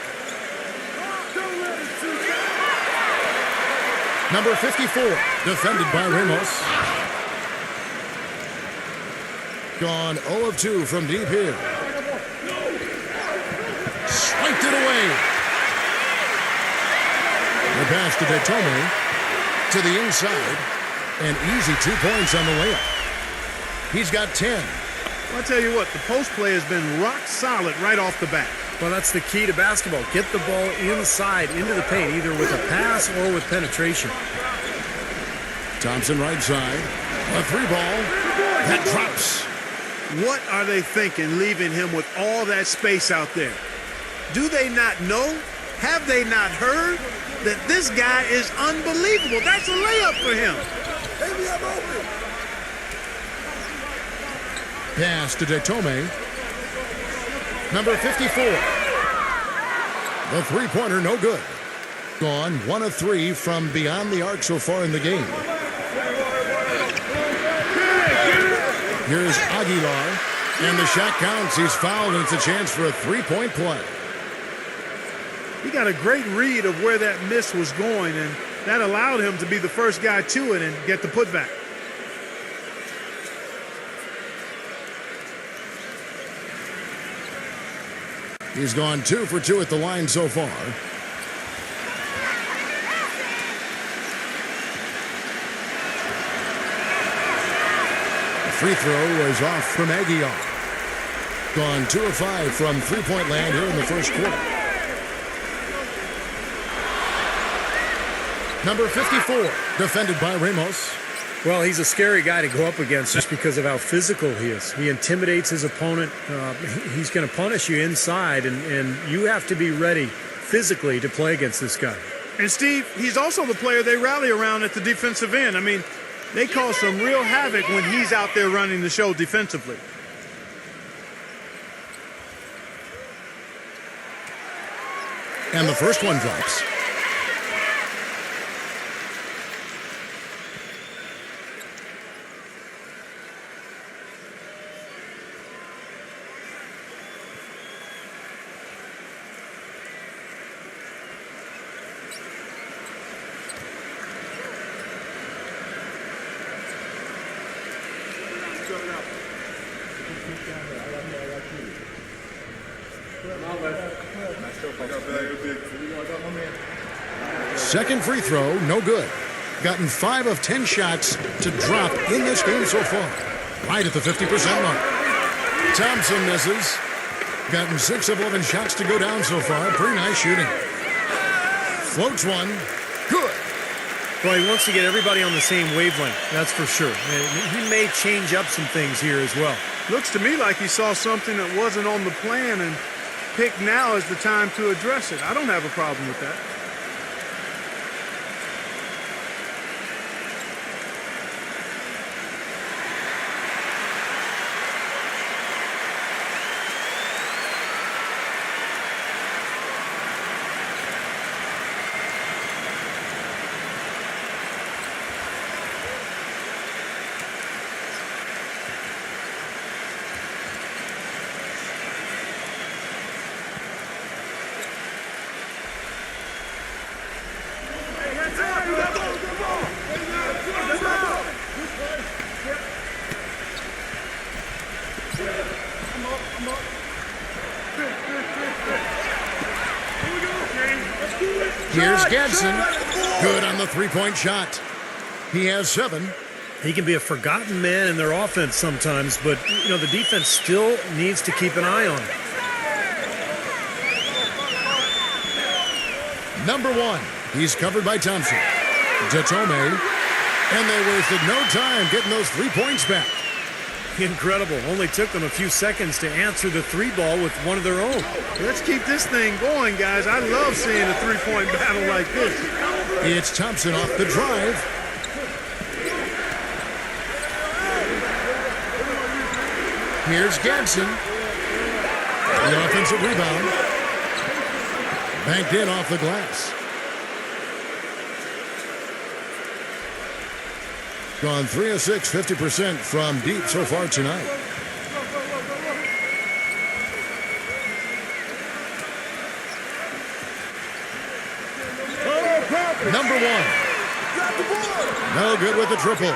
Number 54, defended by Ramos. Gone 0 of 2 from deep here. Swiped it away. The pass to Detome. To the inside. An easy 2 points on the layup. He's got 10. Well, I'll tell you what, the post play has been rock solid right off the bat. Well, that's the key to basketball. Get the ball inside, into the paint, either with a pass or with penetration. Thompson right side. A 3-ball. That drops. What are they thinking leaving him with all that space out there? Do they not know? Have they not heard that this guy is unbelievable? That's a layup for him. Baby, I'm open. Pass to Detome. Number 54. The three-pointer, no good. Gone 1 of 3 from beyond the arc so far in the game. Here's Aguilar. And the shot counts. He's fouled, and it's a chance for a 3-point play. He got a great read of where that miss was going, and that allowed him to be the first guy to it and get the putback. He's gone 2 for 2 at the line so far. The free throw was off from Aguilar. Gone 2 of 5 from three-point land here in the first quarter. Number 54, defended by Ramos. Well, he's a scary guy to go up against just because of how physical he is. He intimidates his opponent. He's going to punish you inside, and you have to be ready physically to play against this guy. And, Steve, he's also the player they rally around at the defensive end. I mean, they cause some real havoc when he's out there running the show defensively. And the first one drops. Second free throw, no good. Gotten 5 of 10 shots to drop in this game so far. Right at the 50% mark. Thompson misses. Gotten 6 of 11 shots to go down so far. Pretty nice shooting. Floats one. Good. Well, he wants to get everybody on the same wavelength, that's for sure. He may change up some things here as well. Looks to me like he saw something that wasn't on the plan and picked now as the time to address it. I don't have a problem with that. Here's Gadsden. Good on the three-point shot. He has 7. He can be a forgotten man in their offense sometimes, but, you know, the defense still needs to keep an eye on him. Number 1. He's covered by Thompson. Jatome. And they wasted no time getting those 3 points back. Incredible. Only took them a few seconds to answer the 3-ball with one of their own. Let's keep this thing going, guys. I love seeing a three-point battle like this. It's Thompson off the drive. Here's Gadsden. The offensive rebound. Banked in off the glass. Gone 3 of 6, 50% from deep so far tonight. Number 1. No good with the triple.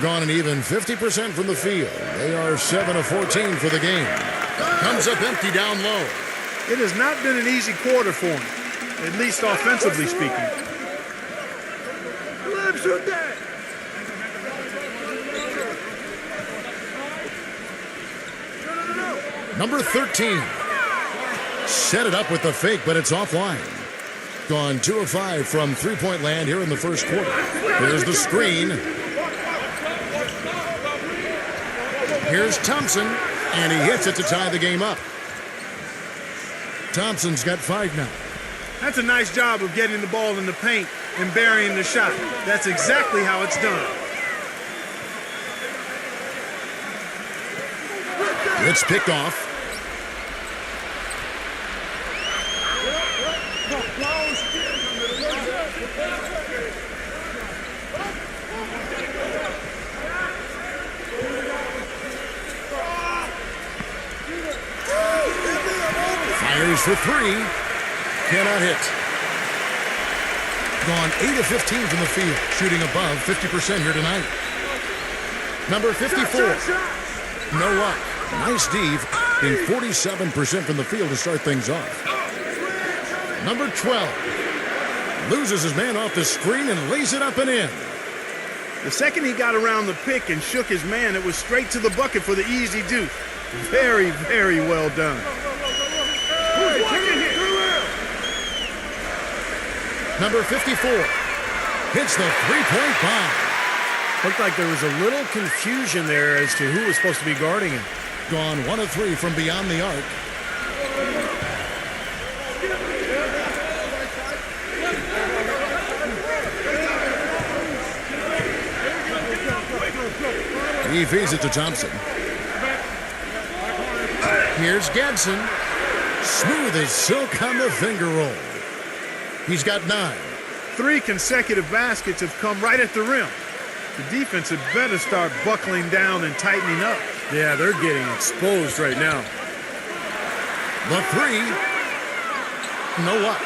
Gone an even 50% from the field. They are 7 of 14 for the game. Comes up empty down low. It has not been an easy quarter for him, at least offensively speaking. Let him shoot that. Number 13. Set it up with the fake, but it's offline. Gone 2 of 5 from three-point land here in the first quarter. Here's the screen. Here's Thompson, and he hits it to tie the game up. Thompson's got 5 now. That's a nice job of getting the ball in the paint and burying the shot. That's exactly how it's done. It's picked off. Fires for 3. Cannot hit. Gone 8 of 15 from the field. Shooting above 50% here tonight. Number 54. No luck. Nice D in 47% from the field to start things off. Number 12. Loses his man off the screen and lays it up and in. The second he got around the pick and shook his man, it was straight to the bucket for the easy deuce. Very, very well done. Number 54 hits the three-point bomb. Looked like there was a little confusion there as to who was supposed to be guarding him. Gone 1 of 3 from beyond the arc. He feeds it to Thompson. Here's Gadsden. Smooth as silk on the finger roll. He's got 9. 3 consecutive baskets have come right at the rim. The defense had better start buckling down and tightening up. Yeah, they're getting exposed right now. The 3. No luck.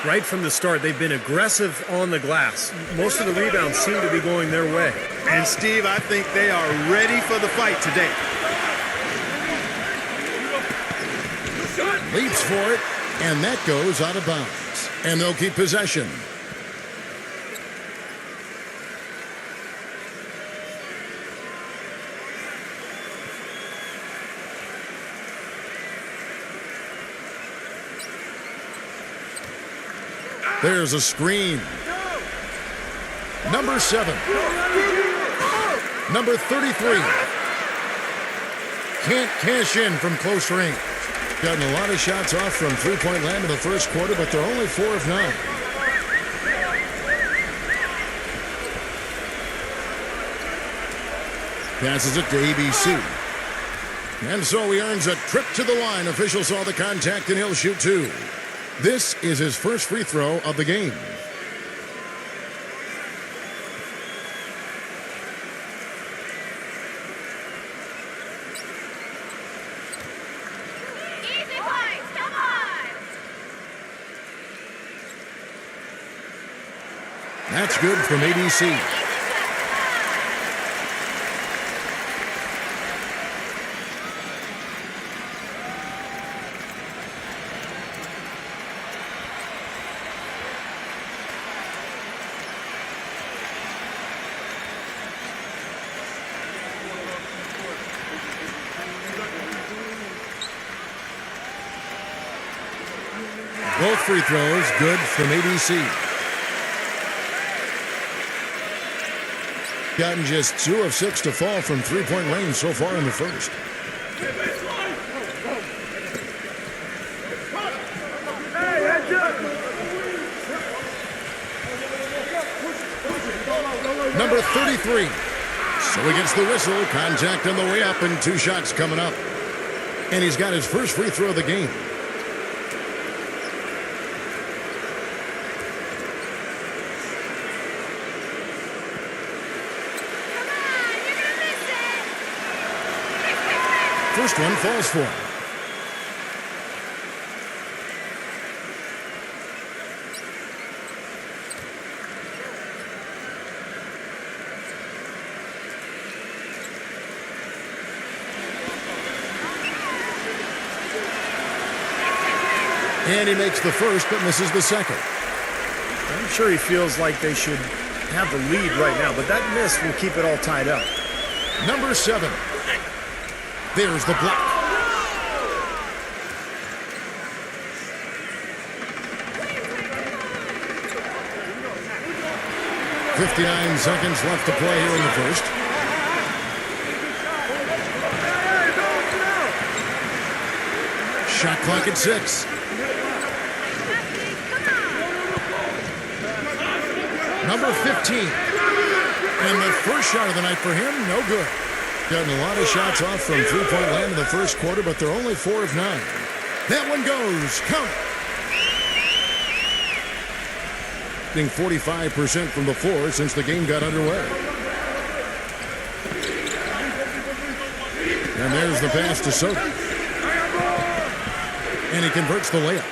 Right from the start, they've been aggressive on the glass. Most of the rebounds seem to be going their way. And Steve, I think they are ready for the fight today. Leaps for it, and that goes out of bounds. And they'll keep possession. There's a screen. Number 7. Number 33. Can't cash in from close range. Gotten a lot of shots off from three-point land in the first quarter, but they're only 4 of 9. Passes it to ABC. And so he earns a trip to the line. Official saw the contact, and he'll shoot 2. This is his first free throw of the game. Easy points, come on! That's good from ABC. Both free throws good from ABC. Gotten just 2 of 6 to fall from three-point range so far in the first. Number 33. So he gets the whistle. Contact on the way up and 2 shots coming up. And he's got his first free throw of the game. First one falls for him. And he makes the first, but misses the second. I'm sure he feels like they should have the lead right now, but that miss will keep it all tied up. Number 7. There's the block. .59 seconds left to play here in the first. Shot clock at 6. Number 15. And the first shot of the night for him, no good. Gotten a lot of shots off from three-point land in the first quarter, but they're only 4 of 9. That one goes. Count it. Being 45% from the floor since the game got underway. And there's the pass to Soto. And he converts the layup.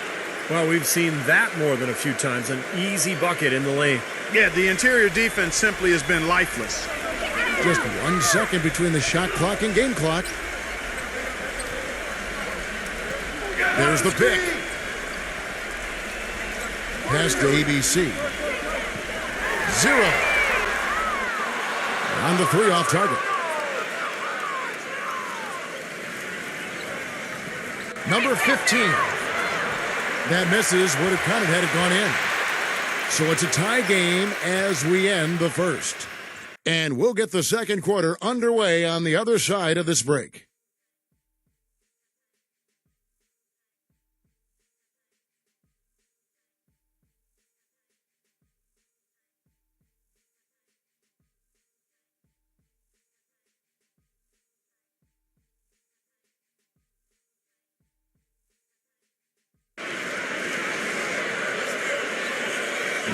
Well, we've seen that more than a few times. An easy bucket in the lane. Yeah, the interior defense simply has been lifeless. Just 1 second between the shot clock and game clock. There's the pick. Pass to ABC. 0. On the 3 off target. Number 15. That misses. Would have counted had it gone in. So it's a tie game as we end the first. And we'll get the second quarter underway on the other side of this break.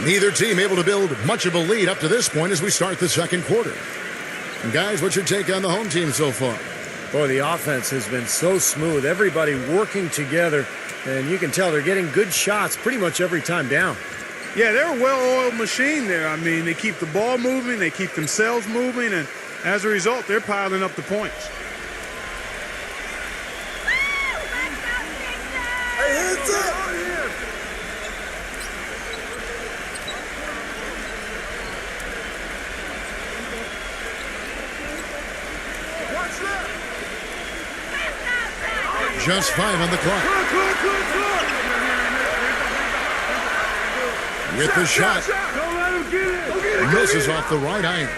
Neither team able to build much of a lead up to this point as we start the second quarter. And guys, what's your take on the home team so far? Boy, the offense has been so smooth. Everybody working together, and you can tell they're getting good shots pretty much every time down. Yeah, they're a well-oiled machine there. I mean, they keep the ball moving, they keep themselves moving, and as a result, they're piling up the points. Hey, hands up! Just 5 on the clock. With the shot. Misses off the right iron.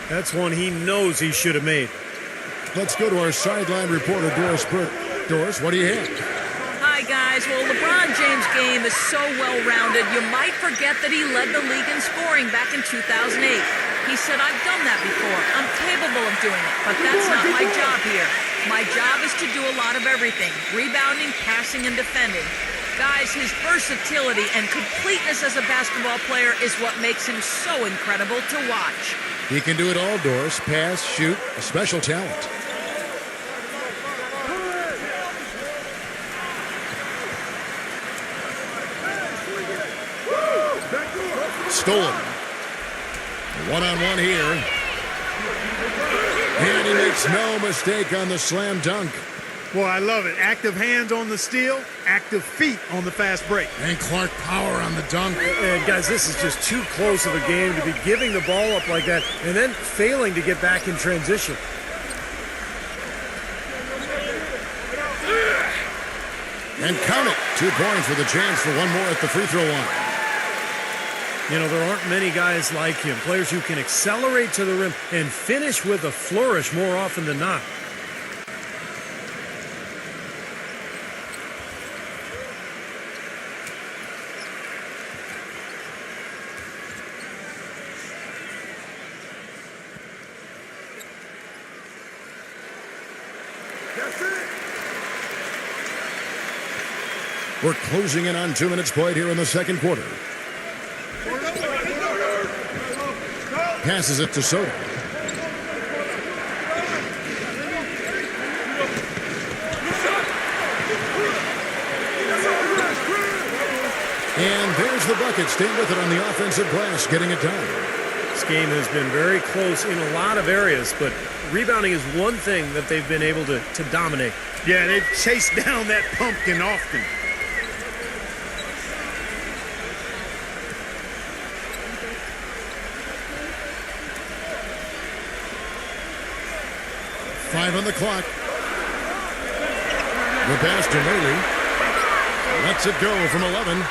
That's one he knows he should have made. Let's go to our sideline reporter, Doris Burke. Doris, what do you have? Hi, guys. Well, LeBron James' game is so well-rounded, you might forget that he led the league in scoring back in 2008. He said, I've done that before. I'm capable of doing it, but that's not my job here. My job is to do a lot of everything, rebounding, passing, and defending. Guys, his versatility and completeness as a basketball player is what makes him so incredible to watch. He can do it all, Doris. Pass, shoot, a special talent. Stolen. One-on-one here. And he makes no mistake on the slam dunk. Boy, I love it. Active hands on the steal, active feet on the fast break. And Clark power on the dunk. And guys, this is just too close of a game to be giving the ball up like that and then failing to get back in transition. And count it. 2 points with a chance for one more at the free throw line. You know, there aren't many guys like him, players who can accelerate to the rim and finish with a flourish more often than not. We're closing in on 2 minutes played here in the second quarter. Passes it to Soto. And there's the bucket. Staying with it on the offensive glass, getting it done. This game has been very close in a lot of areas, but rebounding is one thing that they've been able to dominate. Yeah, they've chased down that pumpkin often. Five on the clock. The pass to Murray. Lets it go from 11.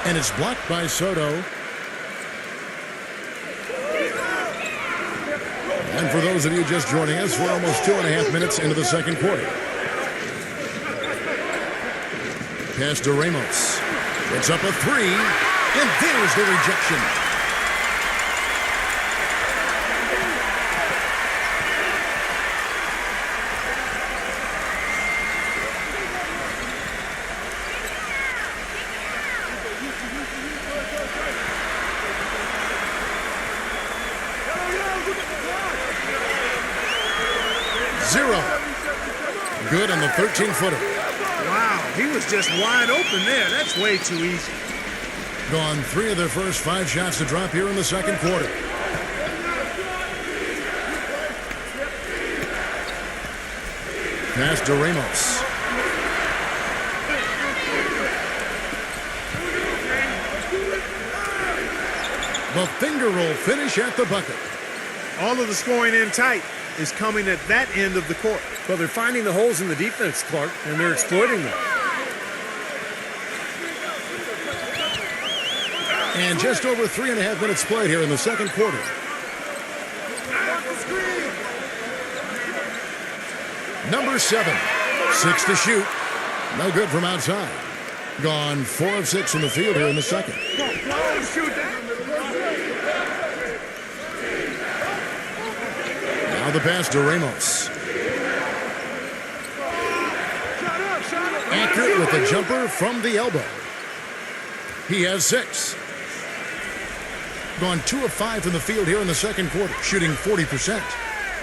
And it's blocked by Soto. And for those of you just joining us, we're almost 2.5 minutes into the second quarter. Pass to Ramos. It's up a 3. And there's the rejection. Zero. Good on the 13-footer. Wow, he was just wide open there. That's way too easy. Gone 3 of their first 5 shots to drop here in the second quarter. Pass to Ramos. The finger roll finish at the bucket. All of the scoring in tight is coming at that end of the court. Well, they're finding the holes in the defense, Clark, and they're exploiting them. And just over 3.5 minutes played here in the second quarter. Number 7, 6 to shoot. No good from outside. Gone 4 of 6 from the field here in the second. Now the pass to Ramos. Accurate with the jumper from the elbow. He has 6. Gone 2 of 5 from the field here in the second quarter, shooting 40%.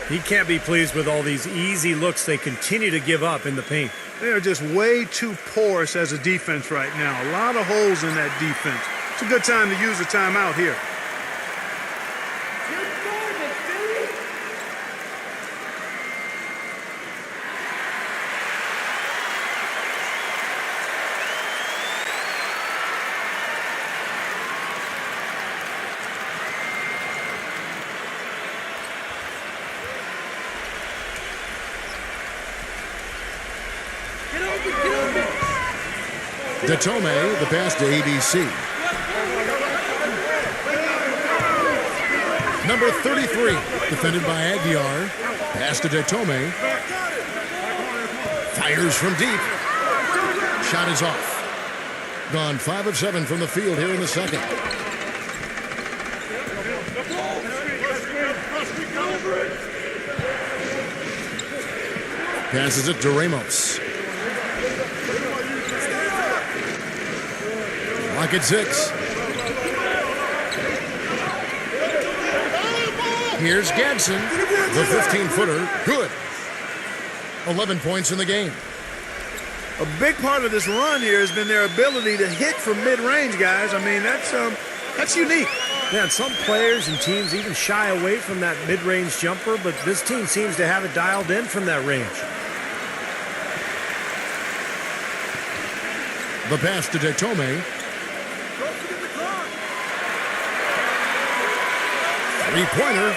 He can't be pleased with all these easy looks they continue to give up in the paint. They are just way too porous as a defense right now. A lot of holes in that defense. It's a good time to use a timeout here. Datome, the pass to ABC. Number 33, defended by Aguiar. Pass to Datome. Fires from deep. Shot is off. Gone 5 of 7 from the field here in the second. Passes it to Ramos. Clock at 6. Here's Gadsden. The 15-footer. Good. 11 points in the game. A big part of this run here has been their ability to hit from mid-range, guys. I mean, that's unique. Yeah, and some players and teams even shy away from that mid-range jumper, but this team seems to have it dialed in from that range. The pass to Datome. Three-pointer.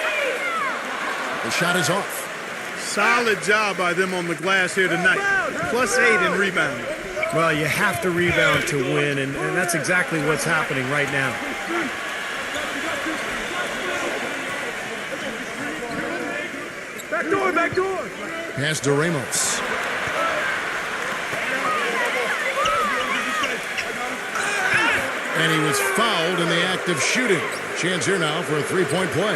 The shot is off. Solid job by them on the glass here tonight. +8 in rebounding. Well, you have to rebound to win, and that's exactly what's happening right now. Back door. Pass to Ramos. And he was fouled in the act of shooting. Chance here now for a three-point play.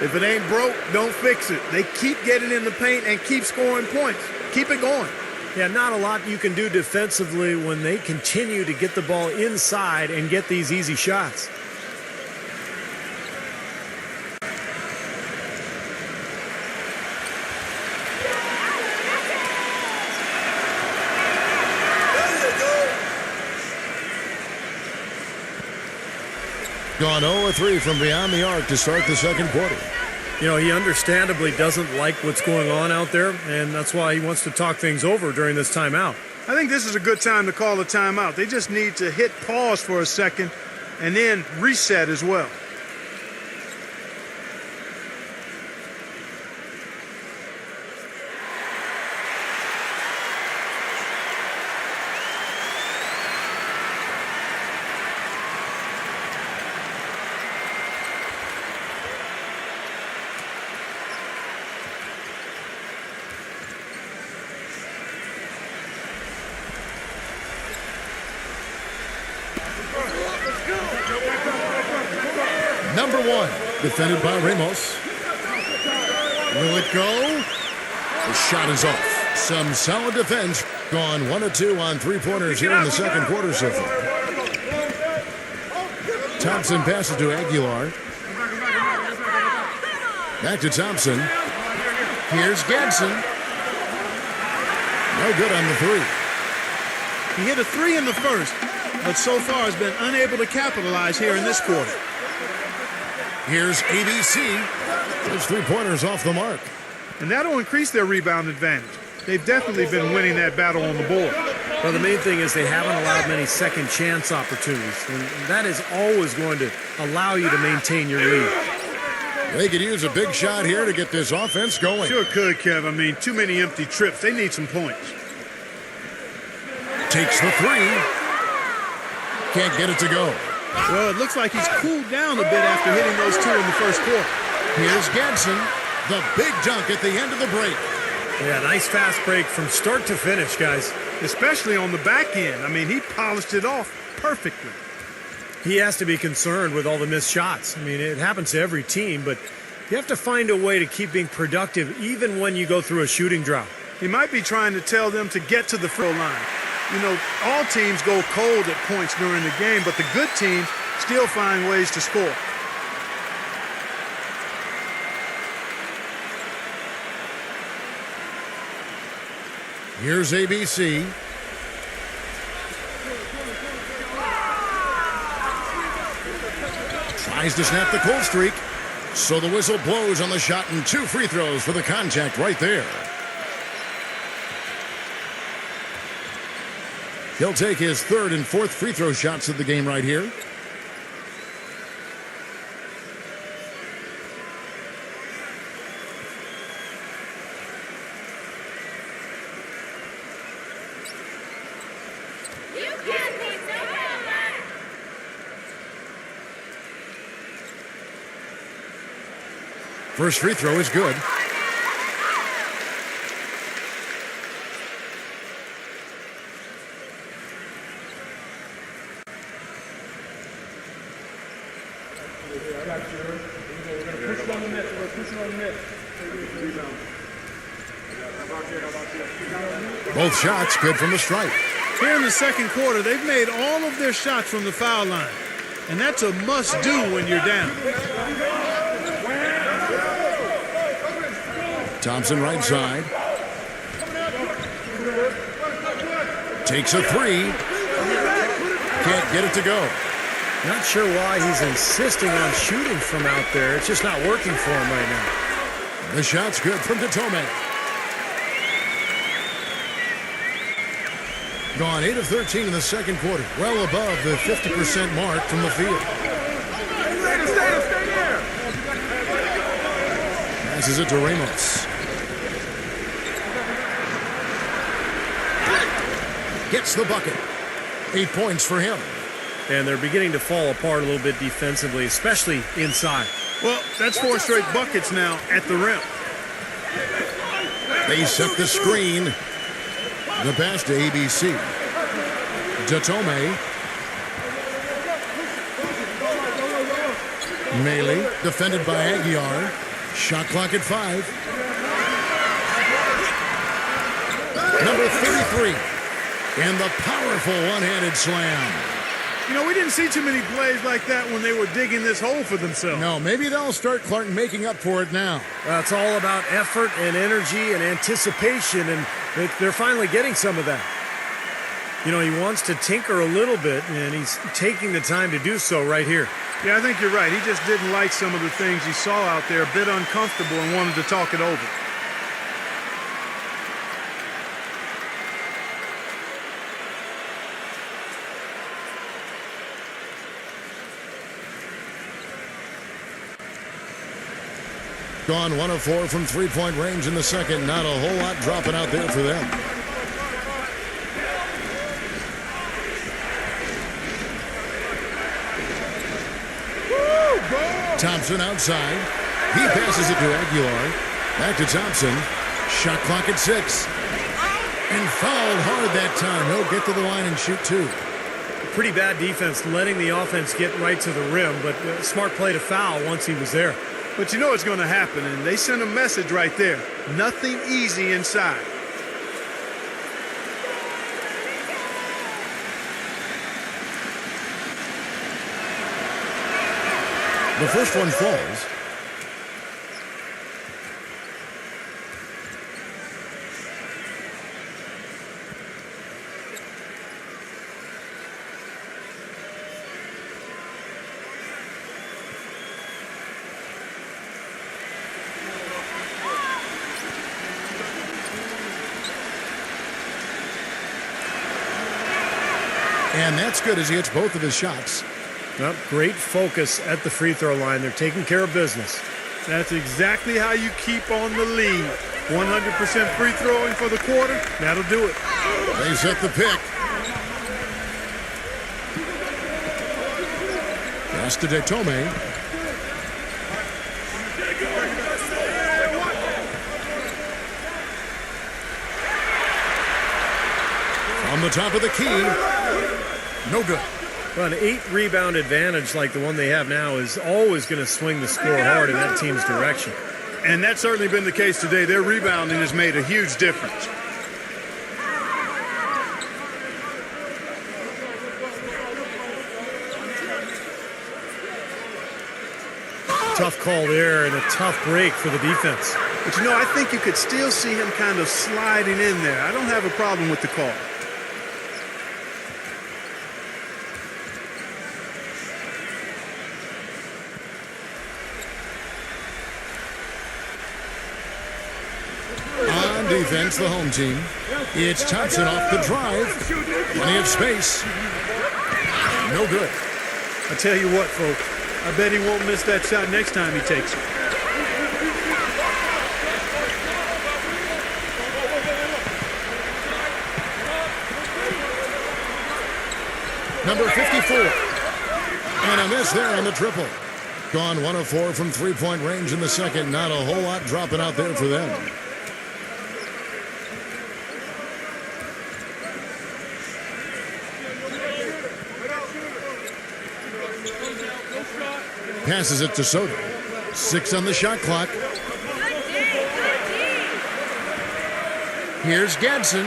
If it ain't broke, don't fix it. They keep getting in the paint and keep scoring points. Keep it going. Yeah, not a lot you can do defensively when they continue to get the ball inside and get these easy shots. Gone 0-3 from beyond the arc to start the second quarter. You know, he understandably doesn't like what's going on out there, and that's why he wants to talk things over during this timeout. I think this is a good time to call a timeout. They just need to hit pause for a second and then reset as well. Number one, defended by Ramos. Will it go? The shot is off. Some solid defense. Gone 1 of 2 on three-pointers here in the second quarter so far. Thompson passes to Aguilar. Back to Thompson. Here's Gadsden. No good on the three. He hit a three in the first, but so far has been unable to capitalize here in this quarter. Here's ABC. Those three-pointers off the mark. And that'll increase their rebound advantage. They've definitely been winning that battle on the board. Well, the main thing is they haven't allowed many second chance opportunities, and that is always going to allow you to maintain your lead. They could use a big shot here to get this offense going. Sure could, Kev. I mean, too many empty trips. They need some points. Takes the three. Can't get it to go. Well, it looks like he's cooled down a bit after hitting those two in the first quarter. Here's Gadsden. The big dunk at the end of the break. Yeah, nice fast break from start to finish, guys. Especially on the back end. I mean, he polished it off perfectly. He has to be concerned with all the missed shots. I mean, it happens to every team, but you have to find a way to keep being productive even when you go through a shooting drought. He might be trying to tell them to get to the free throw line. You know, all teams go cold at points during the game, but the good teams still find ways to score. Here's ABC. Tries to snap the cold streak. So the whistle blows on the shot and 2 free throws for the contact right there. He'll take his 3rd and 4th free throw shots of the game right here. First free throw is good. Both shots good from the stripe. Here in the second quarter, they've made all of their shots from the foul line. And that's a must-do when you're down. Thompson right side. Takes a three. Can't get it to go. Not sure why he's insisting on shooting from out there. It's just not working for him right now. The shot's good from Datome. Gone 8 of 13 in the second quarter. Well above the 50% mark from the field. Stay there. Passes it to Ramos. hits the bucket. 8 points for him. And they're beginning to fall apart a little bit defensively, especially inside. Well, that's 4 straight buckets now at the rim. They set the screen. The pass to ABC. Datome. Melee, defended by Aguiar. Shot clock at 5. Number 33. And the powerful one-handed slam. You know, we didn't see too many plays like that when they were digging this hole for themselves. No, maybe they'll start, Clark, making up for it now. Well, it's all about effort and energy and anticipation, and they're finally getting some of that. You know, he wants to tinker a little bit, and he's taking the time to do so right here. Yeah, I think you're right. He just didn't like some of the things he saw out there, a bit uncomfortable, and wanted to talk it over. Gone 1 of 4 from three-point range in the second. Not a whole lot dropping out there for them. Thompson outside. He passes it to Aguilar. Back to Thompson. Shot clock at 6. And fouled hard that time. He'll get to the line and shoot 2. Pretty bad defense, letting the offense get right to the rim, but smart play to foul once he was there. But you know it's going to happen, and they sent a message right there. Nothing easy inside. The first one falls. And that's good as he hits both of his shots. Well, great focus at the free throw line. They're taking care of business. That's exactly how you keep on the lead. 100% free throwing for the quarter. That'll do it. They set the pick. Pass to Datome. From the top of the key. No good. Well, an 8-rebound advantage like the one they have now is always going to swing the score hard in that team's direction. And that's certainly been the case today. Their rebounding has made a huge difference. Tough call there and a tough break for the defense. But, you know, I think you could still see him kind of sliding in there. I don't have a problem with the call. On defense, the home team. It's Thompson off the drive. Plenty of space. No good. I tell you what, folks, I bet he won't miss that shot next time he takes it. Number 54. And a miss there on the triple. Gone 1 of 4 from three-point range in the second. Not a whole lot dropping out there for them. Passes it to Soto. 6 on the shot clock. Here's Gadsden.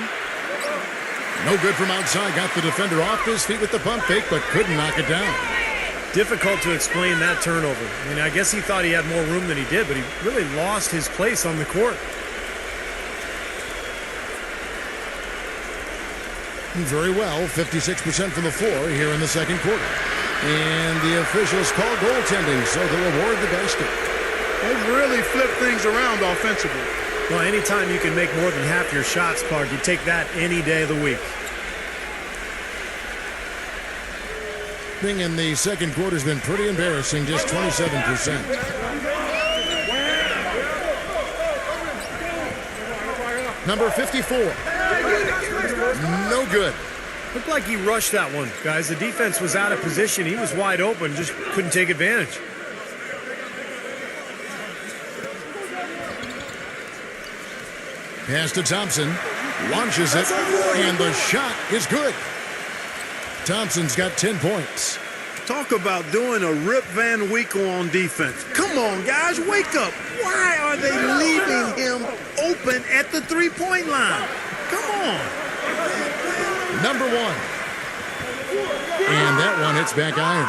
No good from outside. Got the defender off his feet with the pump fake, but couldn't knock it down. Difficult to explain that turnover. I mean, I guess he thought he had more room than he did, but he really lost his place on the court. Very well, 56% from the floor here in the second quarter. And the officials call goaltending, so they'll award the basket. They've really flipped things around offensively. Well, anytime you can make more than half your shots, Clark, you take that any day of the week. Thing in the second quarter has been pretty embarrassing, just 27%. Number 54. No good. Looked like he rushed that one, guys. The defense was out of position. He was wide open, just couldn't take advantage. Pass to Thompson. Launches it. And the shot is good. Thompson's got 10 points. Talk about doing a Rip Van Winkle on defense. Come on, guys, wake up. Why are they leaving him open at the three-point line? Come on. Number one. And that one hits back iron.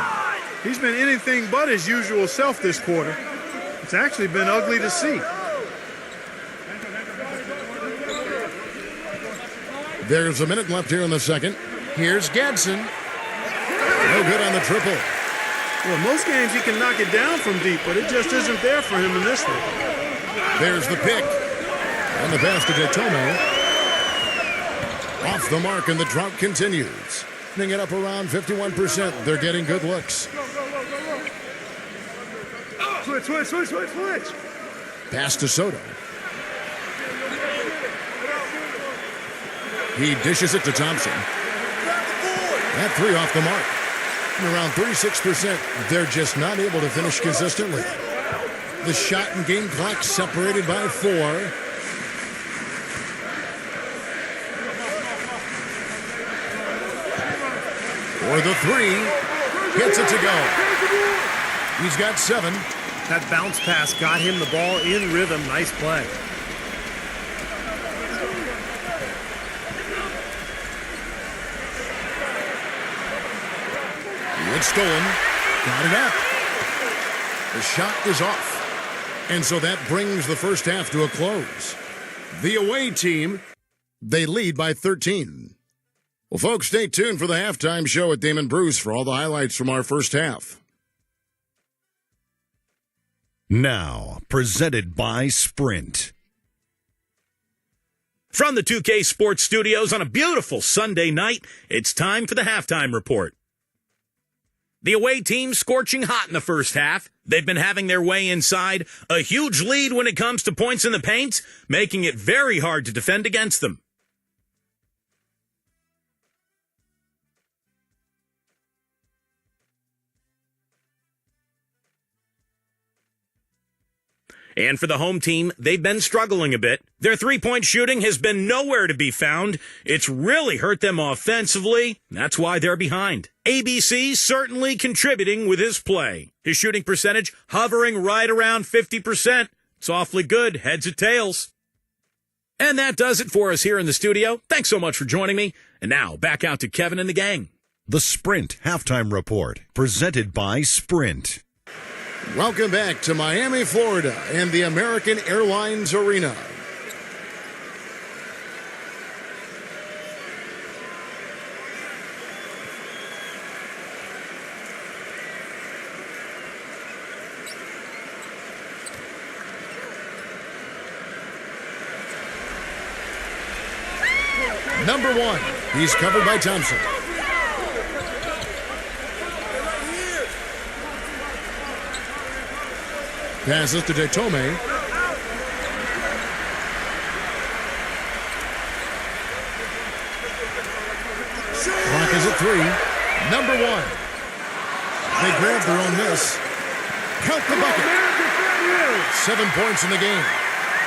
He's been anything but his usual self this quarter. It's actually been ugly to see. There's a minute left here in the second. Here's Gadsden. No good on the triple. Well, most games he can knock it down from deep, but it just isn't there for him in this one. There's the pick. And the pass to Detome. Off the mark, and the drought continues. Putting it up around 51%. They're getting good looks. Switch. Pass to Soto. He dishes it to Thompson. That three off the mark. And around 36%. They're just not able to finish consistently. The shot and game clock separated by 4. For the three. Gets it to go. He's got 7. That bounce pass got him the ball in rhythm. Nice play. It's stolen. Got it up. The shot is off. And so that brings the first half to a close. The away team, they lead by 13. Well, folks, stay tuned for the halftime show at Damon Bruce for all the highlights from our first half. Now, presented by Sprint. From the 2K Sports Studios on a beautiful Sunday night, it's time for the halftime report. The away team scorching hot in the first half. They've been having their way inside. A huge lead when it comes to points in the paint, making it very hard to defend against them. And for the home team, they've been struggling a bit. Their three-point shooting has been nowhere to be found. It's really hurt them offensively. That's why they're behind. ABC certainly contributing with his play. His shooting percentage hovering right around 50%. It's awfully good, heads or tails. And that does it for us here in the studio. Thanks so much for joining me. And now, back out to Kevin and the gang. The Sprint Halftime Report, presented by Sprint. Welcome back to Miami, Florida, and the American Airlines Arena. Number one, he's covered by Thompson. Passes to Detome. Clock is at 3. Number one. They grab their own miss. Count the bucket. 7 points in the game.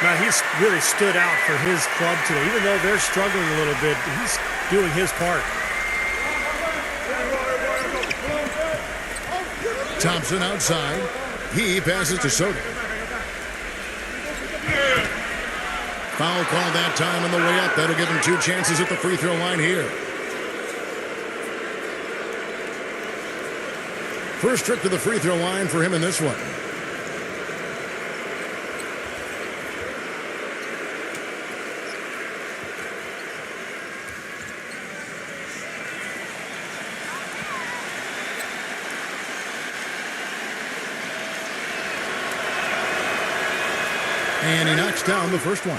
Now, he's really stood out for his club today. Even though they're struggling a little bit, he's doing his part. Thompson outside. He passes to Soto. Foul call that time on the way up. That'll give him 2 chances at the free throw line here. First trip to the free throw line for him in this one. And he knocks down the first one.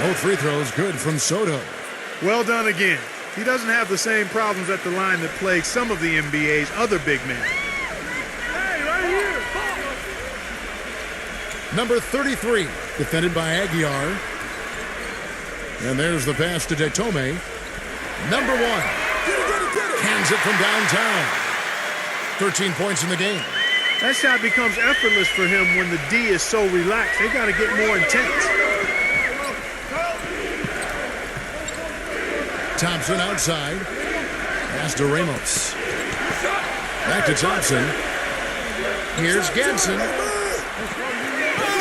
Both free throws good from Soto. Well done again. He doesn't have the same problems at the line that plague some of the NBA's other big men. Hey, right here. Number 33, defended by Aguiar. And there's the pass to Detome. Number 1. Hands it from downtown. 13 points in the game. That shot becomes effortless for him when the D is so relaxed. They got to get more intense. Thompson outside. Pass to Ramos. Back to Thompson. Here's Ganson.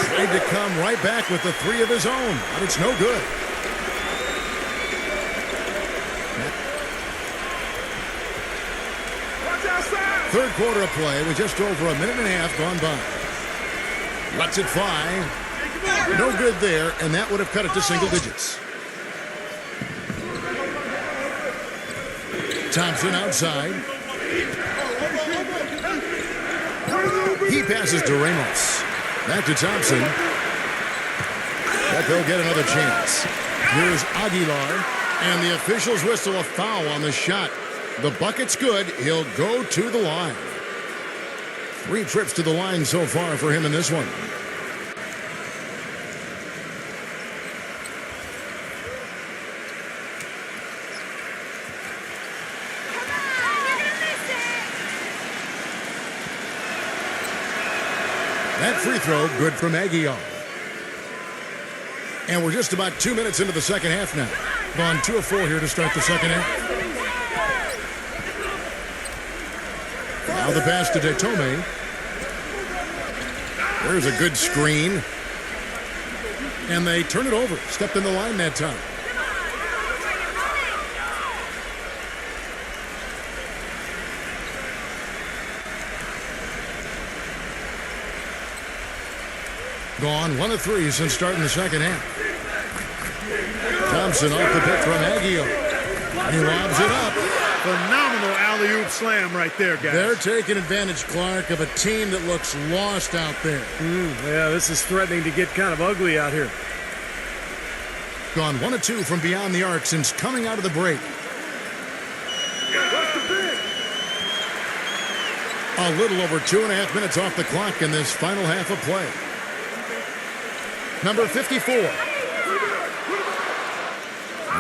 Tried to come right back with the 3 of his own, but it's no good. Third quarter of play with just over a minute and a half gone by. Lets it fly. No good there, and that would have cut it to single digits. Thompson outside. He passes to Ramos. Back to Thompson. But they'll get another chance. Here's Aguilar, and the officials whistle a foul on the shot. The bucket's good. He'll go to the line. 3 trips to the line so far for him in this one. That free throw, good from Aguiar. And we're just about 2 minutes into the second half now. Gone 2 of 4 here to start the second half. Now the pass to Detome. There's a good screen. And they turn it over. Stepped in the line that time. Gone 1 of 3 since starting the second half. Thompson off the pick from Aguilar. He lobs it up. Phenomenal alley-oop slam right there, guys. They're taking advantage, Clark, of a team that looks lost out there. Yeah, this is threatening to get kind of ugly out here. Gone 1 of 2 from beyond the arc since coming out of the break. A little over 2.5 minutes off the clock in this final half of play. Number 54.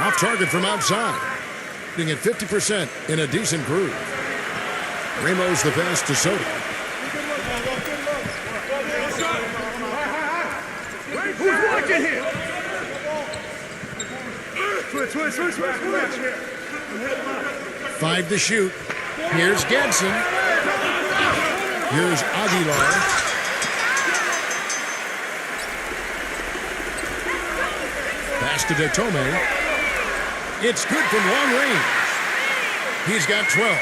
Off target from outside. Being at 50% in a decent groove. Ramos the pass to Soto. Who's watching here? Switch. 5 to shoot. Here's Ganson. Here's Aguilar. Pass to Detome. It's good from long range. He's got 12.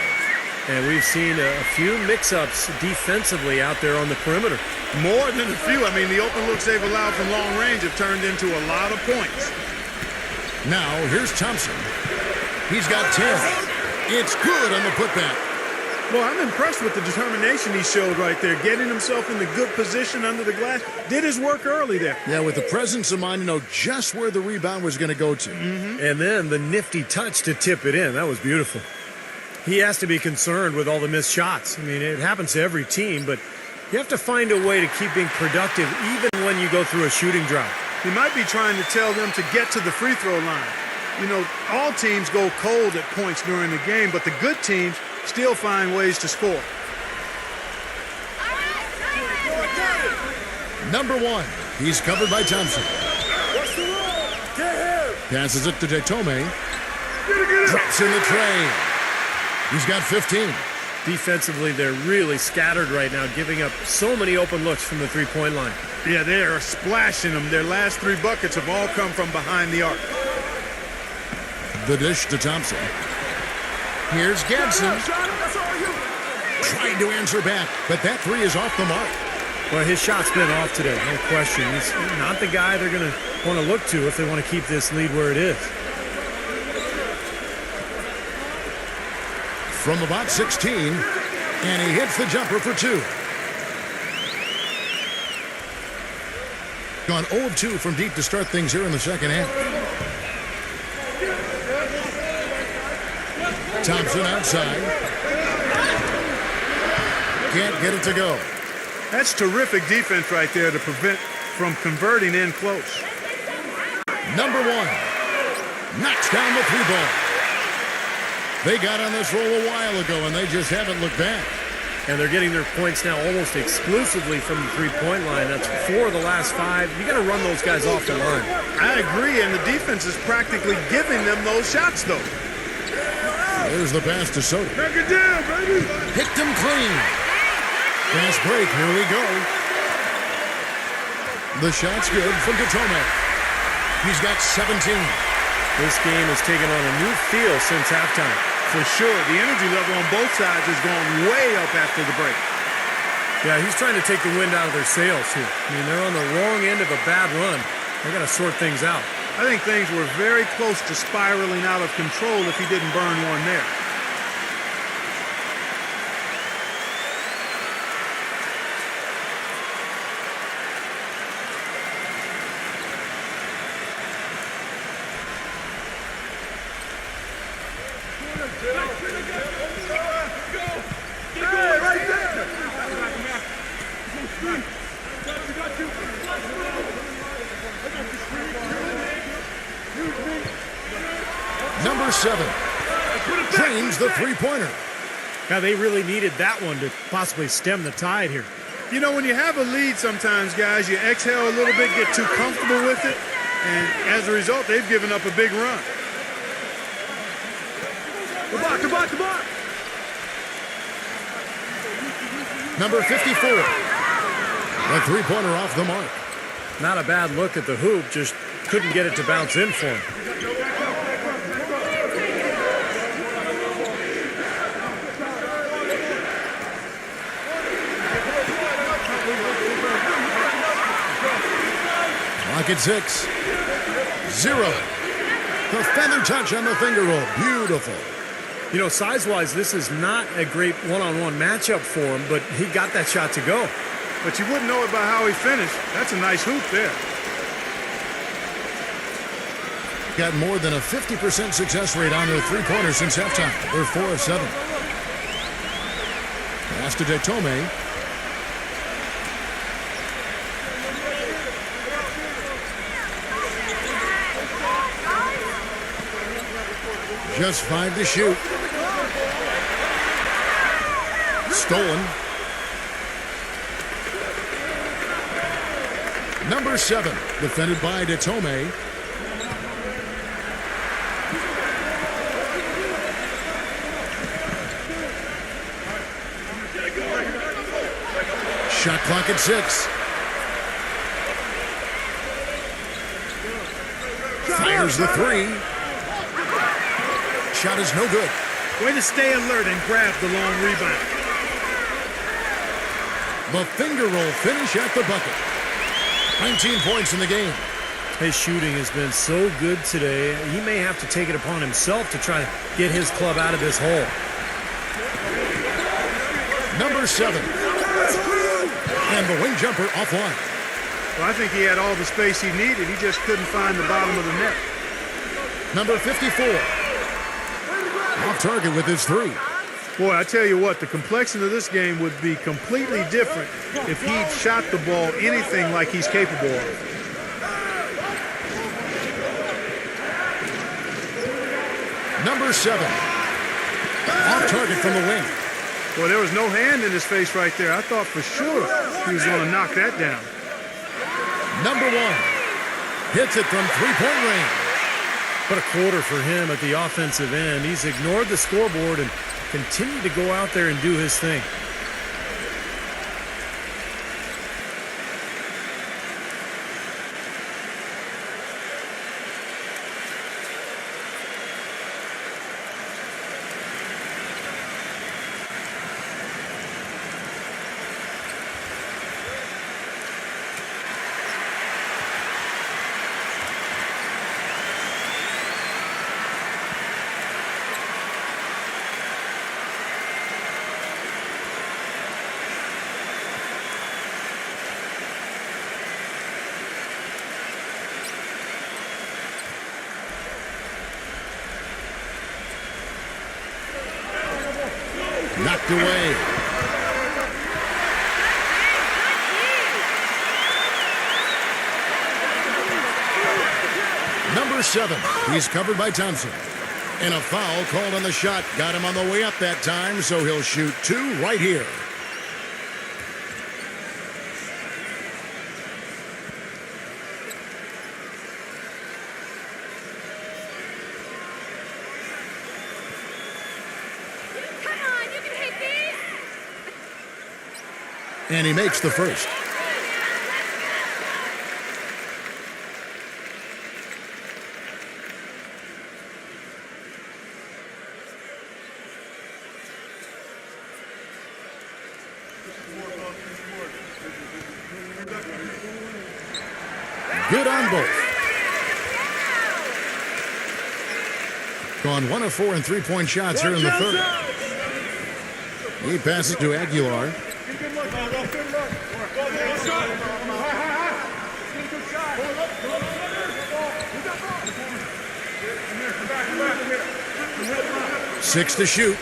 And we've seen a few mix-ups defensively out there on the perimeter. More than a few. I mean, the open looks they've allowed from long range have turned into a lot of points. Now, here's Thompson. He's got 10. It's good on the putback. Well, I'm impressed with the determination he showed right there, getting himself in the good position under the glass. Did his work early there. Yeah, with the presence of mind to know just where the rebound was going to go to. And then the nifty touch to tip it in. That was beautiful. He has to be concerned with all the missed shots. I mean, it happens to every team, but you have to find a way to keep being productive even when you go through a shooting drought. He might be trying to tell them to get to the free throw line. You know, all teams go cold at points during the game, but the good teams still find ways to score. Number 1. He's covered by Thompson. Passes it to Detome. Drops in the tray. He's got 15. Defensively, they're really scattered right now, giving up so many open looks from the three-point line. Yeah, they are splashing them. Their last 3 buckets have all come from behind the arc. The dish to Thompson. Here's Ganson. Trying to answer back, but that 3 is off the mark. Well, his shot's been off today, no question. He's not the guy they're going to want to look to if they want to keep this lead where it is. From about 16, and he hits the jumper for 2. Gone 0 of 2 from deep to start things here in the second half. Thompson outside. Can't get it to go. That's terrific defense right there to prevent from converting in close. Number one knocks down the three ball. They got on this roll a while ago, and they just haven't looked back. And they're getting their points now almost exclusively from the three-point line. That's 4 of the last 5. You got to run those guys off the line. I agree, and the defense is practically giving them those shots, though. There's the pass to Soto. Knock it down, baby. Picked him clean. Fast break. Here we go. The shot's good from Gatome. He's got 17. This game has taken on a new feel since halftime. For sure, the energy level on both sides has gone way up after the break. Yeah, he's trying to take the wind out of their sails here. I mean, they're on the wrong end of a bad run. They got to sort things out. I think things were very close to spiraling out of control if he didn't burn one there. Number 7 drains the three-pointer. Now, they really needed that one to possibly stem the tide here. You know, when you have a lead sometimes, guys, you exhale a little bit, get too comfortable with it, and as a result, they've given up a big run. Come on. Number 54. A three-pointer off the mark. Not a bad look at the hoop, just couldn't get it to bounce in for him. Clock at 6. 0. The feather touch on the finger roll. Beautiful. You know, size-wise, this is not a great one-on-one matchup for him, but he got that shot to go. But you wouldn't know it by how he finished. That's a nice hoop there. Got more than a 50% success rate on their three-pointers since halftime. They're 4 of 7. Pass to Gatome. Just 5 to shoot. Stolen. Number 7, defended by Gatome. Shot clock at 6. Fires the 3. Shot is no good. Way to stay alert and grab the long rebound. The finger roll finish at the bucket. 19 points in the game. His shooting has been so good today, he may have to take it upon himself to try to get his club out of this hole. Number 7. And the wing jumper offline. Well, I think he had all the space he needed. He just couldn't find the bottom of the net. Number 54. Off target with his 3. Boy, I tell you what, the complexion of this game would be completely different if he'd shot the ball anything like he's capable of. Number 7. Off target from the wing. Boy, there was no hand in his face right there. I thought for sure he was going to knock that down. Number 1. Hits it from three-point range. What a quarter for him at the offensive end. He's ignored the scoreboard and continued to go out there and do his thing. Knocked away. Number 7. He's covered by Thompson. And a foul called on the shot. Got him on the way up that time, so he'll shoot 2 right here. Come on, you can hit these. And he makes the first. Good on both. Gone 1 of 4 in three-point shots here in the third. He passes to Aguilar. Six to shoot.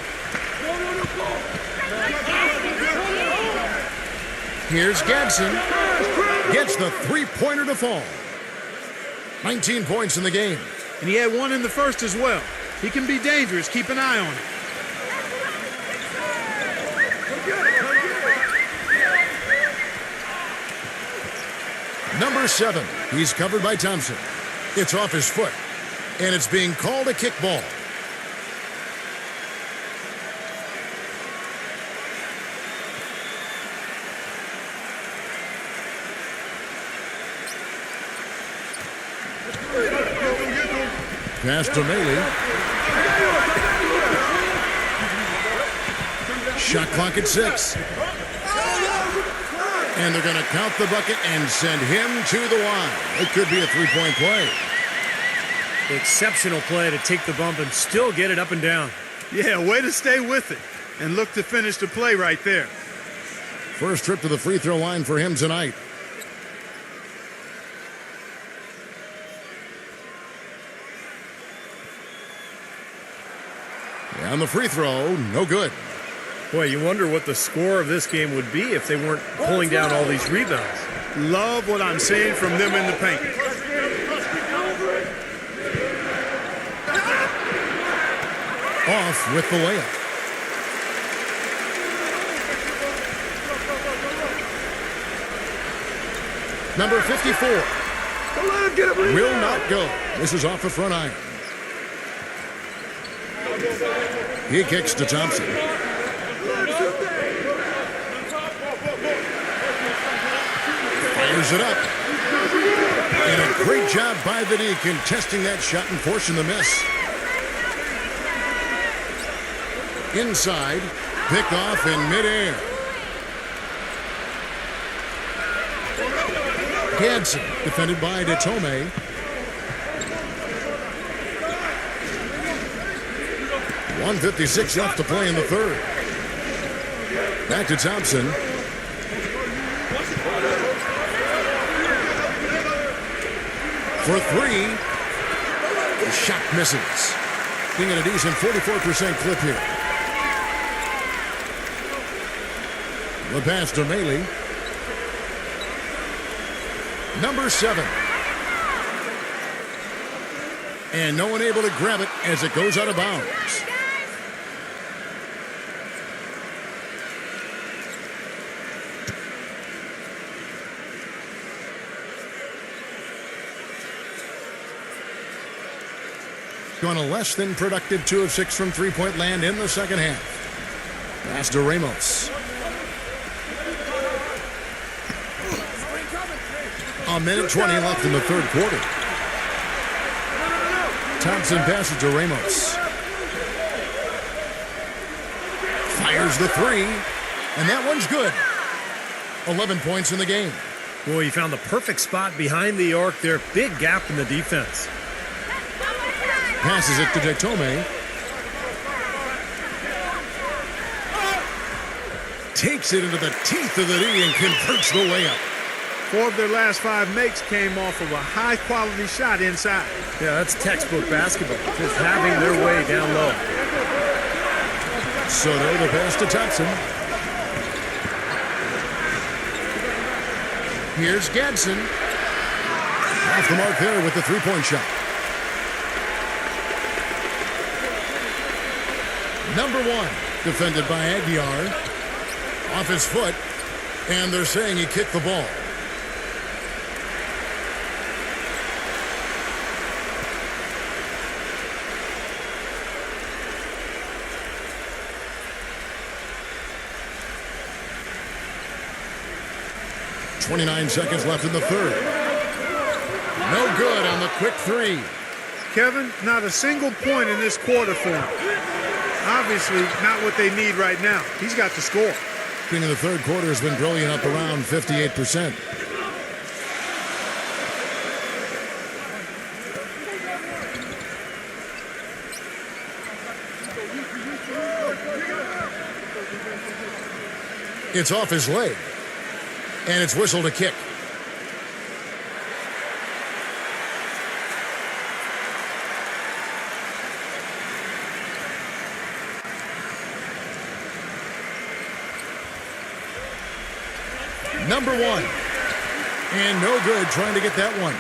Here's Gadsden. Gets the three-pointer to fall. 19 points in the game. And he had 1 in the first as well. He can be dangerous. Keep an eye on him. Number 7. He's covered by Thompson. It's off his foot. And it's being called a kickball. Pass to Maley. Shot clock at 6. And they're going to count the bucket and send him to the line. It could be a three-point play. Exceptional play to take the bump and still get it up and down. Yeah, way to stay with it and look to finish the play right there. First trip to the free throw line for him tonight. And the free throw, no good. Boy, you wonder what the score of this game would be if they weren't pulling down all these rebounds. Love what I'm seeing from them in the paint. Off with the layup. Number 54 will not go. This is off the front iron. He kicks to Thompson. Fires it up. And a great job by the D contesting that shot and forcing the miss. Inside, picked off in midair. Gadsden defended by Detome. .156 left to play in the third. Back to Thompson. For 3. The shot misses. Being at a decent 44% clip here. The pass to Maley. Number 7. And no one able to grab it as it goes out of bounds. Going a less than productive 2 of 6 from three-point land in the second half. Pass to Ramos. A minute 20 left in the third quarter. Thompson passes to Ramos. Fires the 3. And that one's good. 11 points in the game. Boy, he found the perfect spot behind the arc there. Big gap in the defense. Passes it to Detome. Takes it into the teeth of the D and converts the layup. 4 of their last 5 makes came off of a high-quality shot inside. Yeah, that's textbook basketball. Just having their way down low. Soto the pass to Thompson. Here's Gadsden. Off the mark there with the three-point shot. Number one, defended by Aguiar. Off his foot, and they're saying he kicked the ball. .29 seconds left in the third. No good on the quick three. Kevin, not a single point in this quarter for him. Obviously, not what they need right now. He's got to score. In the third quarter has been brilliant, up around 58%. It's off his leg, and it's whistled a kick. Number one. And no good trying to get that one.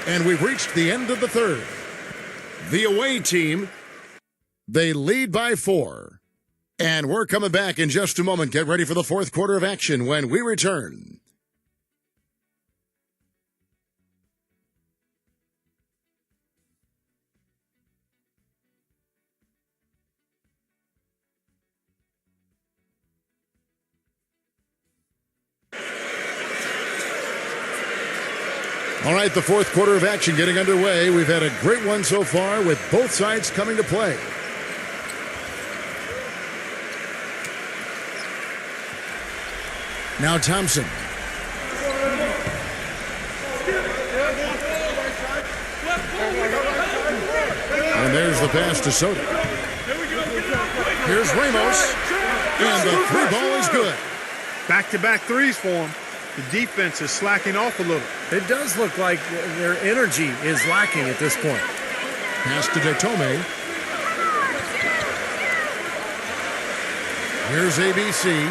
And we've reached the end of the third. The away team, they lead by 4. And we're coming back in just a moment. Get ready for the fourth quarter of action when we return. All right, the fourth quarter of action getting underway. We've had a great one so far with both sides coming to play. Now Thompson. And there's the pass to Soto. Here's Ramos. And the three ball is good. Back-to-back threes for him. The defense is slacking off a little. It does look like their energy is lacking at this point. Pass to Detome. Here's ABC.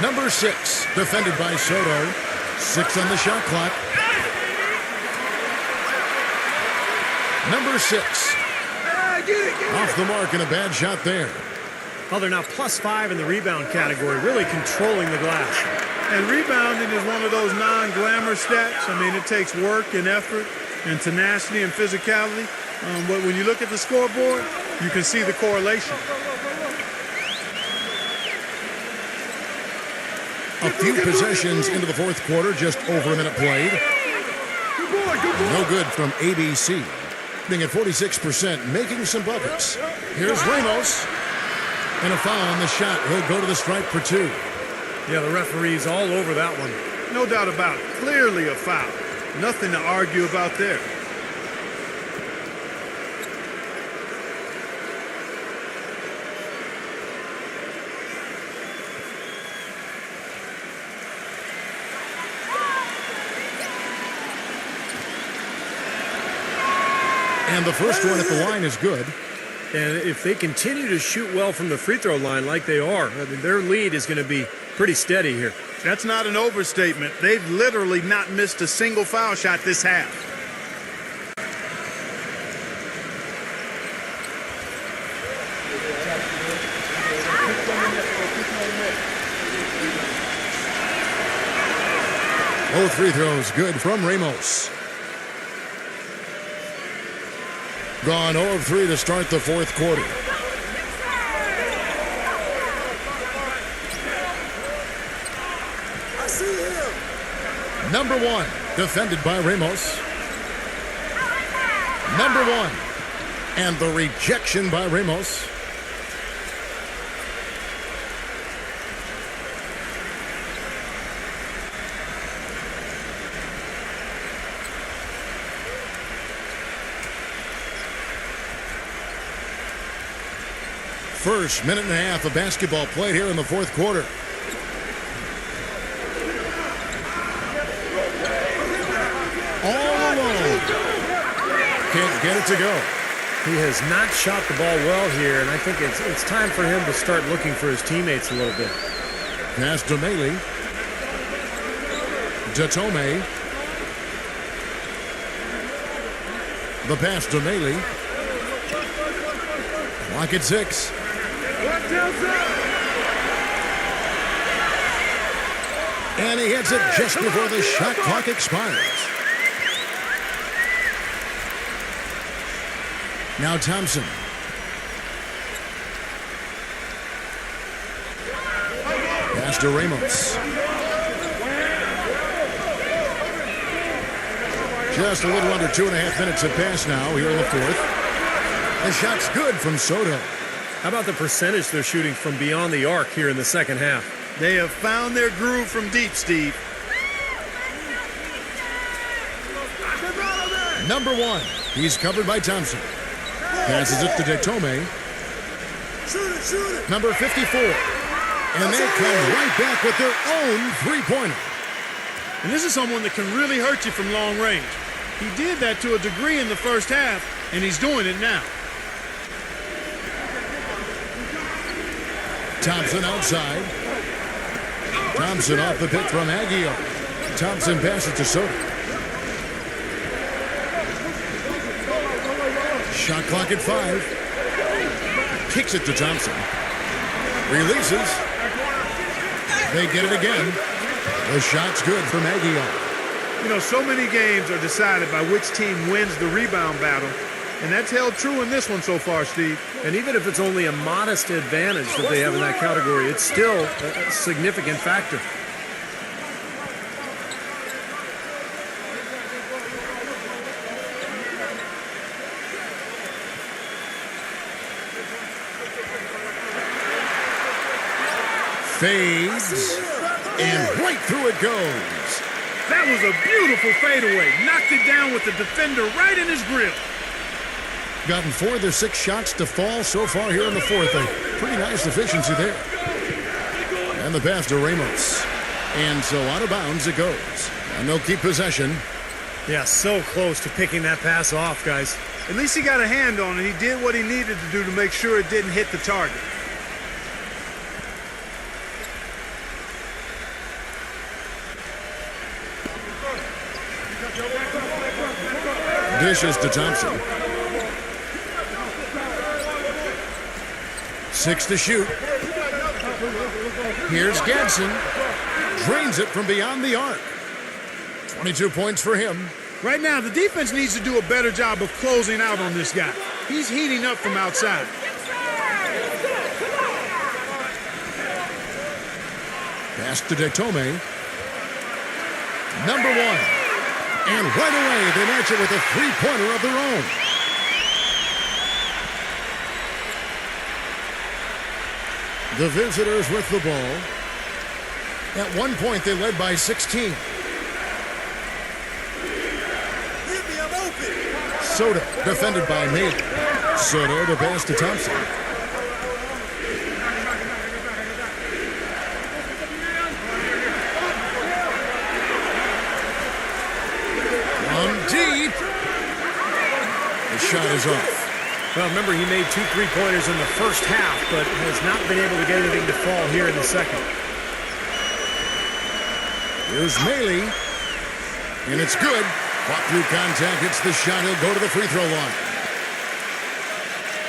Number 6, defended by Soto. 6 on the shot clock. Number 6. Off the mark and a bad shot there. Well, they're now +5 in the rebound category, really controlling the glass. And rebounding is one of those non-glamorous stats. I mean, it takes work and effort and tenacity and physicality. But when you look at the scoreboard, you can see the correlation. A few possessions into the fourth quarter, just over a minute played. No good from ABC. Being at 46%, making some buckets. Here's Ramos. And a foul on the shot. He'll go to the stripe for 2. Yeah, the referee's all over that one. No doubt about it. Clearly a foul. Nothing to argue about there. And the first one at the line is good. And if they continue to shoot well from the free throw line like they are, I mean, their lead is going to be pretty steady here. That's not an overstatement. They've literally not missed a single foul shot this half. Both free throws good from Ramos. Gone 0 of 3 to start the fourth quarter. I see him. Number 1, defended by Ramos. Number 1. And the rejection by Ramos. First minute and a half of basketball played here in the fourth quarter. All alone. Can't get it to go. He has not shot the ball well here, and I think it's time for him to start looking for his teammates a little bit. Pass to Maley. Datome. The pass to Maley. Clock at 6. And he hits it just before the shot clock expires. Now Thompson. Pass to Ramos. Just a little under 2.5 minutes have passed now here in the fourth. The shot's good from Soto. How about the percentage they're shooting from beyond the arc here in the second half? They have found their groove from deep, Steve. Number 1. He's covered by Thompson. Passes it to Datome. Number 54. And they come right back with their own three-pointer. And this is someone that can really hurt you from long range. He did that to a degree in the first half, and he's doing it now. Thompson outside. Thompson off the pick from Aguilar. Thompson passes to Soto. Shot clock at 5. Kicks it to Thompson. Releases. They get it again. The shot's good from Aguilar. You know, so many games are decided by which team wins the rebound battle, and that's held true in this one so far, Steve. And even if it's only a modest advantage that they have in that category, it's still a significant factor. Fades, and right through it goes. That was a beautiful fadeaway. Knocked it down with the defender right in his grill. Gotten 4 of their 6 shots to fall so far here in the fourth. A pretty nice efficiency there. And the pass to Ramos. And so out of bounds it goes. And they'll keep possession. Yeah, so close to picking that pass off, guys. At least he got a hand on it. He did what he needed to do to make sure it didn't hit the target. Dishes to Thompson. 6 to shoot. Here's Gadsden. Drains it from beyond the arc. 22 points for him. Right now, the defense needs to do a better job of closing out on this guy. He's heating up from outside. Pass to Datome. Number 1. And right away, they match it with a three-pointer of their own. The visitors with the ball. At one point, they led by 16. Soto, defended by Maley. Soto, the pass to Thompson. Deep. The shot is off. Well, remember, he made 2 3-pointers in the first half, but has not been able to get anything to fall here in the second. Here's Maley. And it's good. Fought through contact, hits the shot. He'll go to the free throw line.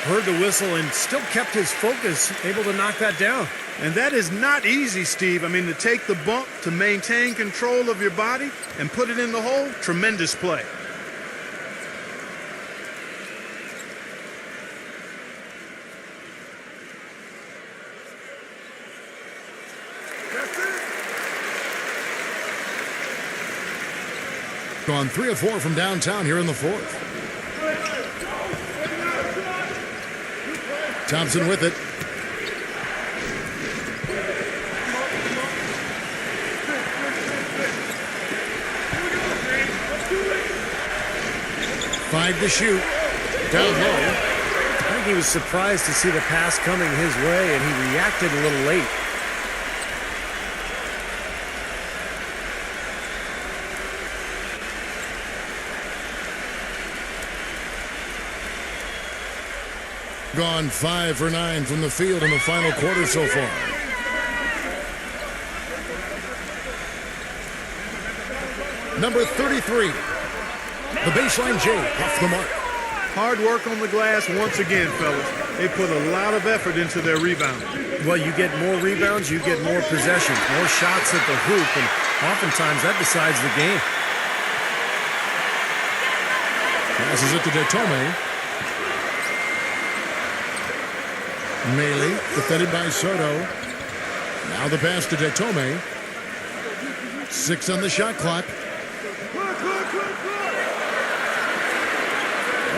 Heard the whistle and still kept his focus, able to knock that down. And that is not easy, Steve. I mean, to take the bump, to maintain control of your body, and put it in the hole, tremendous play. Gone 3 of 4 from downtown here in the fourth. Thompson with it. Five to shoot. Down low. I think he was surprised to see the pass coming his way, and he reacted a little late. Gone 5 for 9 from the field in the final quarter so far. Number 33, the baseline J, off the mark. Hard work on the glass once again, fellas. They put a lot of effort into their rebound. Well, you get more rebounds, you get more possessions, more shots at the hoop, and oftentimes that decides the game. Passes it to Detome. Mealy, defended by Soto. Now the pass to Detome. 6 on the shot clock.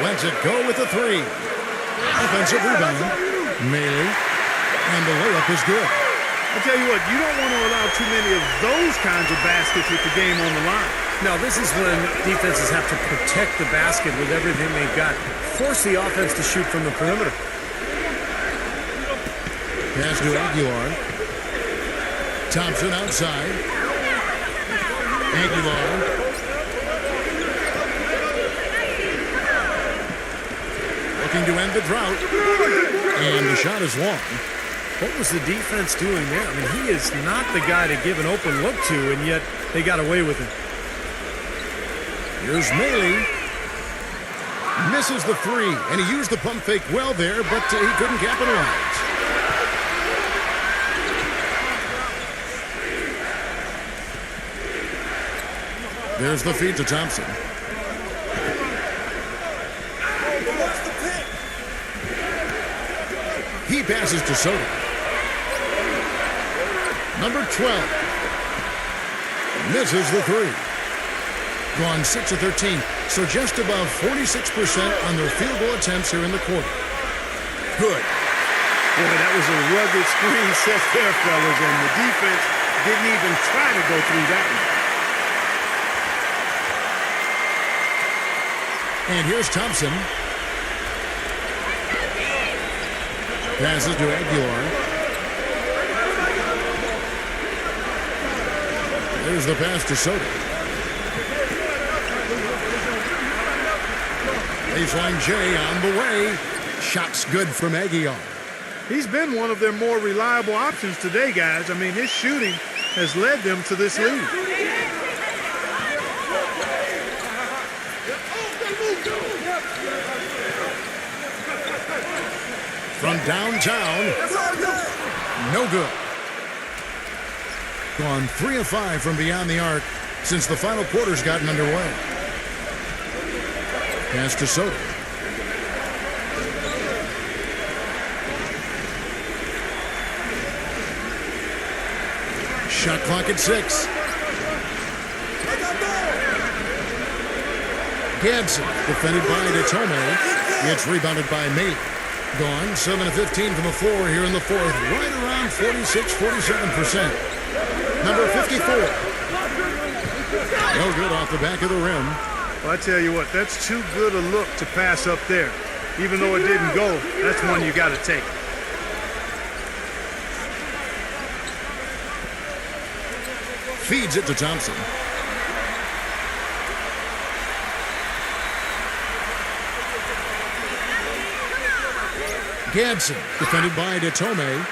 Lets it go with the 3. Offensive rebound. Mealy. And the layup is good. I tell you what, you don't want to allow too many of those kinds of baskets with the game on the line. Now, this is when defenses have to protect the basket with everything they've got. Force the offense to shoot from the perimeter. Pass to Aguilar. Thompson outside. Aguilar. Looking to end the drought. And the shot is long. What was the defense doing there? I mean, he is not the guy to give an open look to, and yet they got away with it. Here's Mealy. Misses the 3, and he used the pump fake well there, but he couldn't capitalize. There's the feed to Thompson. He passes to Soto. Number 12. Misses the 3. Gone 6 of 13, so just above 46% on their field goal attempts here in the quarter. Good. Boy, that was a rugged screen set there, fellas, and the defense didn't even try to go through that one. And here's Thompson. Passes to Aguilar. There's the pass to Soto. Baseline J on the way. Shot's good from Aguilar. He's been one of their more reliable options today, guys. I mean, his shooting has led them to this lead. From downtown, no good. Gone 3 of 5 from beyond the arc since the final quarter's gotten underway. Pass to Soto. Shot clock at 6. Gadsden, defended by Detome. It's rebounded by Mealy. Gone 7 of 15 from the floor here in the fourth. Right around 46-47%. Number 54. No good off the back of the rim. Well, I tell you what, that's too good a look to pass up there. Even though it didn't go, that's one you got to take. Feeds it to Thompson. Gadsden, defended by Detome.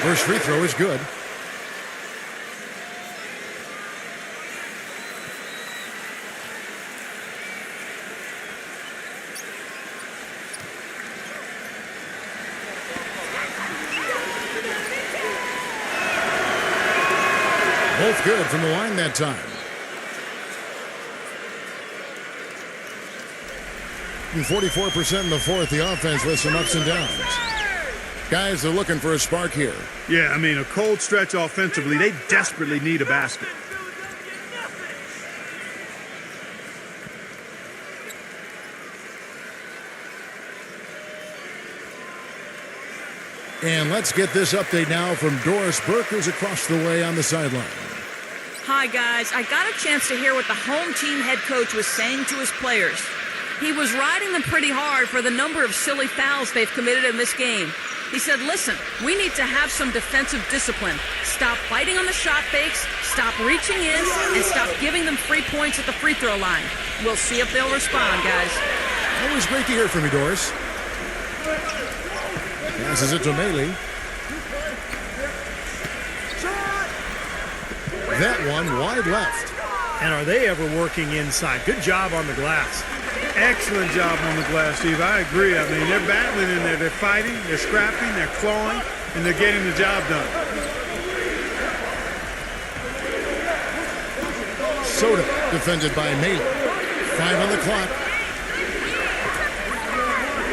First free throw is good. Both good from the line that time. And 44% in the fourth, the offense with some ups and downs. Guys are looking for a spark here. Yeah, I mean, a cold stretch offensively. They desperately need a basket. And let's get this update now from Doris Burke, who's across the way on the sideline. Hi, guys. I got a chance to hear what the home team head coach was saying to his players. He was riding them pretty hard for the number of silly fouls they've committed in this game. He said, listen, we need to have some defensive discipline. Stop fighting on the shot fakes, stop reaching in, and stop giving them free points at the free throw line. We'll see if they'll respond, guys. Always great to hear from you, Doris. Passes it to Maley. That one wide left. And are they ever working inside? Good job on the glass. Excellent job on the glass, Steve. I agree. I mean, they're battling in there. They're fighting, they're scrapping, they're clawing, and they're getting the job done. Soda defended by Maley. 5 on the clock.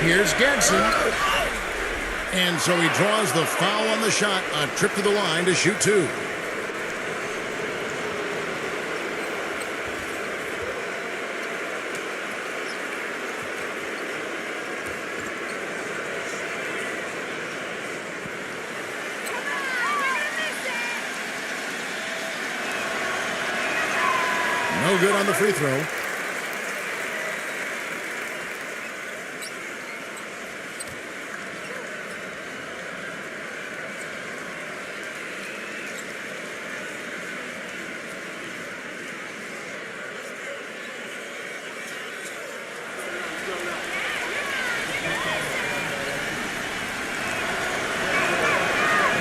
Here's Gadsden. And so he draws the foul on the shot. A trip to the line to shoot 2. No good on the free throw.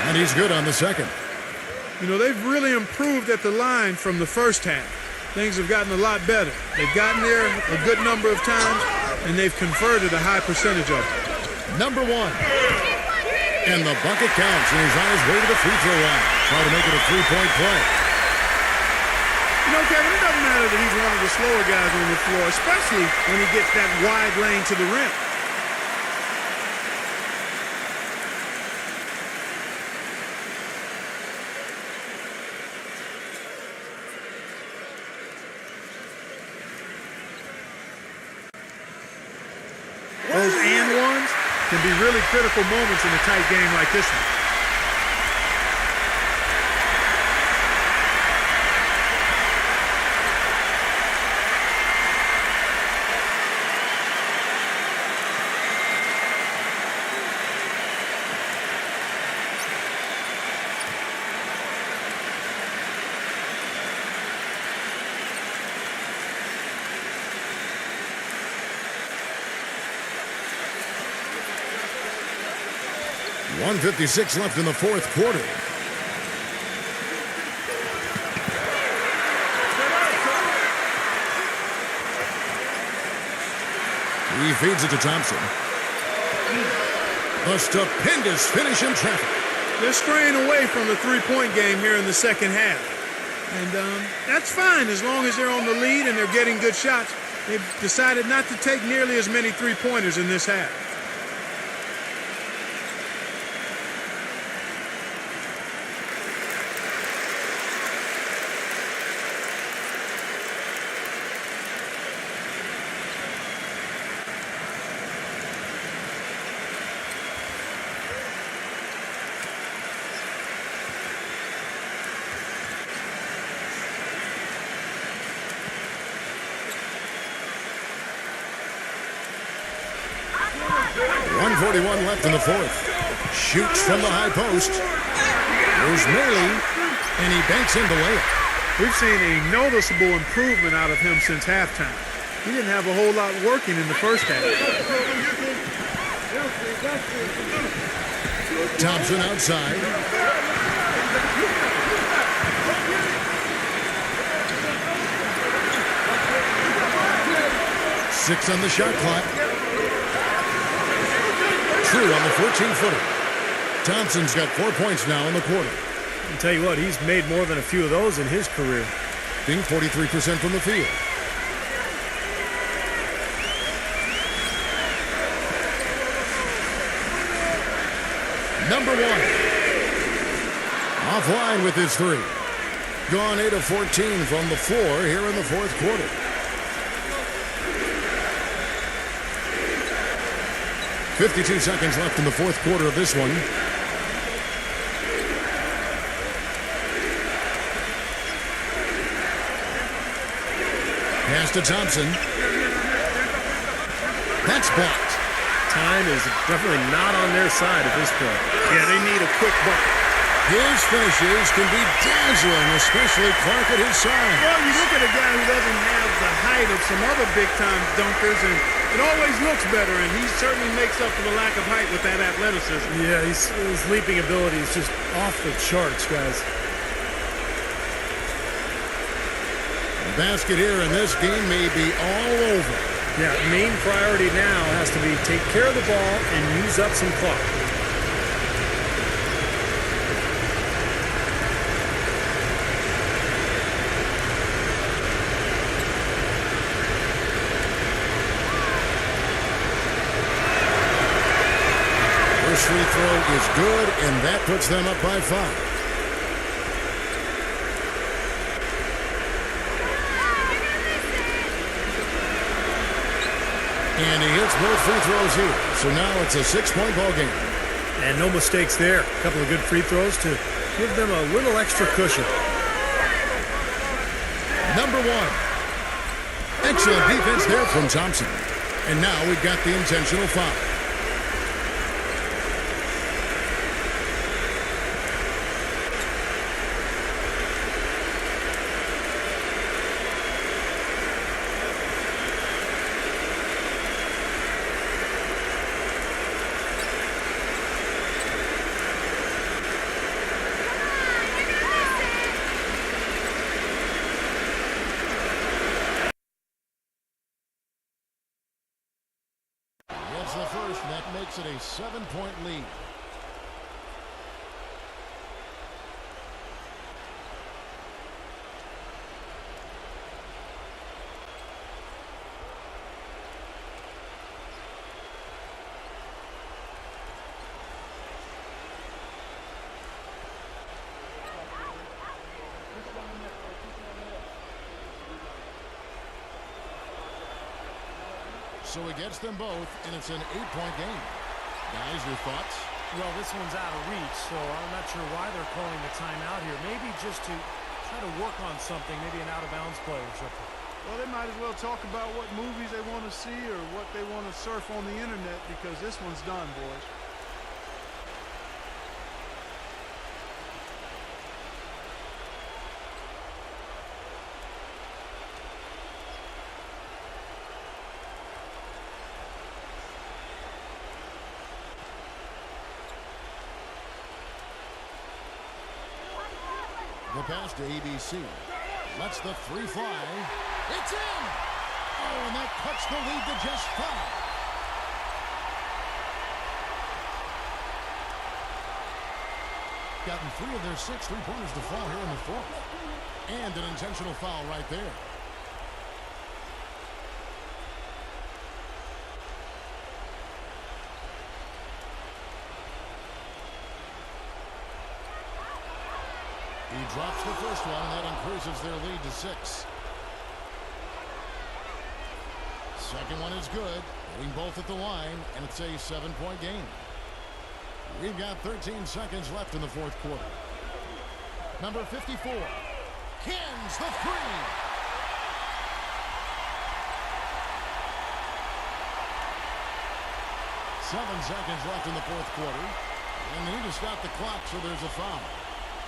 And he's good on the second. You know, they've really improved at the line from the first half. Things have gotten a lot better. They've gotten there a good number of times, and they've converted a high percentage of it. Number 1. And the bucket counts, and he's on his way to the free throw line. Try to make it a 3-point play. You know, Kevin, it doesn't matter that he's one of the slower guys on the floor, especially when he gets that wide lane to the rim. Those and ones can be really critical moments in a tight game like this one. .156 left in the fourth quarter. He feeds it to Thompson. A stupendous finish in traffic. They're straying away from the three-point game here in the second half. And that's fine as long as they're on the lead and they're getting good shots. They've decided not to take nearly as many three-pointers in this half. .141 left in the fourth. Shoots from the high post. There's Maley, and he banks in the layup. We've seen a noticeable improvement out of him since halftime. He didn't have a whole lot working in the first half. Thompson outside. Six on the shot clock. True on the 14-footer. Thompson's got 4 points now in the quarter. I'll tell you what, he's made more than a few of those in his career. Being 43% from the field. Number 1. Offline with his 3. Gone 8 of 14 from the floor here in the fourth quarter. .52 seconds left in the fourth quarter of this one. Pass to Thompson. That's blocked. Time is definitely not on their side at this point. Yeah, they need a quick bucket. His finishes can be dazzling, especially Clark at his side. Well, you look at a guy who doesn't have the height of some other big-time dunkers, and it always looks better, and he certainly makes up for the lack of height with that athleticism. Yeah, his leaping ability is just off the charts, guys. The basket here, and this game may be all over. Yeah, main priority now has to be take care of the ball and use up some clock. First free throw is good, and that puts them up by 5. And he hits both free throws here. So now it's a 6-point ball game. And no mistakes there. A couple of good free throws to give them a little extra cushion. Number 1. Excellent defense there from Thompson. And now we've got the intentional foul. It's the first, and that makes it a 7-point lead. So he gets them both, and it's an 8-point game. Guys, your thoughts? Well, this one's out of reach, so I'm not sure why they're calling the timeout here. Maybe just to try to work on something, maybe an out-of-bounds play or something. Well, they might as well talk about what movies they want to see or what they want to surf on the internet, because this one's done, boys. The pass to ABC. Lets the 3 fly. It's in! Oh, and that cuts the lead to just 5. Gotten 3 of their 6 3-pointers to fall here in the 4th. And an intentional foul right there. He drops the first one, and that increases their lead to 6. Second one is good. Hitting both at the line, and it's a 7-point game. We've got 13 seconds left in the 4th quarter. Number 54. Cans the 3. Seven seconds left in the 4th quarter. And he just got the clock, so there's a foul.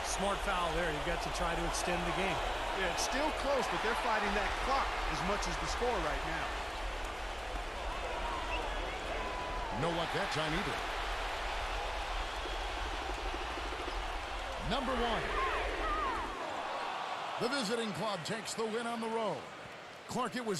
Smart foul there. You've got to try to extend the game. Yeah, it's still close, but they're fighting that clock as much as the score right now. No luck that time either. Number 1. The visiting club takes the win on the road. Clark, it was